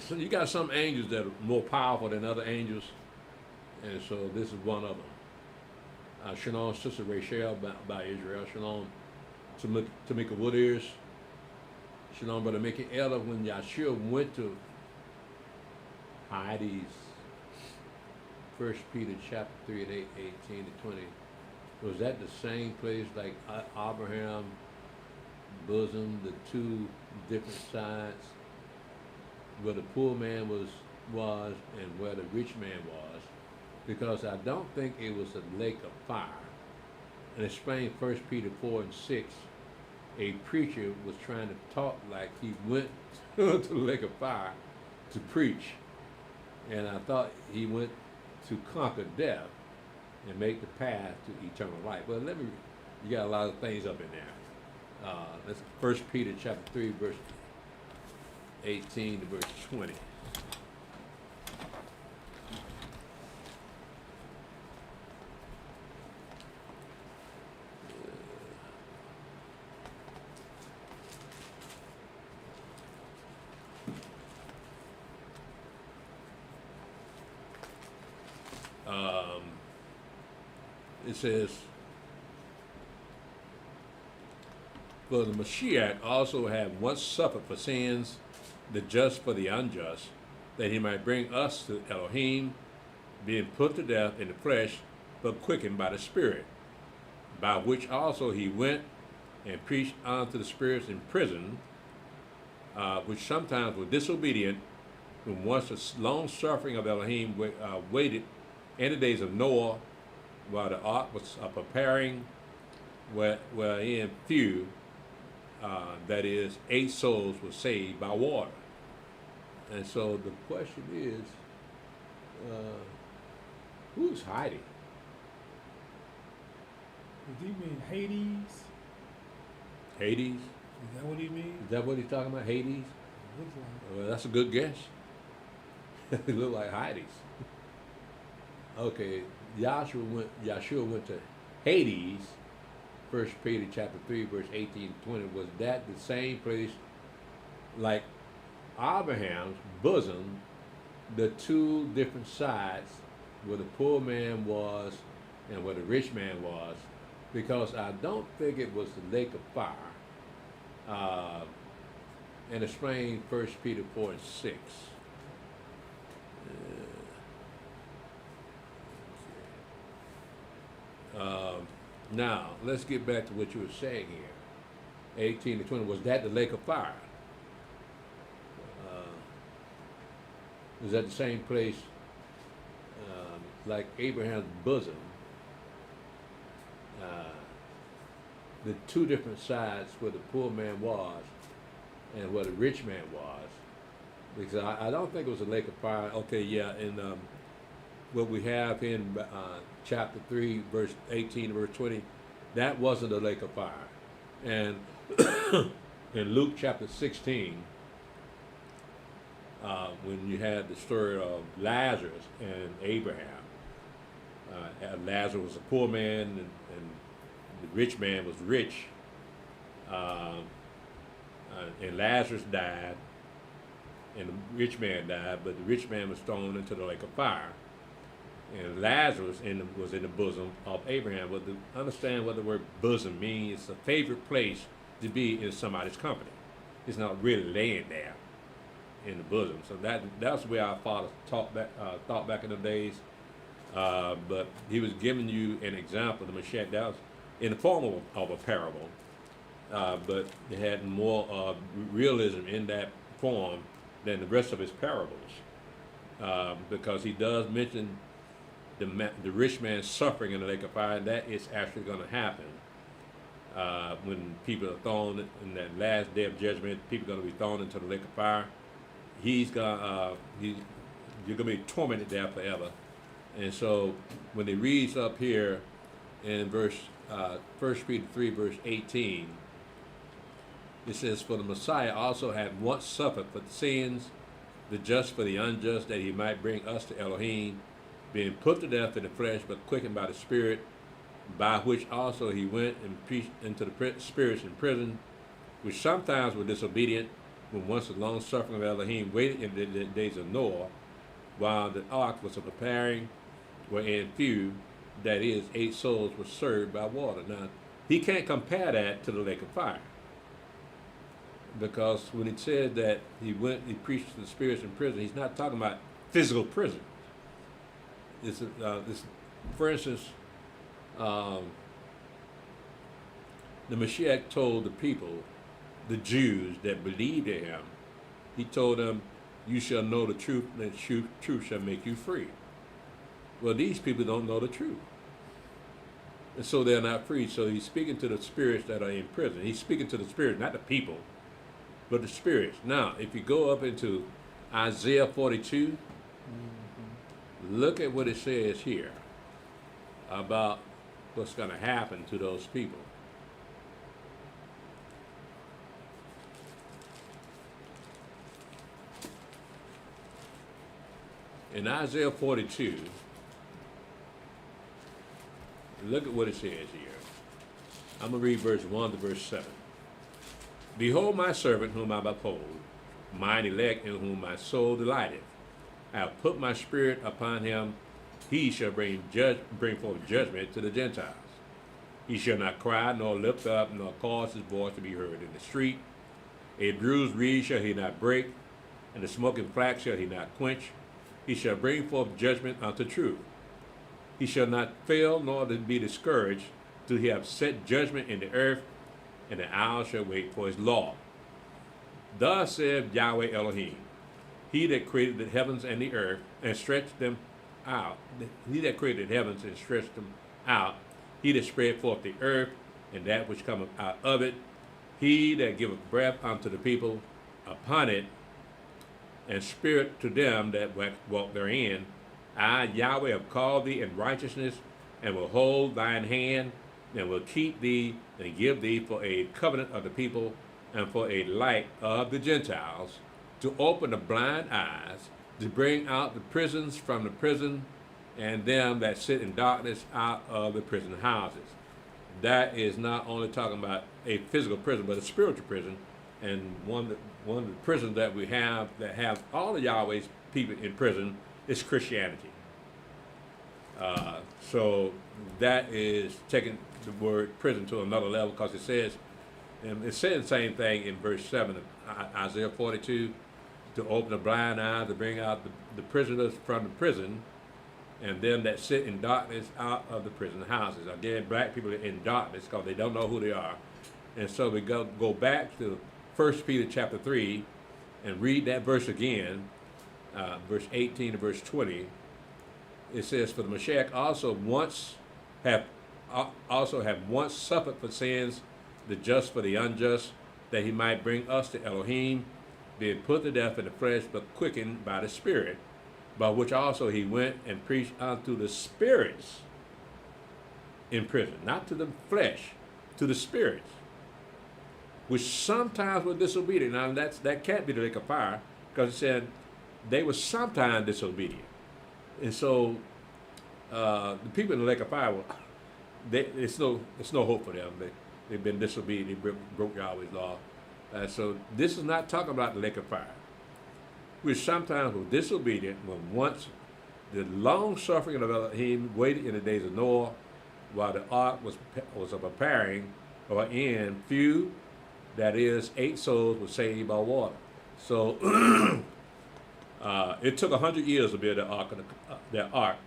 You got some angels that are more powerful than other angels, and so this is one of them. Shalom, Sister Rachel by Israel. Shalom, Tamika Woodears. Shalom, Brother Mickey Elder. When Yahshua went to Heidi's 1 Peter chapter 3 and 18 to 20, was that the same place like Abraham bosom, the two different sides, where the poor man was and where the rich man was? Because I don't think it was a lake of fire. And explain 1 Peter 4 and 6, a preacher was trying to talk like he went to the lake of fire to preach. And I thought he went to conquer death. and make the path to eternal life. Well, you got a lot of things up in there. That's 1 Peter chapter 3, verse 18 to verse 20. It says, for the Mashiach also had once suffered for sins, the just for the unjust, that he might bring us to Elohim, being put to death in the flesh, but quickened by the Spirit, by which also he went and preached unto the spirits in prison, which sometimes were disobedient, when once the long suffering of Elohim waited in the days of Noah, while the ark was preparing, wherein few, that is, 8 souls were saved by water. And so the question is, who's hiding? Does he mean Hades? Hades? Is that what he means? Is that what he's talking about, Hades? Looks like. Well, that's a good guess. It looked like Hades. Okay, Yahshua went to Hades, 1 Peter chapter 3, verse 18 to 20. Was that the same place like Abraham's bosom, the two different sides where the poor man was and where the rich man was? Because I don't think it was the lake of fire. And explain 1 Peter 4 and 6. Now, let's get back to what you were saying here. 18 to 20, was that the lake of fire? Was that the same place like Abraham's bosom? The two different sides where the poor man was and where the rich man was. Because I don't think it was a lake of fire. Okay, yeah, and what we have in chapter 3, verse 18 to verse 20, that wasn't a lake of fire. And in Luke chapter 16, when you had the story of Lazarus and Abraham, Lazarus was a poor man and the rich man was rich, and Lazarus died and the rich man died, but the rich man was thrown into the lake of fire. And Lazarus was in the bosom of Abraham. But to understand what the word bosom means, it's a favorite place to be in somebody's company. It's not really laying there in the bosom. So that's where our father thought back in the days. But he was giving you an example. The Mashiach, that was in the form of a parable, but it had more realism in that form than the rest of his parables, because he does mention the rich man suffering in the lake of fire, and that is actually going to happen when people are thrown in that last day of judgment. People are going to be thrown into the lake of fire. You're going to be tormented there forever. And so when he reads up here in 1 Peter 3, verse 18, it says, for the Messiah also had once suffered for the sins, the just for the unjust, that he might bring us to Elohim, being put to death in the flesh, but quickened by the Spirit, by which also he went and preached into the spirits in prison, which sometimes were disobedient, when once the long suffering of Elohim waited in the days of Noah, while the ark was preparing, wherein few, that is, 8 souls, were served by water. Now, he can't compare that to the lake of fire, because when he said that he preached to the spirits in prison, he's not talking about physical prison. For instance, the Mashiach told the people, the Jews that believed in him, he told them, you shall know the truth, and the truth shall make you free. Well, these people don't know the truth, and so they're not free. So he's speaking to the spirits that are in prison. He's speaking to the spirits, not the people, but the spirits. Now, if you go up into Isaiah 42, look at what it says here. about what's going to happen to those people. In Isaiah 42, look at what it says here. I'm going to read verse 1 to verse 7. Behold my servant whom I uphold, mine elect in whom my soul delighteth. I have put my spirit upon him. He shall bring forth judgment to the Gentiles. He shall not cry, nor lift up, nor cause his voice to be heard in the street. A bruised reed shall he not break, and the smoking flax shall he not quench. He shall bring forth judgment unto truth. He shall not fail, nor be discouraged, till he have set judgment in the earth, and the owl shall wait for his law. Thus saith Yahweh Elohim, he that created the heavens and the earth, and stretched them out. He that created the heavens and stretched them out. He that spread forth the earth, and that which cometh out of it. He that giveth breath unto the people upon it, and spirit to them that walk therein. I, Yahweh, have called thee in righteousness, and will hold thine hand, and will keep thee, and give thee for a covenant of the people, and for a light of the Gentiles, to open the blind eyes, to bring out the prisons from the prison, and them that sit in darkness out of the prison houses. That is not only talking about a physical prison, but a spiritual prison, and one of the prisons that we have that have all of Yahweh's people in prison is Christianity. So that is taking the word prison to another level, because it says, and it says the same thing in verse 7 of Isaiah 42, to open the blind eyes, to bring out the prisoners from the prison, and them that sit in darkness out of the prison houses. Again, black people are in darkness because they don't know who they are. And so we go back to 1 Peter chapter 3 and read that verse again, verse 18 to verse 20. It says, for the Mashiach also have once suffered for sins, the just for the unjust, that he might bring us to Elohim, being put to death in the flesh, but quickened by the Spirit, by which also he went and preached unto the spirits in prison, not to the flesh, to the spirits, which sometimes were disobedient. Now that can't be the lake of fire, because it said they were sometimes disobedient. And so the people in the lake of fire, it's no hope for them. They've been disobedient. They broke Yahweh's law. So this is not talking about the lake of fire, which sometimes were disobedient when once the long suffering of Elohim waited in the days of Noah, while the ark was preparing, or in few, that is, 8 souls were saved by water. So it took 100 years to build that ark,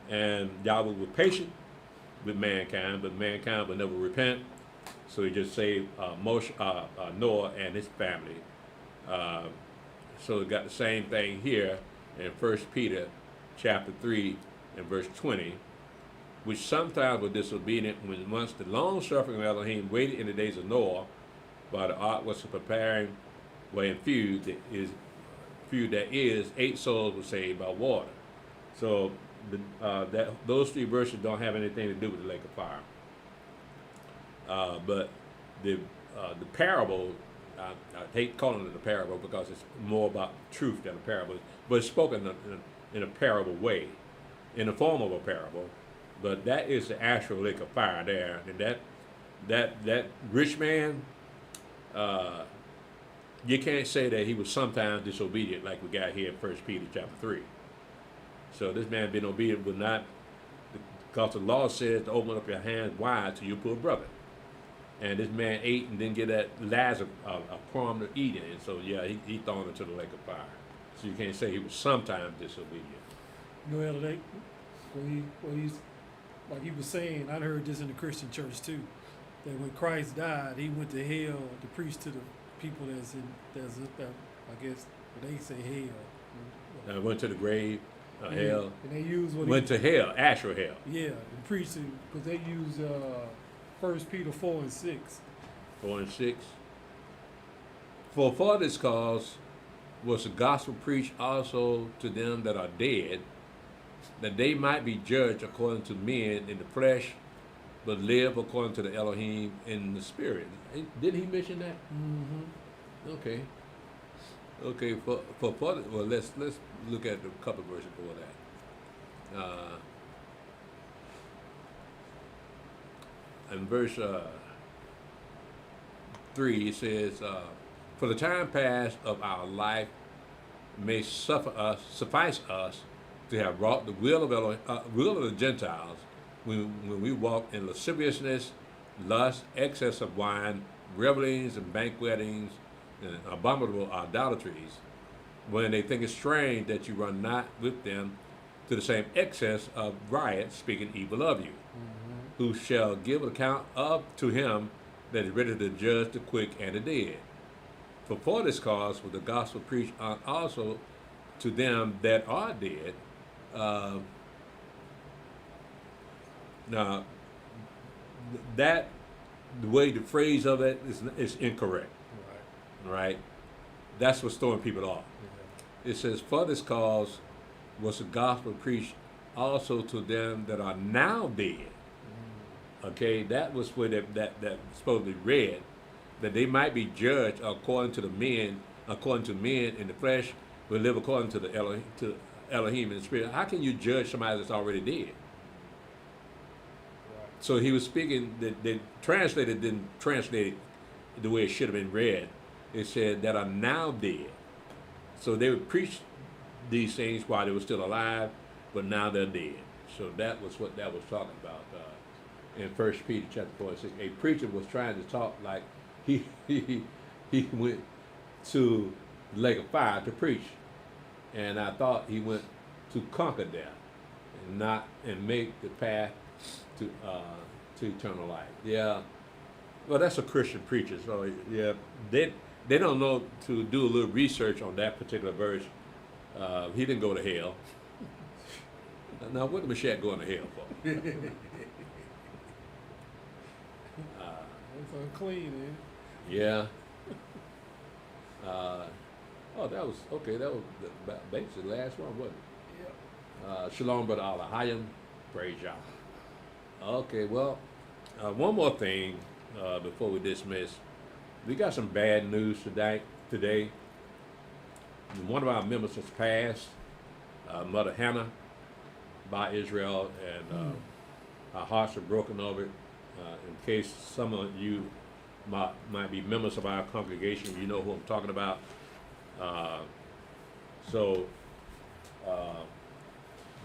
and Yahweh was patient with mankind, but mankind would never repent. So he just saved Noah and his family. So we got the same thing here in 1 Peter chapter 3 and verse 20, which sometimes were disobedient when once the long suffering of Elohim waited in the days of Noah, while the ark was preparing, where in few that is 8 souls were saved by water. So those 3 verses don't have anything to do with the lake of fire. But the parable, I hate calling it a parable because it's more about truth than a parable, but it's spoken in a parable way, in the form of a parable. But that is the actual lake of fire there. And that rich man, you can't say that he was sometimes disobedient like we got here in 1 Peter chapter 3. So this man being obedient would not, because the law says to open up your hands wide to your poor brother. And this man ate and didn't get that Lazarus a crumb to eat in. And so, yeah, he thrown into the lake of fire. So you can't say he was sometimes disobedient. You know, Elder, he's, like he was saying, I heard this in the Christian church too, that when Christ died, he went to hell to preach to the people that's I guess, they say hell. Went to the grave, hell. And they use went to hell, actual hell. Yeah, and preached to, because they use 1 Peter 4 and 6. 4 and 6. For this cause was the gospel preached also to them that are dead, that they might be judged according to men in the flesh, but live according to the Elohim in the spirit. Didn't he mention that? Mm-hmm. Okay. Okay. Well, let's look at a couple of verses before that. In verse 3, it says, "For the time past of our life may suffice us to have wrought the will of the Gentiles when we walk in lasciviousness, lust, excess of wine, revelings and banquetings, and abominable idolatries, when they think it strange that you run not with them to the same excess of riot, speaking evil of you, who shall give account of to him that is ready to judge the quick and the dead. For this cause was the gospel preached also to them that are dead." Now, that the way the phrase of it is incorrect. Right? That's what's throwing people off. It says, "For this cause was the gospel preached also to them that are now dead." Okay, that was where that supposedly read, that they might be judged according to men in the flesh, but live according to the Elohim in the spirit. How can you judge somebody that's already dead? So he was speaking, the translator didn't translate it the way it should have been read. It said that are now dead. So they would preach these things while they were still alive, but now they're dead. So that was what that was talking about in 1 Peter chapter 4:6. A preacher was trying to talk like he went to the lake of fire to preach, and I thought he went to conquer death and make the path to eternal life. Yeah, well, that's a Christian preacher, so yeah, they don't know to do a little research on that particular verse. He didn't go to hell. Now, what did Mashiach going to hell for? It's unclean, eh? Yeah. That was okay. That was basically the last one, wasn't it? Yep. Shalom, brother Allah. Hayim, praise Yah. Okay, well, one more thing before we dismiss. We got some bad news today. One of our members has passed, Mother Hannah, by Israel, and our hearts are broken over it. In case some of you might be members of our congregation, you know who I'm talking about. So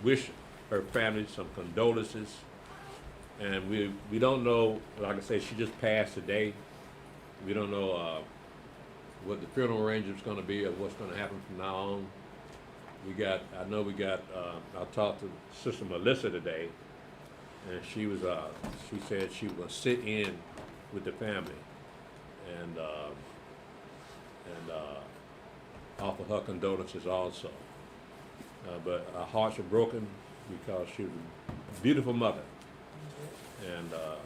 wish her family some condolences. And we don't know, like I say, she just passed today. We don't know what the funeral arrangement's going to be or what's going to happen from now on. I talked to Sister Melissa today, and she said she will sit in with the family and offer her condolences also. But our hearts are broken because she was a beautiful mother. And I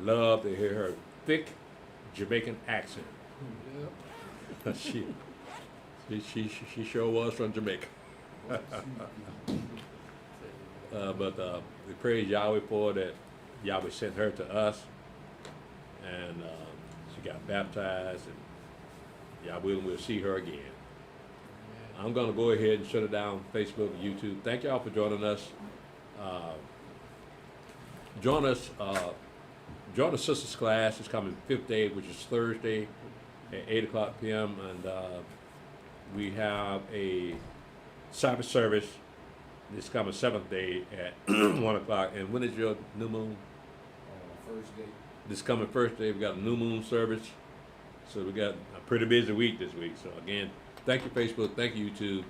love to hear her thick Jamaican accent. Yep. she sure was from Jamaica. But we praise Yahweh for that. Yahweh sent her to us, and she got baptized, and Yahweh will see her again. I'm going to go ahead and shut it down, Facebook and YouTube. Thank y'all for joining us. Join the sisters class. It's coming 5th day, which is Thursday at 8 o'clock p.m. And we have a Sabbath service. This coming 7th day at 1 o'clock. And when is your new moon? First day. This coming first day, we got a new moon service. So we got a pretty busy week this week. So again, thank you, Facebook. Thank you, YouTube.